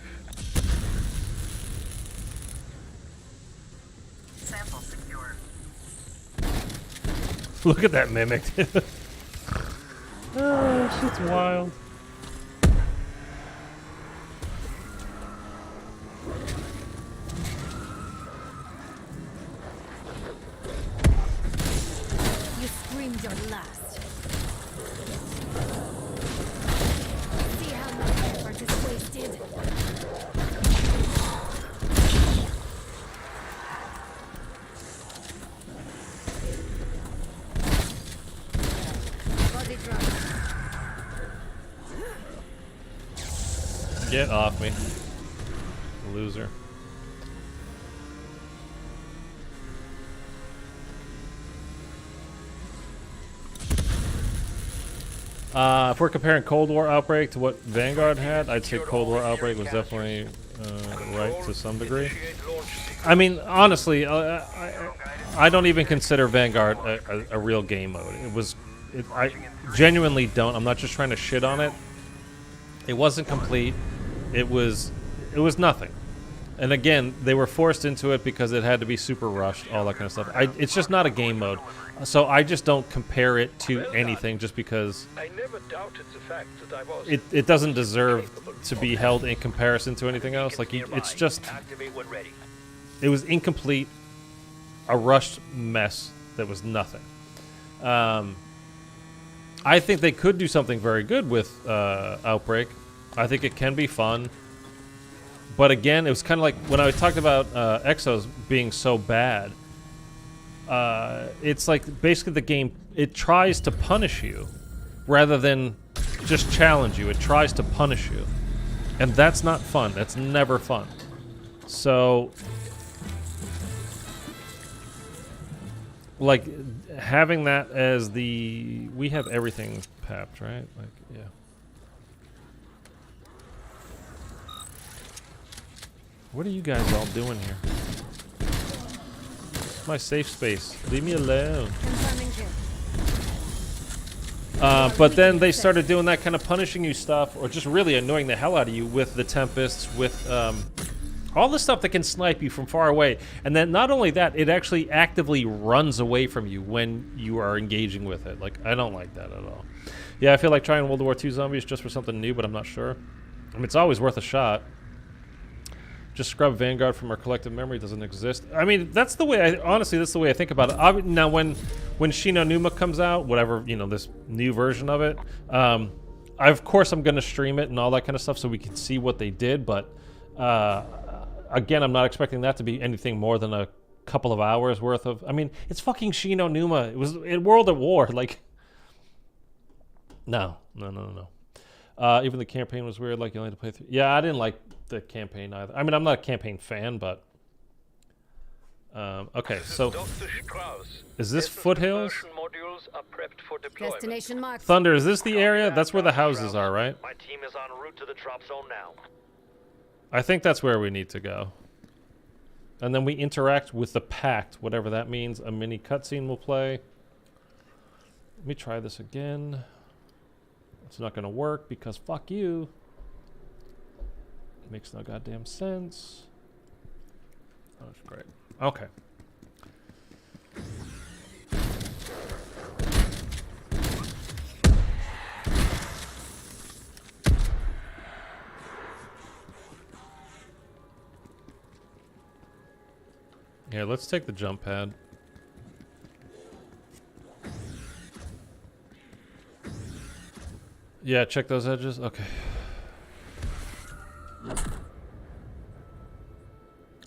Sample secure. Look at that mimic. Oh, shit's wild. screamed your last. See how much effort is wasted. Body drop. Get off me, loser. If we're comparing Cold War Outbreak to what Vanguard had, I'd say Cold War Outbreak was definitely right to some degree. I mean, honestly, I don't even consider Vanguard a real game mode. I genuinely don't. I'm not just trying to shit on it. It wasn't complete. It was nothing. And again, they were forced into it because it had to be super rushed, all that kind of stuff. It's just not a game mode. So I just don't compare it to anything just because I never doubted the fact that I was. it doesn't deserve to be held in comparison to anything else. Like, it's just, Activate when ready. it was incomplete, a rushed mess that was nothing. I think they could do something very good with Outbreak. I think it can be fun. But again, it was kind of like when I talked about Exos being so bad. It's like basically the game, it tries to punish you rather than just challenge you. It tries to punish you. And that's not fun. That's never fun. So, like, having that as the... We have everything papped, right? Like, yeah. What are you guys all doing here? It's my safe space. Leave me alone. Confirming kill. But then they started doing that kind of punishing you stuff, or just really annoying the hell out of you with the Tempests, with all the stuff that can snipe you from far away. And then not only that, it actually actively runs away from you when you are engaging with it. Like, I don't like that at all. Yeah, I feel like trying World War II Zombies just for something new, but I'm not sure. I mean, it's always worth a shot. Just scrub Vanguard from our collective memory. Doesn't exist. I mean, that's the way. Honestly, that's the way I think about it. Now, when Shino Numa comes out, whatever, you know, this new version of it, of course I'm going to stream it and all that kind of stuff so we can see what they did. But again, I'm not expecting that to be anything more than a couple of hours worth of. I mean, it's fucking Shino Numa. It was in World at War. Like, no. Even the campaign was weird. Like, you only had to play through. Yeah, I didn't like the campaign either. I mean, I'm not a campaign fan, but okay. So, is this Foothills? Destination marked. Thunder, is this the area? That's where the houses are, right? My team is en route to the drop zone now. I think that's where we need to go. And then we interact with the Pact, whatever that means. A mini cutscene will play. Let me try this again. It's not going to work because fuck you. Makes no goddamn sense. Oh, that's great. Okay. Here, let's take the jump pad. Yeah, check those edges. Okay.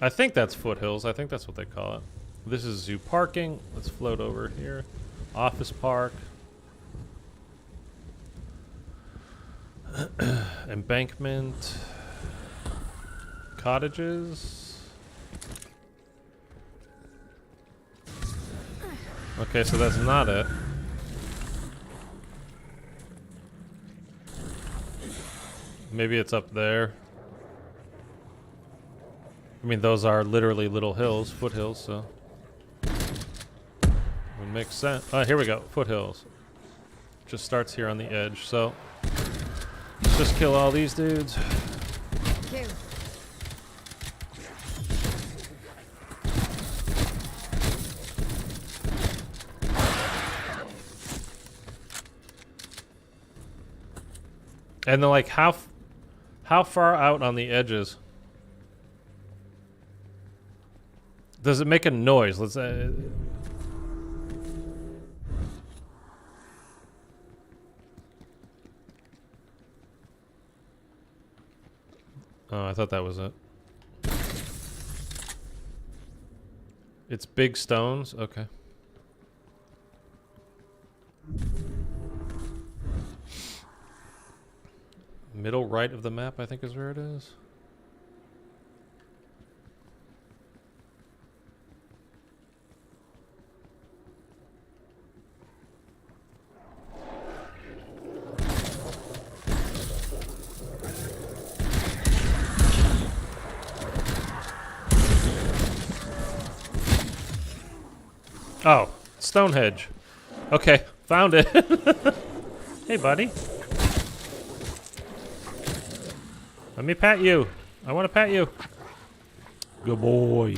I think that's Foothills. I think that's what they call it. This is zoo parking. Let's float over here. Office park. Embankment. Cottages. Okay, so that's not it. Maybe it's up there. I mean, those are literally little hills, foothills, so it makes sense. Here we go, foothills. Just starts here on the edge, so let's just kill all these dudes. Kill. And then, like, how far out on the edges? Does it make a noise? Let's. Oh, I thought that was it. It's big stones? Okay. Middle right of the map, I think, is where it is. Oh, Stonehenge. Okay, found it. Hey, buddy. Let me pat you. I want to pat you. Good boy.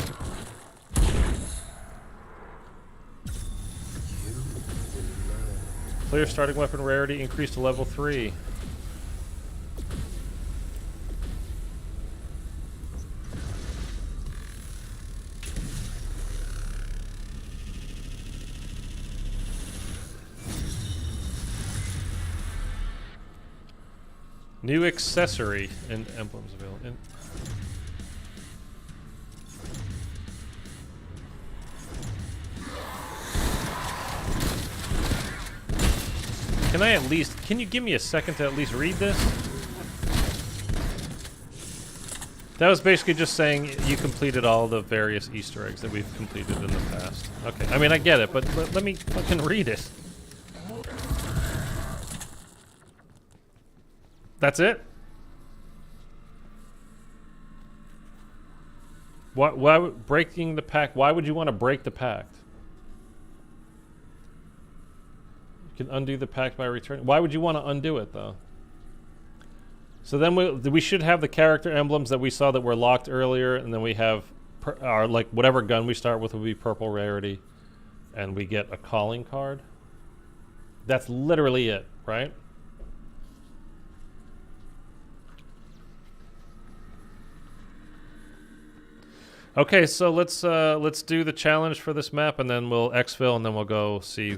Clear starting weapon rarity increased to level 3. New accessory and emblems available. Can I at least... Can you give me a second to at least read this? That was basically just saying you completed all the various Easter eggs that we've completed in the past. Okay, I mean, I get it, but let me fucking read it. That's it? Why breaking the pact? Why would you want to break the pact? You can undo the pact by returning. Why would you want to undo it, though? So then we should have the character emblems that we saw that were locked earlier, and then we have our, like, whatever gun we start with will be purple rarity, and we get a calling card. That's literally it, right? Okay, so let's do the challenge for this map, and then we'll exfil, and then we'll go see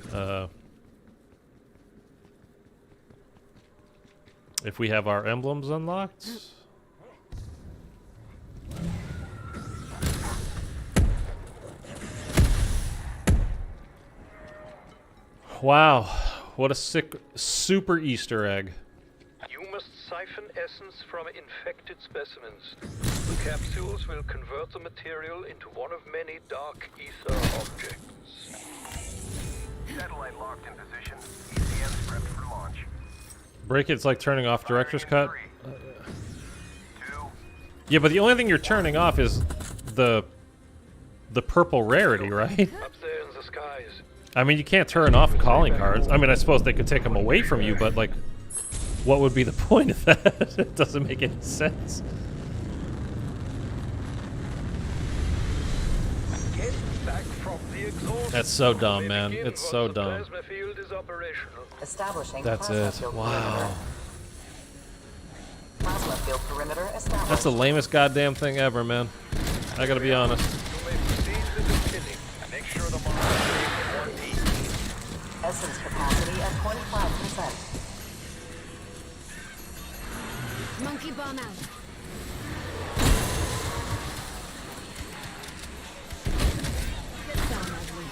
if we have our emblems unlocked. Wow, what a sick super Easter egg. You must siphon essence from infected specimens. The capsules will convert the material into one of many dark ether objects. Satellite locked in position. ECM's prepped for launch. Break it's like turning off director's cut. 3, 2. Yeah, but the only thing you're turning off is the purple rarity, right? Up there in the skies. I mean, you can't turn off calling cards. I mean, I suppose they could take them away from you, but like, what would be the point of that? It doesn't make any sense. Get back from the exhaust. That's so dumb, man. It's so The dumb. plasma field is operational. Establishing That's plasma it. field Wow. perimeter. Plasma field perimeter established. That's the lamest goddamn thing ever, man. I gotta be honest. You may proceed with the killing. Make sure the monster is 1 piece. Essence capacity at 25%. Monkey bomb out. Get down, ugly.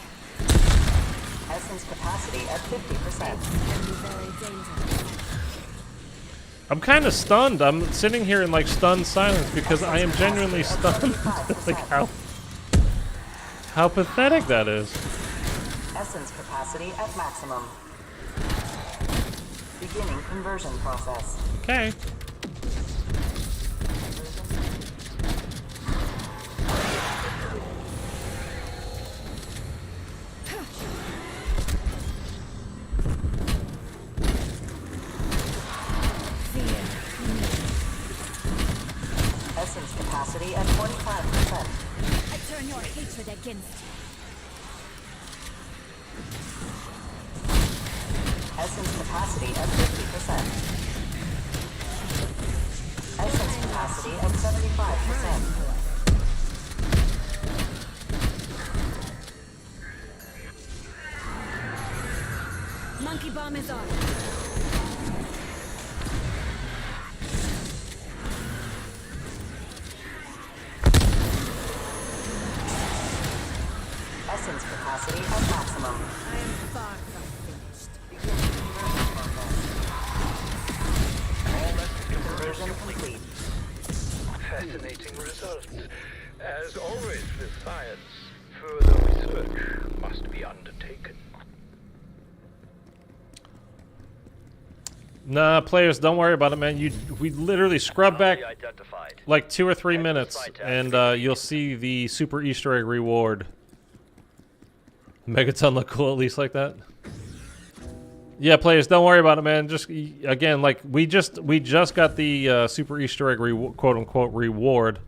Essence capacity at 50%. Can be very dangerous. I'm kind of stunned. I'm sitting here in like stunned silence because I am genuinely stunned. Like how pathetic that is. Essence capacity at maximum. Beginning conversion process. Okay. Essence capacity at 25%. I turn your hatred against you. Essence capacity at 50%. Essence capacity at 75%. Monkey bomb is on. capacity at maximum. I am far from finished. Conversion complete. Fascinating results. As always with science, further research must be undertaken. Nah, players, don't worry about it, man. We literally scrub back Anomaly identified. like 2 or 3 minutes, site to and activate. you'll see the super Easter egg reward. Megaton look cool at least like that. Yeah, players, don't worry about it, man. Just again, like we just got the super Easter egg quote unquote reward.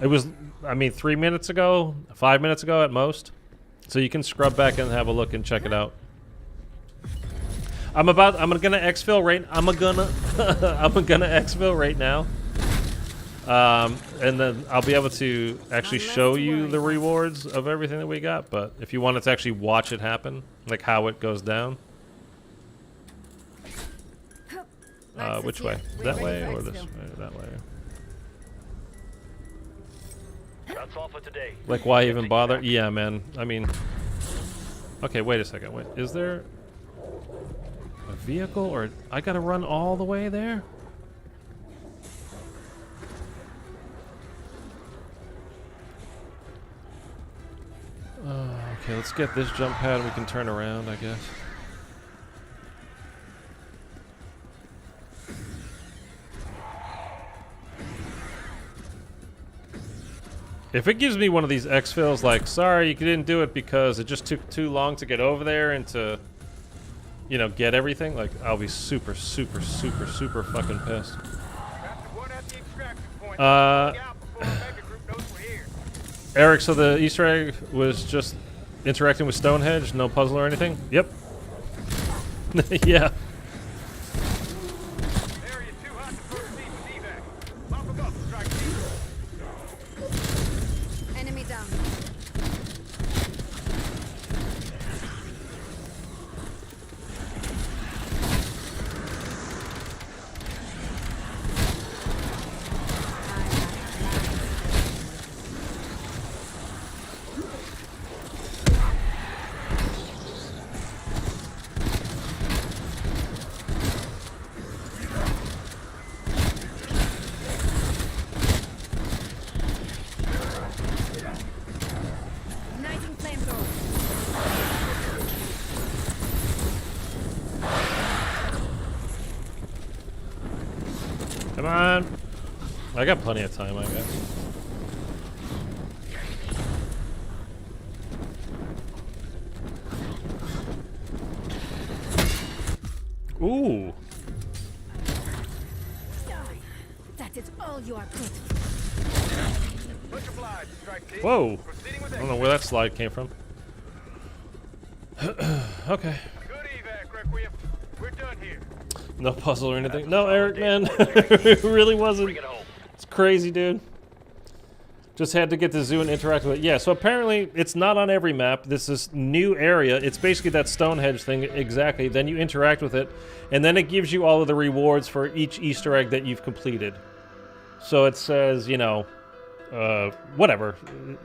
It was, I mean, 3 minutes ago, 5 minutes ago at most. So you can scrub back and have a look and check it out. I'm gonna exfil right. I'm gonna exfil right now. And then I'll be able to actually show you the rewards of everything that we got. But if you wanted to actually watch it happen, like how it goes down. Which way? That way or this way? That way. That's all for today. Like, why even bother? Yeah, man. I mean, okay, wait a second. Wait, is there a vehicle, or I gotta run all the way there? Okay, let's get this jump pad and we can turn around, I guess. If it gives me one of these exfils like, sorry, you didn't do it because it just took too long to get over there and to, you know, get everything, like, I'll be super, super, super, super fucking pissed. Eric, so the Easter egg was just interacting with Stonehenge, no puzzle or anything? Yep. Yeah. Enemy down. Igniting flamethrower. Come on. I got plenty of time, I guess. Ooh. That is all you are good. Whoa. I don't know where that slide came from. Okay. Good evac, Requiem. We're done here. No puzzle or anything. No, Eric, man. It really wasn't. Bring it home. It's crazy, dude. Just had to get the zoo and interact with it. Yeah, so apparently it's not on every map. This is new area. It's basically that Stonehenge thing exactly. Then you interact with it, and then it gives you all of the rewards for each Easter egg that you've completed. So it says, you know, whatever.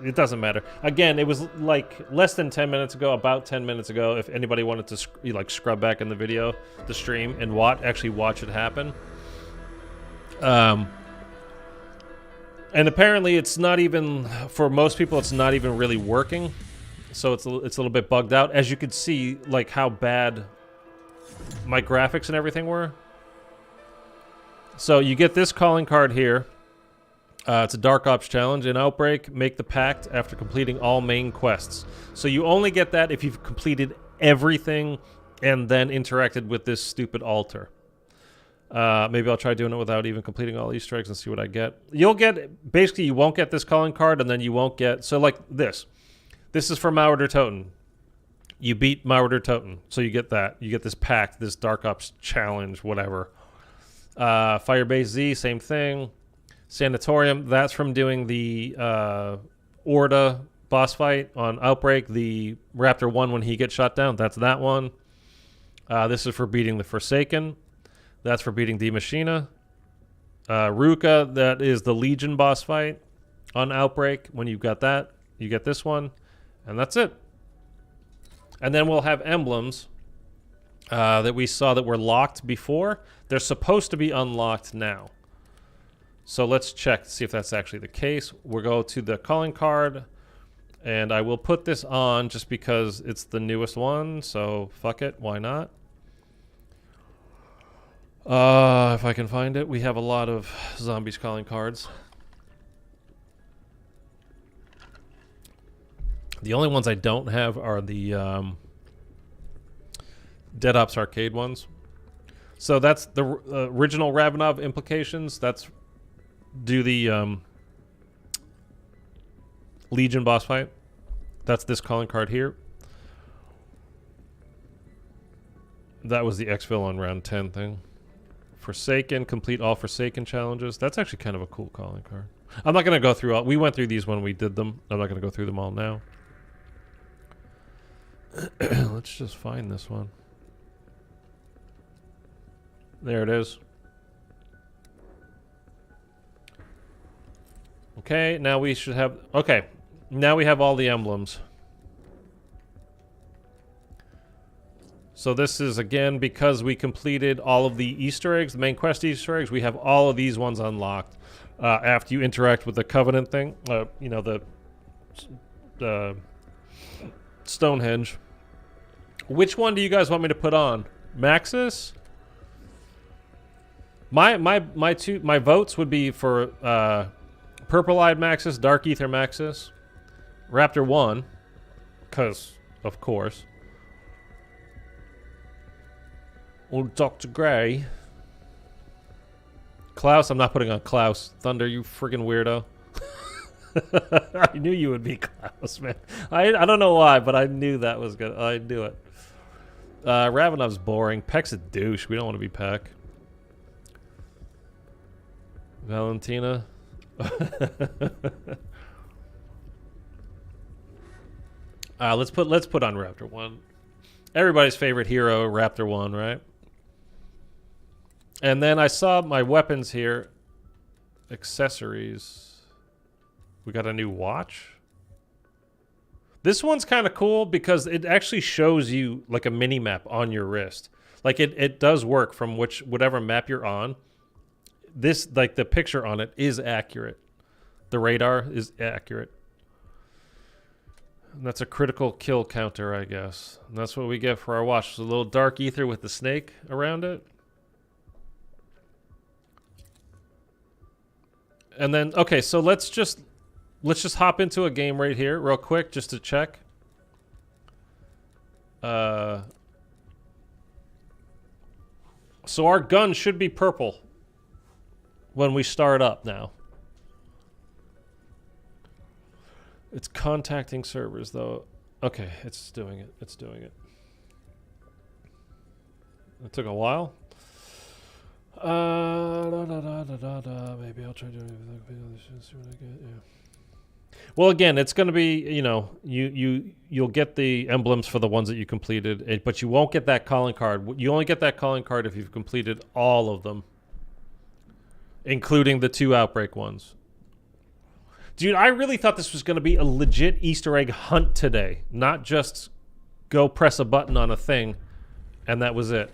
It doesn't matter. Again, it was like less than 10 minutes ago, about 10 minutes ago, if anybody wanted to like scrub back in the video, the stream, and actually watch it happen. And apparently it's not even, for most people, it's not even really working. So it's a little bit bugged out. As you can see, like how bad my graphics and everything were. So you get this calling card here. It's a Dark Ops challenge. In Outbreak, make the pact after completing all main quests. So you only get that if you've completed everything and then interacted with this stupid altar. Maybe I'll try doing it without even completing all Easter eggs and see what I get. You'll get, basically you won't get this calling card, and then you won't get, so like this. This is for Mauer Toten. You beat Mauer Toten, so you get that. You get this pact, this Dark Ops challenge, whatever. Firebase Z, same thing. Sanatorium, that's from doing the Orda boss fight on Outbreak, the Raptor 1 when he gets shot down. That's that one. This is for beating the Forsaken. That's for beating D Machina. Ruka, that is the Legion boss fight on Outbreak. When you've got that, you get this one. And that's it. And then we'll have emblems that we saw that were locked before. They're supposed to be unlocked now. So let's check to see if that's actually the case. We'll go to the calling card, and I will put this on just because it's the newest one. So fuck it, why not? If I can find it, we have a lot of zombies calling cards. The only ones I don't have are the Dead Ops Arcade ones. So that's the original Ravenov implications. That's do the Legion boss fight. That's this calling card here. That was the exfil on round 10 thing. Forsaken, complete all Forsaken challenges. That's actually kind of a cool calling card. I'm not going to go through all. We went through these when we did them. I'm not going to go through them all now. Let's just find this one. There it is. Okay, now we should have... Okay, now we have all the emblems. So this is, again, because we completed all of the Easter eggs, the main quest Easter eggs, we have all of these ones unlocked. After you interact with the Covenant thing, you know, the Stonehenge. Which one do you guys want me to put on? Maxis? My votes would be for Purple-Eyed Maxis, Dark Ether Maxis, Raptor 1, because, of course. Or Dr. Gray. Klaus, I'm not putting on Klaus. Thunder, you friggin' weirdo. I knew you would be Klaus, man. I don't know why, but I knew that was good. I knew it. Ravenov's boring. Peck's a douche. We don't want to be Peck. Valentina. Let's put on Raptor 1. Everybody's favorite hero, Raptor 1, right? And then I saw my weapons here. Accessories. We got a new watch. This one's kind of cool because it actually shows you like a mini map on your wrist. Like it does work from whatever map you're on. This, like the picture on it is accurate. The radar is accurate. And that's a critical kill counter, I guess. And that's what we get for our watch. It's a little dark ether with the snake around it. And then, okay, so let's just hop into a game right here real quick just to check. So our gun should be purple when we start up now. It's contacting servers, though. Okay, it's doing it. It's doing it. It took a while. Maybe I'll try to do see what I get. Yeah. Well, again, it's going to be, you know, you'll get the emblems for the ones that you completed, but you won't get that calling card. You only get that calling card if you've completed all of them, including the 2 Outbreak ones. Dude, I really thought this was going to be a legit Easter egg hunt today, not just go press a button on a thing, and that was it.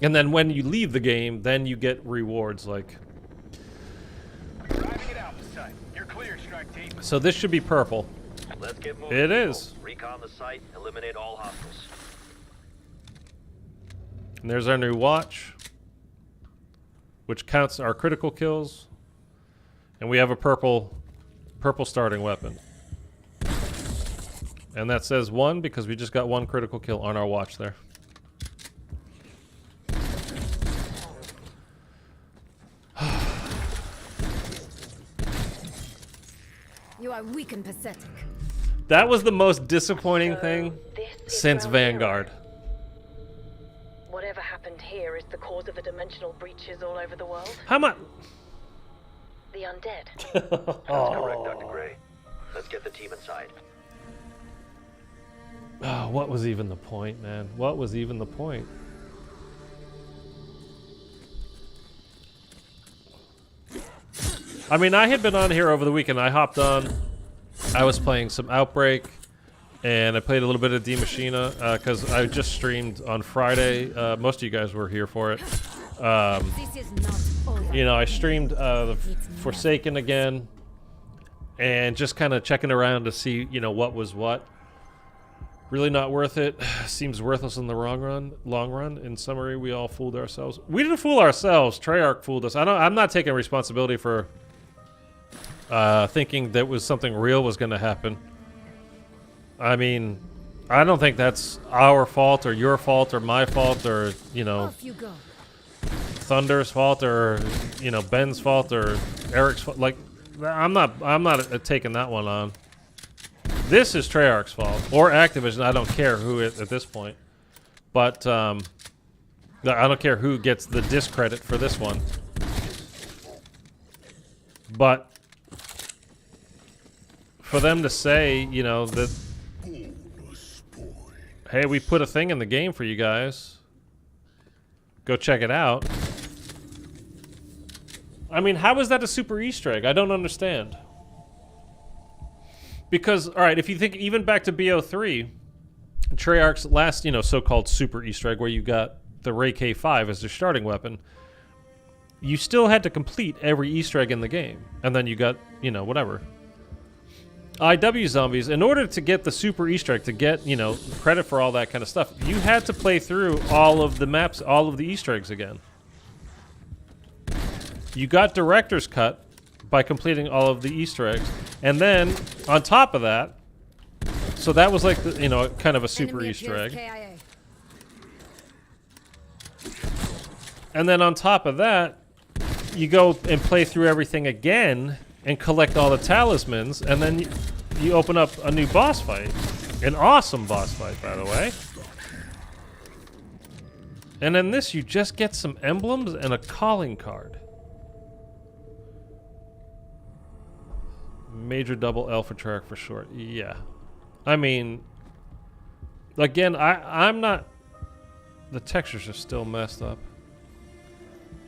And then when you leave the game, then you get rewards like... Driving it out this time. You're clear, strike team. So this should be purple. Let's get moving. It people. is. Recon the site, eliminate all hostiles. And there's our new watch, which counts our critical kills. And we have a purple starting weapon. And that says 1 because we just got 1 critical kill on our watch there. You are weak and pathetic. That was the most disappointing thing This is since Ground Zero. Vanguard. Whatever happened here is the cause of the dimensional breaches all over the world. How much? The undead. That's correct, Dr. Gray. Let's get the team inside. Oh, what was even the point, man? What was even the point? I mean, I had been on here over the weekend. I hopped on. I was playing some Outbreak. and I played a little bit of D Machina because I just streamed on Friday. Most of you guys were here for it. This is not over. You know, I streamed the Forsaken again, and just kind of checking around to see, you know, what was what. Really not worth it. Seems worthless in the long run. In summary, we all fooled ourselves. We didn't fool ourselves. Treyarch fooled us. I'm not taking responsibility for thinking that was something real was going to happen. I mean, I don't think that's our fault or your fault or my fault or, you know, Off you go. Thunder's fault or, you know, Ben's fault or Eric's fault. Like, I'm not taking that one on. This is Treyarch's fault or Activision. I don't care who at this point, but I don't care who gets the discredit for this one. But for them to say, you know, that, hey, we put a thing in the game for you guys, go check it out. I mean, how is that a super Easter egg? I don't understand. Because, all right, if you think even back to BO3, Treyarch's last, you know, so-called super Easter egg where you got the Ray K5 as their starting weapon, you still had to complete every Easter egg in the game. And then you got, you know, whatever. IW Zombies, in order to get the super Easter egg, to get, you know, credit for all that kind of stuff, you had to play through all of the maps, all of the Easter eggs again. You got Director's Cut by completing all of the Easter eggs. And then, on top of that, so that was like, the, you know, kind of a super Enemy Easter appears egg. KIA. And then on top of that, you go and play through everything again and collect all the talismans, and then you open up a new boss fight. An awesome boss fight, by the way. And in this, you just get some emblems and a calling card. Major double L for Treyarch for short. Yeah. I mean, again, I'm not... The textures are still messed up.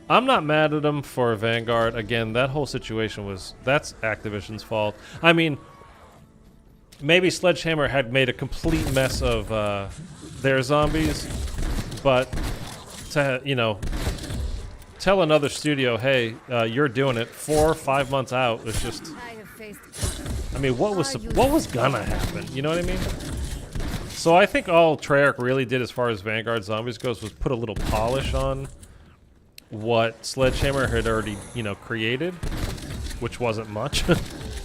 I'm not mad at them for Vanguard. Again, that whole situation was... That's Activision's fault. I mean, maybe Sledgehammer had made a complete mess of their zombies, but to, you know, tell another studio, hey, you're doing it 4 or 5 months out, it's just... I mean, what was gonna happen? You know what I mean? So I think all Treyarch really did as far as Vanguard Zombies goes was put a little polish on what Sledgehammer had already, you know, created, which wasn't much,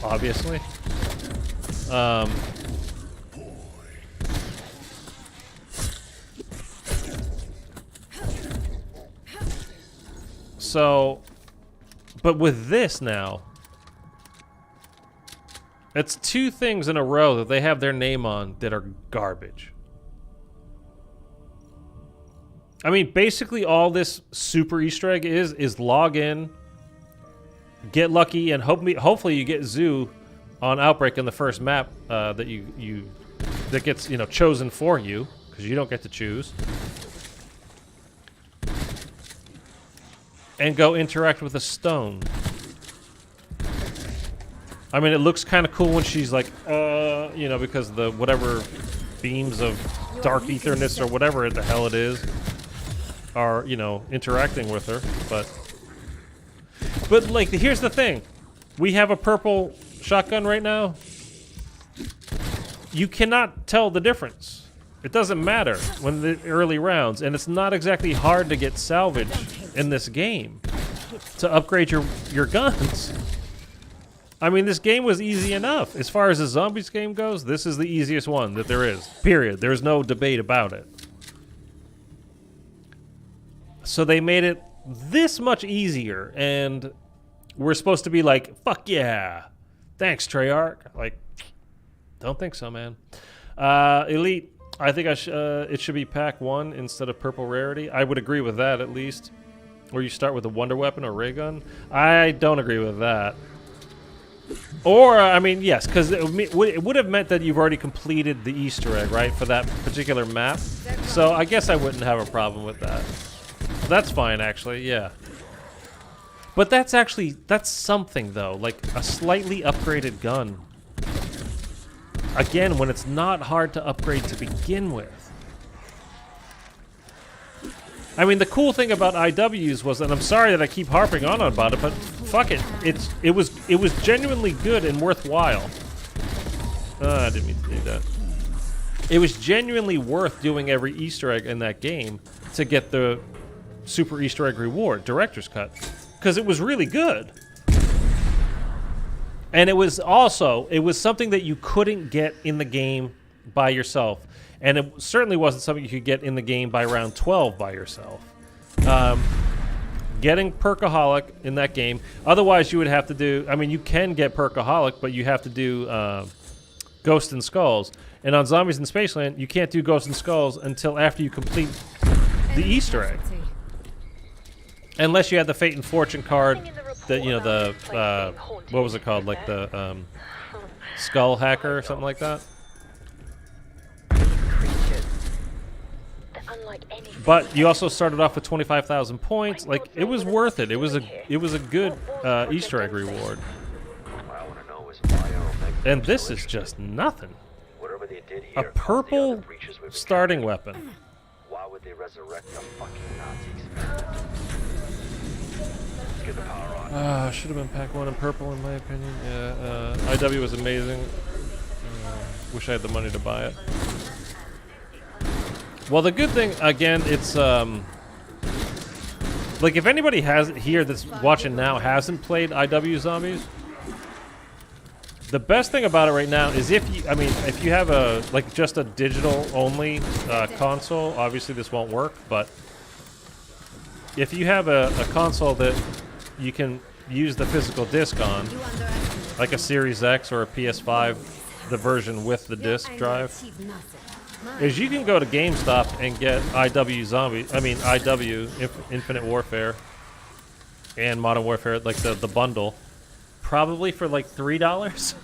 obviously. So, but with this now, it's 2 things in a row that they have their name on that are garbage. I mean, basically all this super Easter egg is log in, get lucky, and hopefully you get Zoo on Outbreak in the first map that that gets, you know, chosen for you, because you don't get to choose. And go interact with a stone. I mean, it looks kind of cool when she's like, you know, because the whatever beams of dark etherness or whatever the hell it is are, you know, interacting with her. But like, here's the thing. We have a purple shotgun right now. You cannot tell the difference. It doesn't matter when the early rounds, and it's not exactly hard to get salvage in this game to upgrade your guns. I mean, this game was easy enough. As far as the zombies game goes, this is the easiest one that there is. Period. There's no debate about it. So they made it this much easier, and we're supposed to be like, fuck yeah. Thanks, Treyarch. Like, don't think so, man. Elite, I think it should be pack 1 instead of purple rarity. I would agree with that, at least. Or you start with a wonder weapon or ray gun. I don't agree with that. Or, I mean, yes, because it would have meant that you've already completed the Easter egg, right, for that particular map. So I guess I wouldn't have a problem with that. That's fine, actually, yeah. But that's something, though, like a slightly upgraded gun. again, when it's not hard to upgrade to begin with. I mean, the cool thing about IWs was, and I'm sorry that I keep harping on about it, but fuck it, it was genuinely good and worthwhile. I didn't mean to do that. It was genuinely worth doing every Easter egg in that game to get the super Easter egg reward, director's cut, because it was really good. And it was something that you couldn't get in the game by yourself. And it certainly wasn't something you could get in the game by round 12 by yourself. Getting Perkaholic in that game. Otherwise, you would have to do... I mean, you can get Perkaholic, but you have to do Ghost and Skulls. And on Zombies in Spaceland, you can't do Ghost and Skulls until after you complete the Easter egg. Unless you had the Fate and Fortune card, that what was it called? Like the Skull Hacker or something like that. But you also started off with 25,000 points. Like, it was worth it. It was a good Easter egg reward. And this is just nothing. A purple starting weapon. Why would they resurrect the fucking Nazi experiment? Get the power on. Should have been pack 1 in purple, in my opinion. Yeah, IW was amazing. Wish I had the money to buy it. Well, the good thing, again, it's like if anybody here that's watching now hasn't played IW Zombies, the best thing about it right now is if you have just a digital only console, obviously this won't work, but if you have a console that you can use the physical disc on, like a Series X or a PS5, the version with the disc drive, is you can go to GameStop and get IW Infinite Warfare and Modern Warfare, like the bundle, probably for like $3.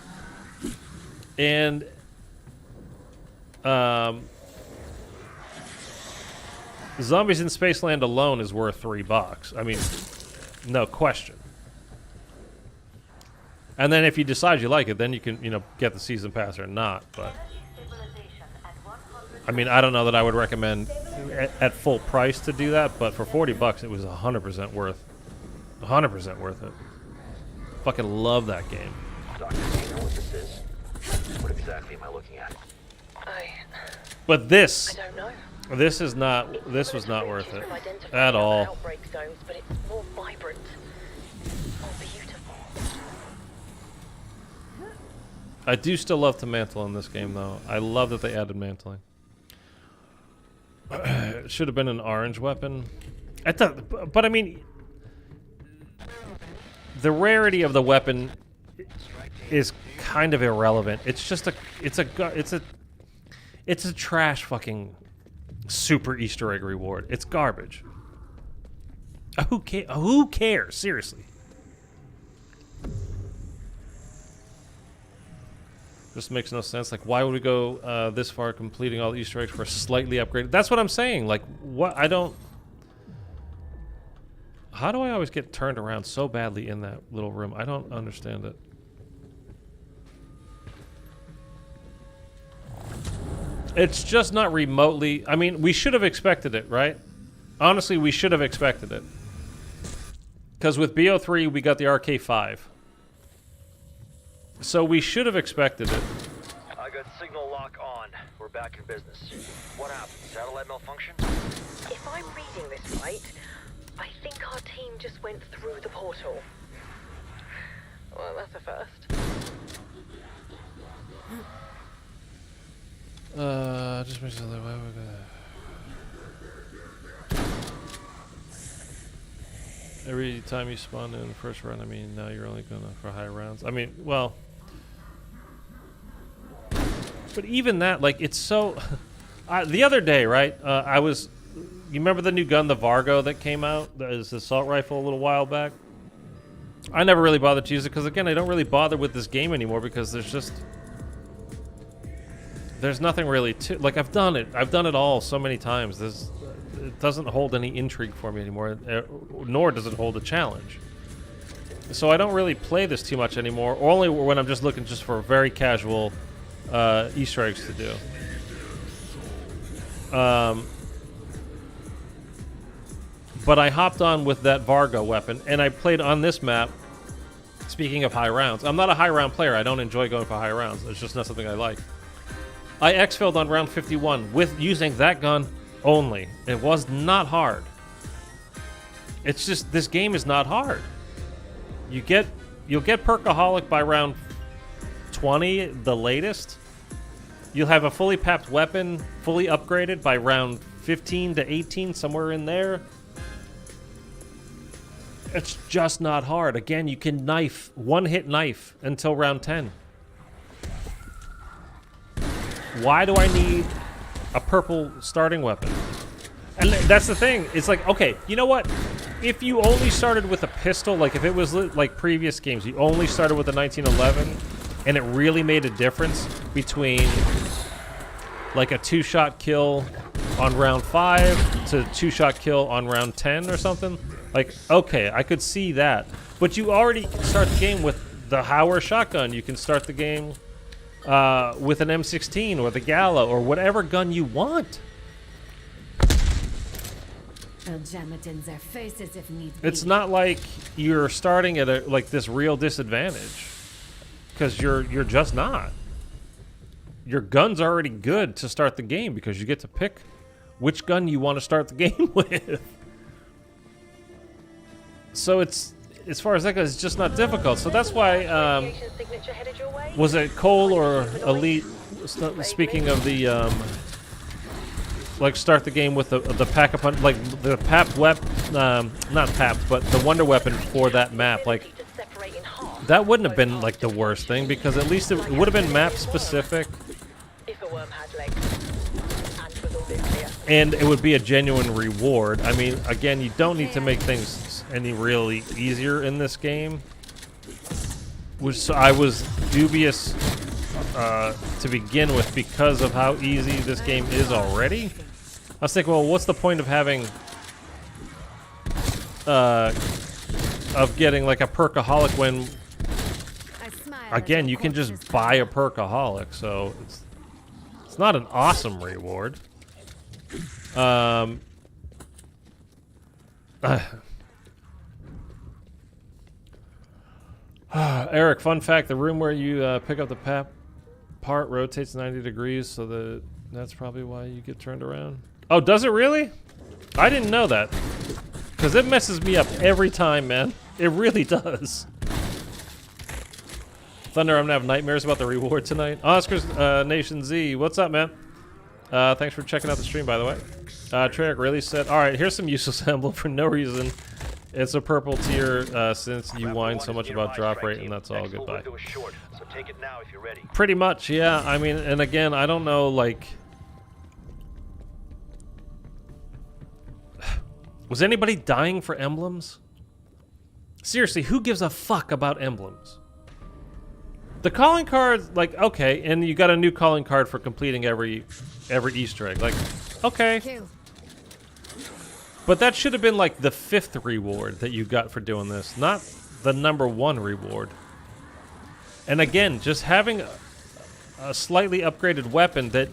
And Zombies in Spaceland alone is worth $3. I mean, no question. And then if you decide you like it, then you can, get the season pass or not, but I mean, I don't know that I would recommend at full price to do that, but for $40, it was 100% worth. 100% worth it. Fucking love that game. Doctor, do you know what this is? What exactly am I looking at? But this, I don't know. this was not worth it at all. Outbreak zones, but it's more vibrant, more beautiful. I do still love to mantle in this game, though. I love that they added mantling. It should have been an orange weapon. But I mean, the rarity of the weapon is kind of irrelevant. It's just it's a trash fucking super Easter egg reward. It's garbage. Who cares? Seriously. Just makes no sense. Like, why would we go this far completing all the Easter eggs for a slightly upgraded? That's what I'm saying. Like, what? How do I always get turned around so badly in that little room? I don't understand it. It's just not remotely... I mean, we should have expected it, right? Honestly, we should have expected it. Because with BO3, we got the RK5. So we should have expected it. I got signal lock on. We're back in business. What happened? Satellite malfunction? If I'm reading this right, I think our team just went through the portal. Well, that's a first. Just makes it why we're gonna... Every time you spawn in the first round, I mean, now you're only gonna for high rounds. I mean, well... But even that, like, it's so... the other day, right, you remember the new gun, the Vargo, that came out? That is the assault rifle a little while back? I never really bothered to use it, because, again, I don't really bother with this game anymore, because there's nothing really to... Like, I've done it all so many times. It doesn't hold any intrigue for me anymore, nor does it hold a challenge. So I don't really play this too much anymore, only when I'm just looking for a very casual Easter eggs to do. But I hopped on with that Vargo weapon, and I played on this map. Speaking of high rounds, I'm not a high round player. I don't enjoy going for high rounds. It's just not something I like. I exfilled on round 51 with using that gun only. It was not hard. It's just, this game is not hard. You'll get Perkaholic by round 20, the latest. You'll have a fully papped weapon, fully upgraded by round 15 to 18, somewhere in there. It's just not hard. Again, you can knife, one-hit knife until round 10. Why do I need a purple starting weapon? And that's the thing. It's like, okay, you know what? If you only started with a pistol, like if it was like previous games, you only started with a 1911, and it really made a difference between like a 2-shot kill on round 5 to 2-shot kill on round 10 or something. Like, okay, I could see that. But you already start the game with the Hauer shotgun. You can start the game with an M16 or the Gallo or whatever gun you want. I'll jam it in their faces if need be. It's not like you're starting at like this real disadvantage, because you're just not. Your gun's already good to start the game because you get to pick which gun you want to start the game with. So it's, as far as that goes, it's just not difficult. So that's why, was it Cole or Elite, speaking of the, like start the game with the pack-a-punch, like the papped weapon, not papped, but the wonder weapon for that map, like, that wouldn't have been like the worst thing, because at least it would have been map specific. And it would be a genuine reward. I mean, again, you don't need to make things any really easier in this game. Which I was dubious to begin with because of how easy this game is already. I was thinking, well, what's the point of having of getting like a Perkaholic when, again, you can just buy a Perkaholic, so it's not an awesome reward. Eric, fun fact, the room where you pick up the PAP part rotates 90 degrees, so that's probably why you get turned around. Oh, does it really? I didn't know that. Because it messes me up every time, man. It really does. Thunder, I'm gonna have nightmares about the reward tonight. Oscar's Nation Z, what's up, man? Thanks for checking out the stream, by the way. Treyarch really said, alright, here's some useless emblem for no reason. It's a purple tier since you whine so much about drop rate, and that's all. Goodbye. Pretty much, yeah. I mean, and again, I don't know, like... Was anybody dying for emblems? Seriously, who gives a fuck about emblems? The calling card, like, okay, and you got a new calling card for completing every Easter egg. Like, okay. But that should have been like the 5th reward that you got for doing this, not the #1 reward. And again, just having a slightly upgraded weapon that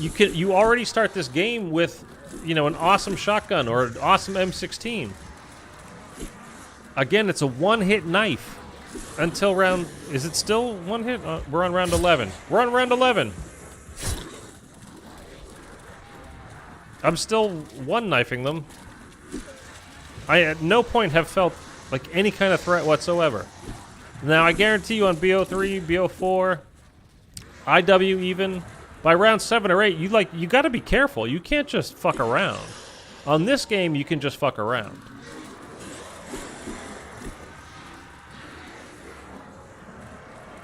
you already start this game with, you know, an awesome shotgun or an awesome M16. Again, it's a one-hit knife until round... Is it still one hit? We're on round 11. We're on round 11. I'm still one-knifing them. I at no point have felt like any kind of threat whatsoever. Now, I guarantee you on BO3, BO4, IW even, by round 7 or 8, you gotta be careful. You can't just fuck around. On this game, you can just fuck around.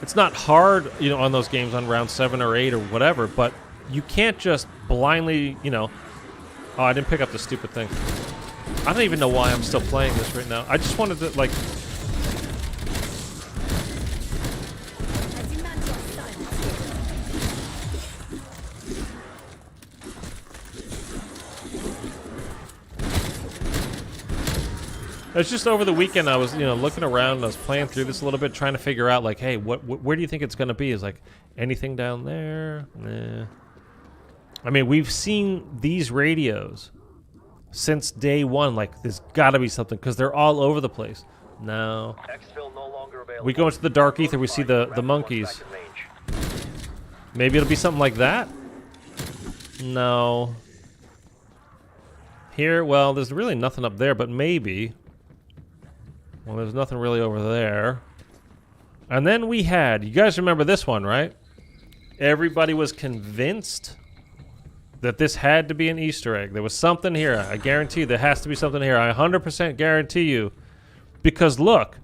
It's not hard, you know, on those games on round 7 or 8 or whatever, but you can't just blindly, you know... Oh, I didn't pick up the stupid thing. I don't even know why I'm still playing this right now. I just wanted to, like... It's just over the weekend I was, looking around and I was playing through this a little bit, trying to figure out, like, hey, where do you think it's going to be? Is like, anything down there? Nah. I mean, we've seen these radios since day one. Like, there's got to be something because they're all over the place. No. Exfil no longer available. We go into the dark ether, we see the monkeys. Maybe it'll be something like that? No. Here, well, there's really nothing up there, but maybe. Well, there's nothing really over there. And then we had, you guys remember this one, right? Everybody was convinced that this had to be an Easter egg. There was something here. I guarantee you there has to be something here. I 100% guarantee you. Because look.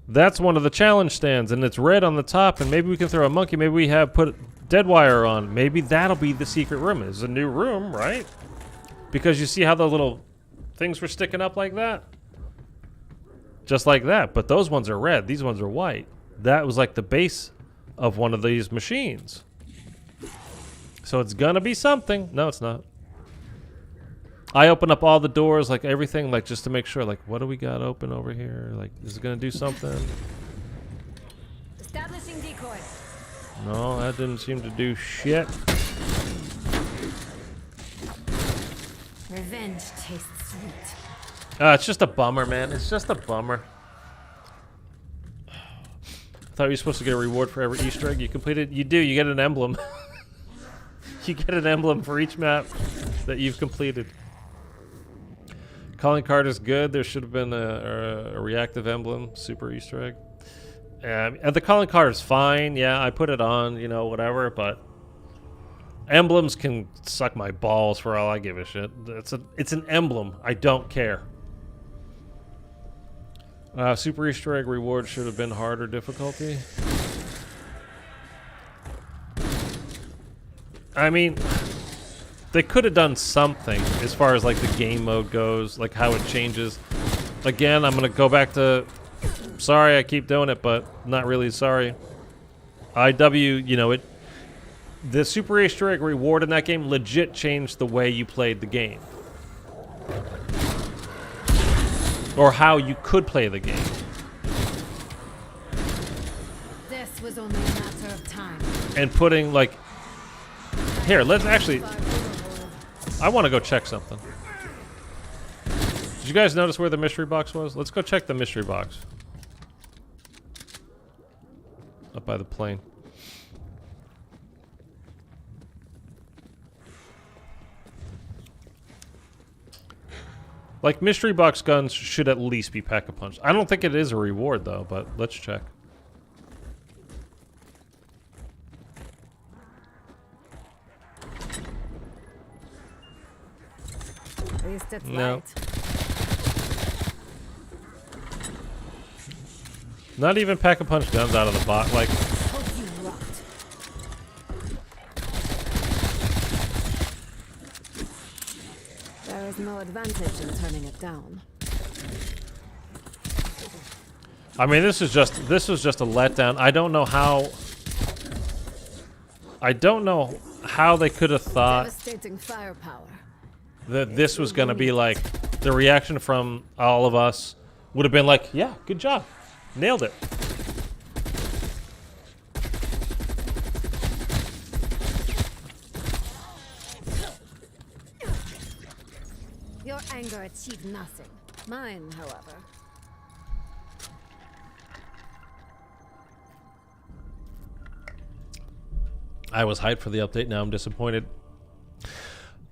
That's one of the challenge stands, and it's red on the top, and maybe we can throw a monkey. Maybe we have put dead wire on. Maybe that'll be the secret room. It's a new room, right? Because you see how the little things were sticking up like that? Just like that. But those ones are red. These ones are white. That was like the base of one of these machines. So it's gonna be something. No, it's not. I open up all the doors, like everything, like just to make sure, like, what do we got open over here? Like, is it gonna do something? Establishing decoy. No, that didn't seem to do shit. Revenge tastes sweet. It's just a bummer, man. It's just a bummer. I thought you were supposed to get a reward for every Easter egg you completed. You do. You get an emblem. You get an emblem for each map that you've completed. Calling card is good. There should have been a reactive emblem. Super Easter egg. And the calling card is fine. Yeah, I put it on, whatever. But emblems can suck my balls for all I give a shit. It's an emblem. I don't care. Super Easter egg reward should have been harder difficulty. I mean, they could have done something as far as like the game mode goes, like how it changes. Again, I'm gonna go back to. Sorry, I keep doing it, but not really sorry. IW, the Super Easter egg reward in that game legit changed the way you played the game. Or how you could play the game. This was only a matter of time. And putting, like... Here, let's actually... I want to go check something. Did you guys notice where the mystery box was? Let's go check the mystery box. Up by the plane. Like, mystery box guns should at least be pack-a-punch. I don't think it is a reward, though, but let's check. At least it's No. light. Not even pack-a-punch guns out of the box. Like, Hope you rot. There is no advantage in turning it down. I mean, this was just a letdown. I don't know how they could have thought Devastating firepower. that this was going to be like, the reaction from all of us would have been like, yeah, good job. Nailed it. Your anger achieved nothing. Mine, however. I was hyped for the update. Now I'm disappointed.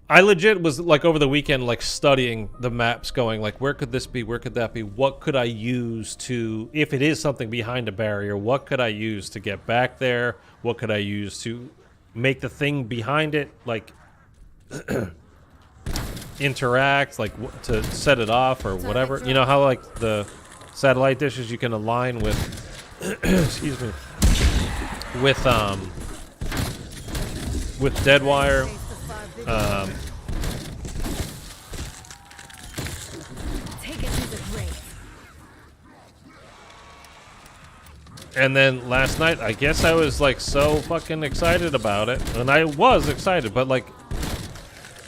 I legit was like over the weekend, like studying the maps, going like, where could this be? Where could that be? What could I use to, if it is something behind a barrier, what could I use to get back there? What could I use to make the thing behind it, like, interact, like to set it off or whatever? You know how like the satellite dishes you can align with, excuse me, with dead wire. Take it to the grave. And then last night, I guess I was like so fucking excited about it, and I was excited, but like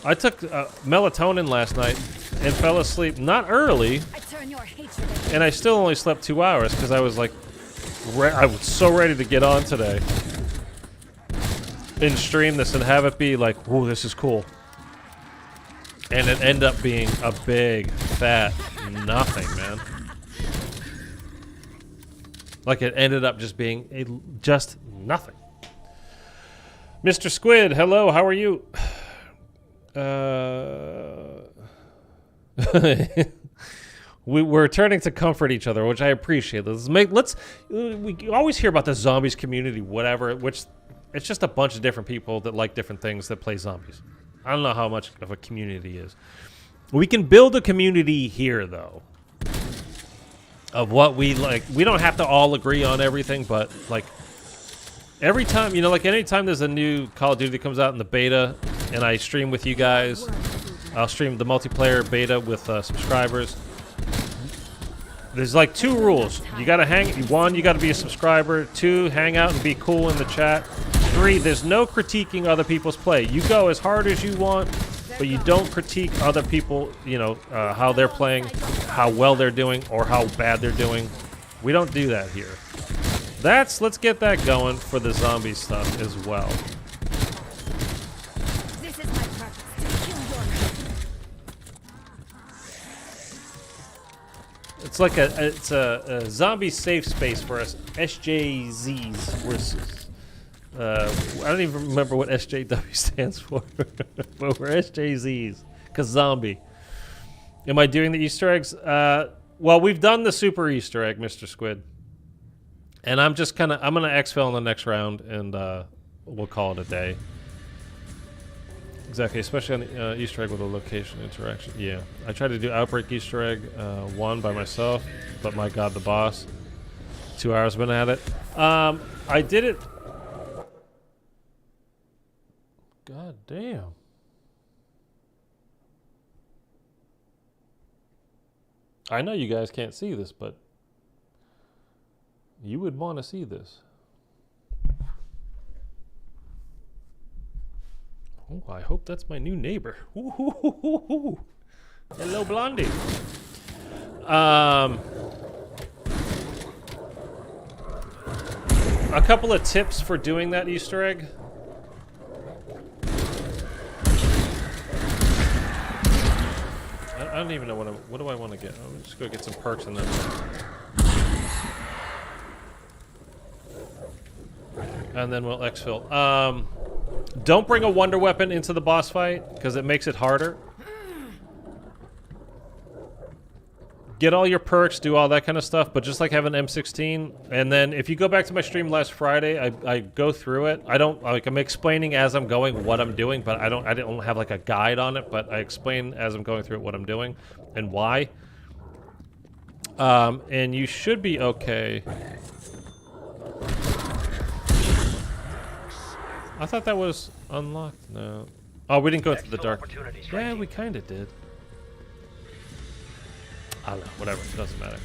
I took melatonin last night, and fell asleep not early, I turn your hatred against and I still only slept 2 hours because I was like, I was so ready to get on today and stream this and have it be like, "Whoa, this is cool," and it ended up being a big fat nothing, man. Like it ended up just being just nothing. Mr. Squid, hello, how are you? We're turning to comfort each other, which I appreciate. We always hear about the zombies community, whatever, which it's just a bunch of different people that like different things that play zombies. I don't know how much of a community is. We can build a community here, though, of what we like. We don't have to all agree on everything, but like every time, you know, like anytime there's a new Call of Duty that comes out in the beta and I stream with you guys, I'll stream the multiplayer beta with subscribers. There's like 2 rules. You gotta one, you gotta be a subscriber. 2, hang out and be cool in the chat. 3, there's no critiquing other people's play. You go as hard as you want, but you don't critique other people, you know, how they're playing, how well they're doing, or how bad they're doing. We don't do that here. Let's get that going for the zombie stuff as well. This is my purpose, to kill your It's like a zombie safe space for us SJZs. I don't even remember what SJW stands for, but we're SJZs because zombie. Am I doing the Easter eggs? Well, we've done the super Easter egg, Mr. Squid, and I'm gonna exfil in the next round, and we'll call it a day. Exactly, especially on the Easter egg with a location interaction. Yeah, I tried to do Outbreak Easter egg 1 by myself, but my God, the boss. 2 hours been at it. I did it. God damn. I know you guys can't see this, but you would want to see this. Oh, I hope that's my new neighbor. Ooh. Hello, Blondie. A couple of tips for doing that Easter egg. I don't even know what do I want to get. I'm just gonna get some perks and then. And then we'll exfil. Don't bring a wonder weapon into the boss fight because it makes it harder. Get all your perks, do all that kind of stuff, but just like have an M16. And then if you go back to my stream last Friday, I go through it. I'm explaining as I'm going what I'm doing, but I don't have like a guide on it, but I explain as I'm going through it what I'm doing and why. And you should be okay. I thought that was unlocked. No. Oh, we didn't go into the dark. Yeah, we kind of did. I don't know. Whatever. It doesn't matter.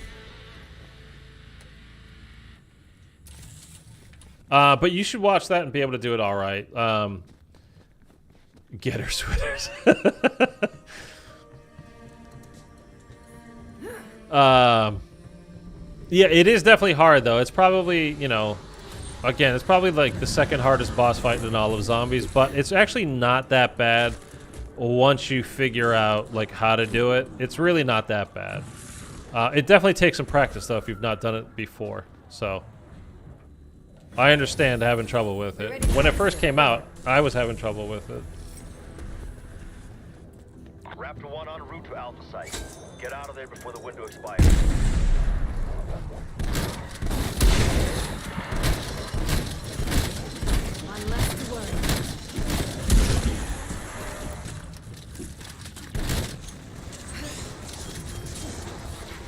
But you should watch that and be able to do it all right. Get her sweaters. Yeah, it is definitely hard, though. It's probably, you know... Again, it's probably like the second hardest boss fight in all of zombies, but it's actually not that bad once you figure out like how to do it. It's really not that bad. It definitely takes some practice though if you've not done it before. So I understand having trouble with it. When it first came out, I was having trouble with it. Raptor 1 en route to Alpha Site. Get out of there before the window expires. One less to worry.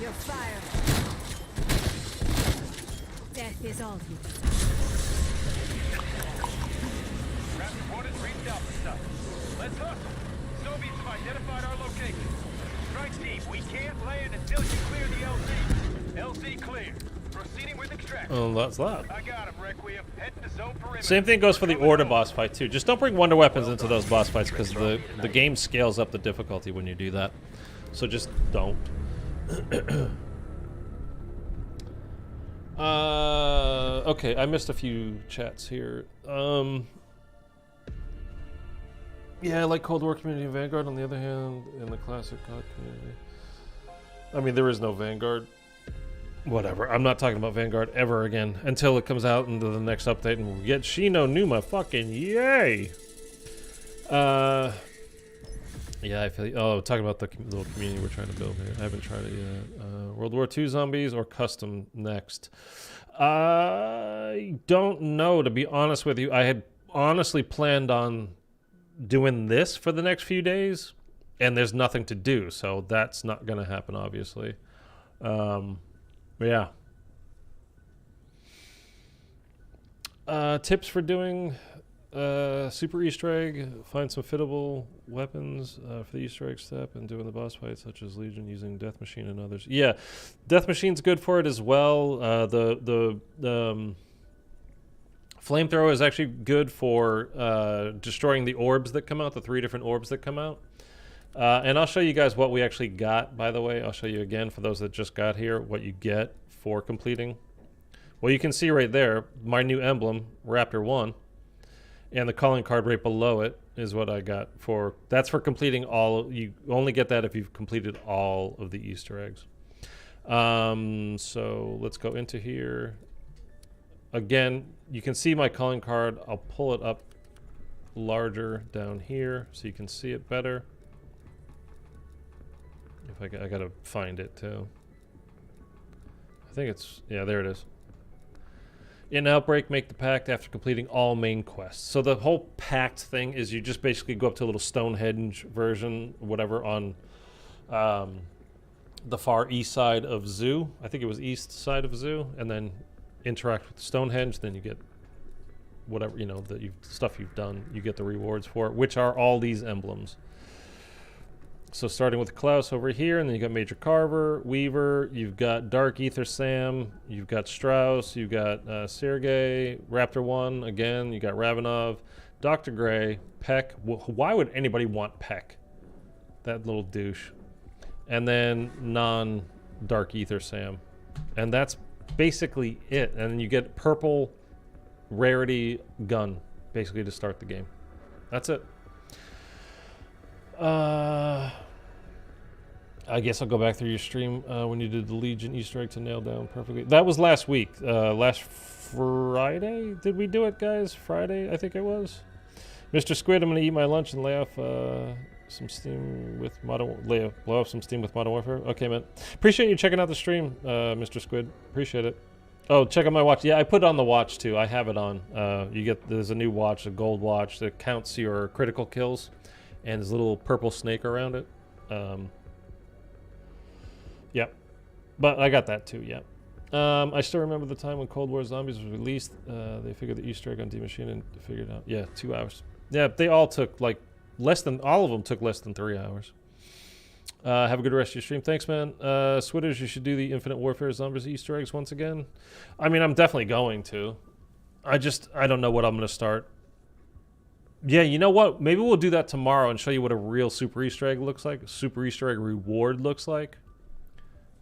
You're fired. Death is all you. Raptor 1 has reached Alpha Site. Let's hustle. Soviets have identified our location. Strike team, we can't land until you clear the LZ. LZ clear. Proceeding with extraction. Oh, that's that. I got him, Requiem. Heading to zone perimeter. Same thing goes for the Order boss fight too. Just don't bring wonder weapons into those boss fights because the game scales up the difficulty when you do that. So just don't. Okay, I missed a few chats here. Yeah, I like Cold War community and Vanguard. On the other hand, in the classic COD community, I mean, there is no Vanguard. Whatever. I'm not talking about Vanguard ever again until it comes out into the next update and we get Shino Numa. Fucking yay! Yeah, I feel. Oh, talking about the little community we're trying to build here. I haven't tried it yet. World War II zombies or custom next? I don't know, to be honest with you. I had honestly planned on doing this for the next few days, and there's nothing to do, so that's not going to happen, obviously. But yeah. Tips for doing super Easter egg: find some fittable weapons for the Easter egg step, and doing the boss fights such as Legion using Death Machine and others. Yeah, Death Machine's good for it as well. The flamethrower is actually good for destroying the orbs that come out, the 3 different orbs that come out. And I'll show you guys what we actually got, by the way. I'll show you again for those that just got here what you get for completing. Well, you can see right there my new emblem, Raptor 1. And the calling card right below it is what I got for. That's for completing all. You only get that if you've completed all of the Easter eggs. So let's go into here. Again, you can see my calling card. I'll pull it up larger down here so you can see it better. If I gotta find it too. I think it's, yeah, there it is. In Outbreak, make the pact after completing all main quests. So the whole pact thing is you just basically go up to a little Stonehenge version, whatever, on the far east side of Zoo. I think it was east side of Zoo, and then interact with Stonehenge. Then you get whatever, you know, the stuff you've done. You get the rewards for it, which are all these emblems. So starting with Klaus over here, and then you got Major Carver, Weaver, you've got Dark Ether Sam, you've got Strauss, you've got Sergey, Raptor 1, again, you got Ravenov, Dr. Gray, Peck. Why would anybody want Peck? That little douche. And then non-Dark Ether Sam. And that's basically it. And then you get purple rarity gun, basically, to start the game. That's it. I guess I'll go back through your stream when you did the Legion Easter egg to nail down perfectly. That was last week. Last Friday? Did we do it, guys? Friday, I think it was. Mr. Squid, I'm going to eat my lunch and lay off some steam with blow off some steam with Modern Warfare. Okay, man. Appreciate you checking out the stream, Mr. Squid. Appreciate it. Oh, check out my watch. Yeah, I put it on the watch too. I have it on. There's a new watch, a gold watch that counts your critical kills, and there's a little purple snake around it. Yep. But I got that too, yeah. I still remember the time when Cold War Zombies was released. They figured the Easter egg on D-Machine and figured it out. Yeah, 2 hours. Yeah, they all took like all of them took less than 3 hours. Have a good rest of your stream. Thanks, man. Switters, you should do the Infinite Warfare Zombies Easter eggs once again. I mean, I'm definitely going to. I don't know what I'm going to start. Yeah, you know what? Maybe we'll do that tomorrow and show you what a real Super Easter egg looks like. Super Easter egg reward looks like.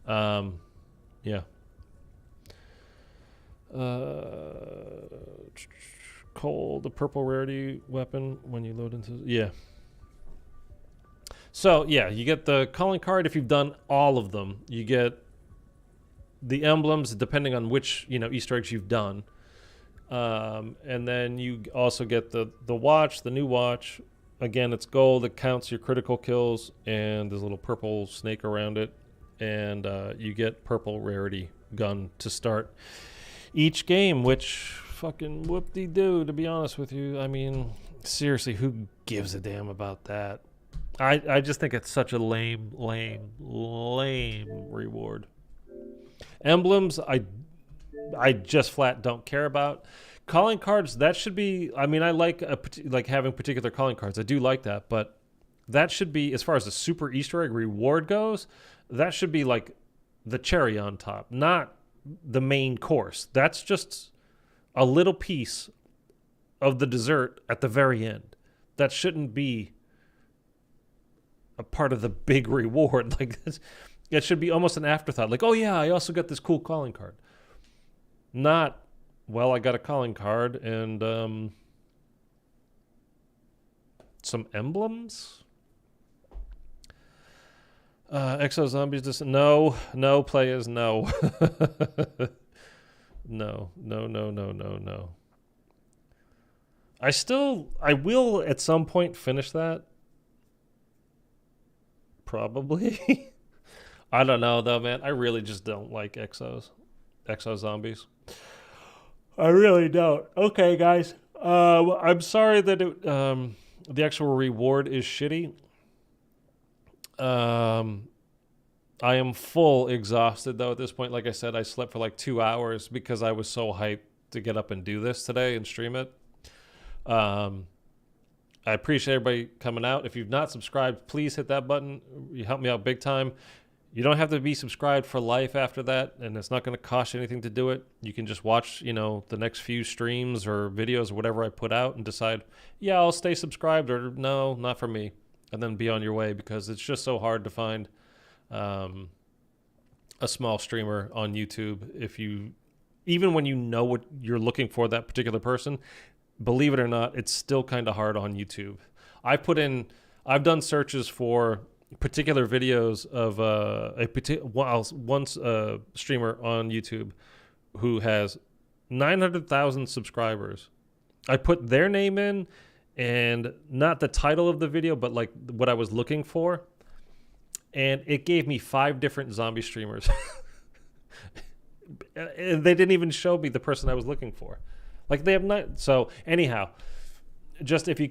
Yeah. Cold, the purple rarity weapon when you load into... Yeah. So, yeah, you get the calling card if you've done all of them. You get the emblems depending on which, Easter eggs you've done. And then you also get the watch, the new watch. Again, it's gold. It counts your critical kills, and there's a little purple snake around it. And you get purple rarity gun to start each game, which fucking whoop-de-doo, to be honest with you. I mean, seriously, who gives a damn about that? I just think it's such a lame reward. Emblems, I just flat don't care about. Calling cards, that should be, I mean, I like having particular calling cards. I do like that, but that should be, as far as the super Easter egg reward goes, that should be like the cherry on top, not the main course. That's just a little piece of the dessert at the very end. That shouldn't be a part of the big reward. Like, it should be almost an afterthought. Like, oh yeah, I also got this cool calling card. Not, well, I got a calling card and some emblems. Exo Zombies just no players, no. No. I will at some point finish that. Probably. I don't know though, man. I really just don't like Exo Zombies. I really don't. Okay, guys. I'm sorry that the actual reward is shitty. I am full exhausted though at this point. Like I said, I slept for like 2 hours because I was so hyped to get up and do this today and stream it. I appreciate everybody coming out. If you've not subscribed, please hit that button. You help me out big time. You don't have to be subscribed for life after that, and it's not going to cost you anything to do it. You can just watch, the next few streams or videos or whatever I put out and decide, yeah, I'll stay subscribed, or no, not for me, and then be on your way, because it's just so hard to find a small streamer on YouTube. Even when you know what you're looking for that particular person, believe it or not, it's still kind of hard on YouTube. I've done searches for particular videos of one streamer on YouTube who has 900,000 subscribers. I put their name in and not the title of the video, but like what I was looking for. And it gave me 5 different zombie streamers. And they didn't even show me the person I was looking for. Like they have not. So anyhow, just if you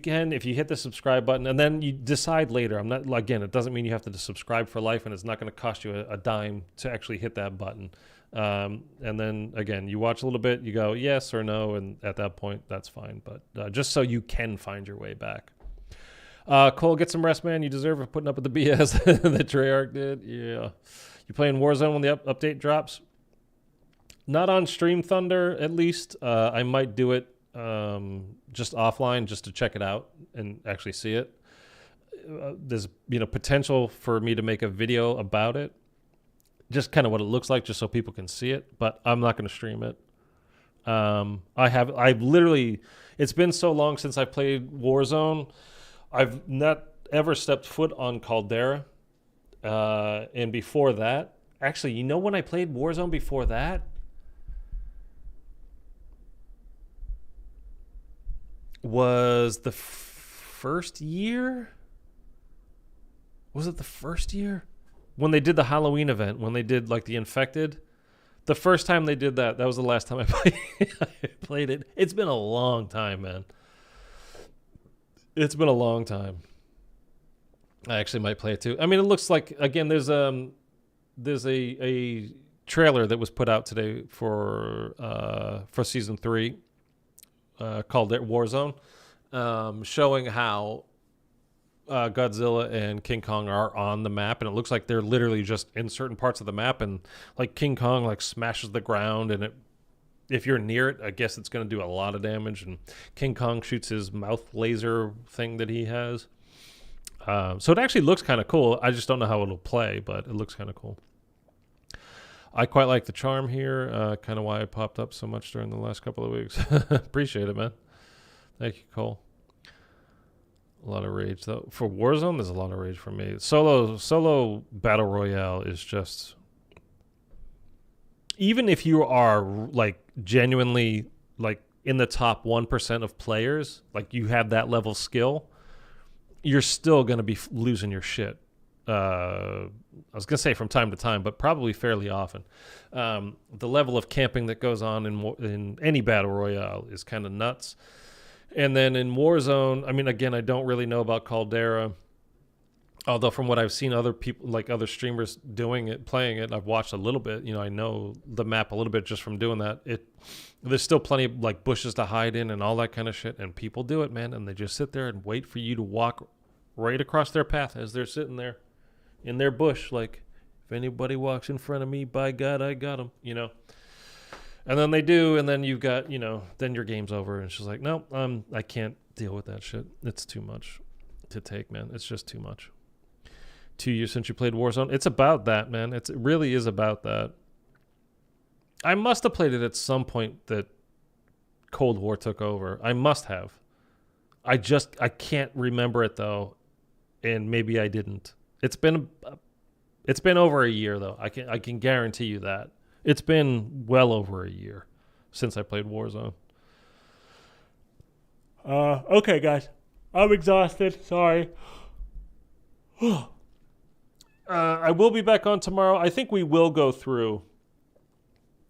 hit the subscribe button and then you decide later, it doesn't mean you have to subscribe for life, and it's not going to cost you a dime to actually hit that button. And then again, you watch a little bit, you go yes or no, and at that point, that's fine. But just so you can find your way back. Cole, get some rest, man. You deserve it, putting up with the BS that Treyarch did. Yeah. You playing Warzone when the update drops? Not on Stream Thunder, at least. I might do it just offline, just to check it out and actually see it. There's potential for me to make a video about it, just kind of what it looks like, just so people can see it. But I'm not going to stream it. I've literally, it's been so long since I played Warzone. I've not ever stepped foot on Caldera. And before that, actually, when I played Warzone before that? Was the first year? Was it the first year? When they did the Halloween event, when they did like the Infected. The first time they did that was the last time I played it. It's been a long time, man. It's been a long time. I actually might play it too. I mean, it looks like, again, there's a trailer that was put out today for season 3. Called it Warzone, showing how Godzilla and King Kong are on the map, and it looks like they're literally just in certain parts of the map, and like King Kong like smashes the ground, and if you're near it, I guess it's going to do a lot of damage, and King Kong shoots his mouth laser thing that he has. So it actually looks kind of cool. I just don't know how it'll play, but it looks kind of cool. I quite like the charm here, kind of why it popped up so much during the last couple of weeks. Appreciate it, man. Thank you, Cole. A lot of rage, though. For Warzone, there's a lot of rage for me. Solo Battle Royale is just... Even if you are, like, genuinely, like, in the top 1% of players, like, you have that level skill, you're still going to be losing your shit. I was going to say from time to time, but probably fairly often. The level of camping that goes on in any battle royale is kind of nuts. And then in Warzone, I mean, again, I don't really know about Caldera, although from what I've seen other people, like other streamers doing it, playing it, I've watched a little bit. I know the map a little bit just from doing that. There's still plenty of like bushes to hide in and all that kind of shit, and people do it, man, and they just sit there and wait for you to walk right across their path as they're sitting there in their bush, like, if anybody walks in front of me, by God, I got him, And then they do, and then you've got, then your game's over. And she's like, no, I can't deal with that shit. It's too much to take, man. It's just too much. 2 years since you played Warzone. It's about that, man. It really is about that. I must have played it at some point that Cold War took over. I must have. I can't remember it, though. And maybe I didn't. It's been over a year, though. I can guarantee you that. It's been well over a year since I played Warzone. Okay, guys. I'm exhausted. Sorry. I will be back on tomorrow. I think we will go through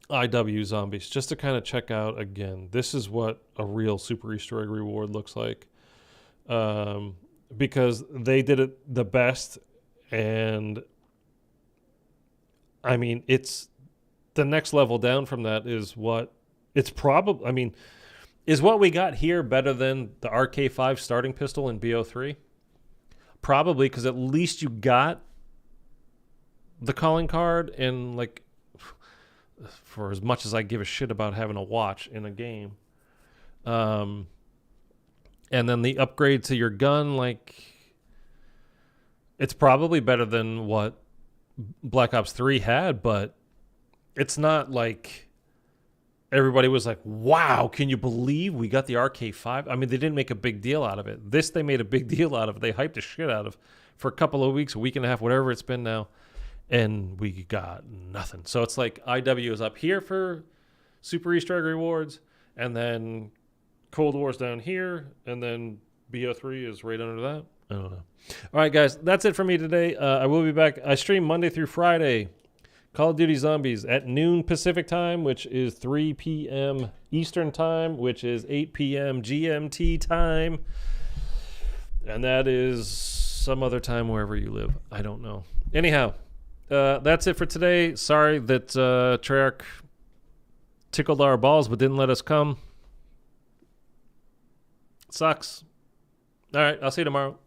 IW Zombies just to kind of check out again. This is what a real Super Easter egg reward looks like. Because they did it the best. And I mean, it's the next level down from that is what it's probably, is what we got here better than the RK5 starting pistol in BO3? Probably, because at least you got the calling card, and like, for as much as I give a shit about having a watch in a game. And then the upgrade to your gun, like, it's probably better than what Black Ops 3 had, but it's not like everybody was like, wow, can you believe we got the RK5? I mean, they didn't make a big deal out of it. This, they made a big deal out of. They hyped the shit out of for a couple of weeks, a week and a half, whatever it's been now. And we got nothing. So it's like IW is up here for Super Easter egg rewards, and then Cold War's down here, and then BO3 is right under that. I don't know. All right, guys, that's it for me today. I will be back. I stream Monday through Friday. Call of Duty Zombies at noon Pacific time, which is 3 p.m. Eastern time, which is 8 p.m. GMT time. And that is some other time wherever you live. I don't know. Anyhow, that's it for today. Sorry that Treyarch tickled our balls but didn't let us come. Sucks. All right, I'll see you tomorrow.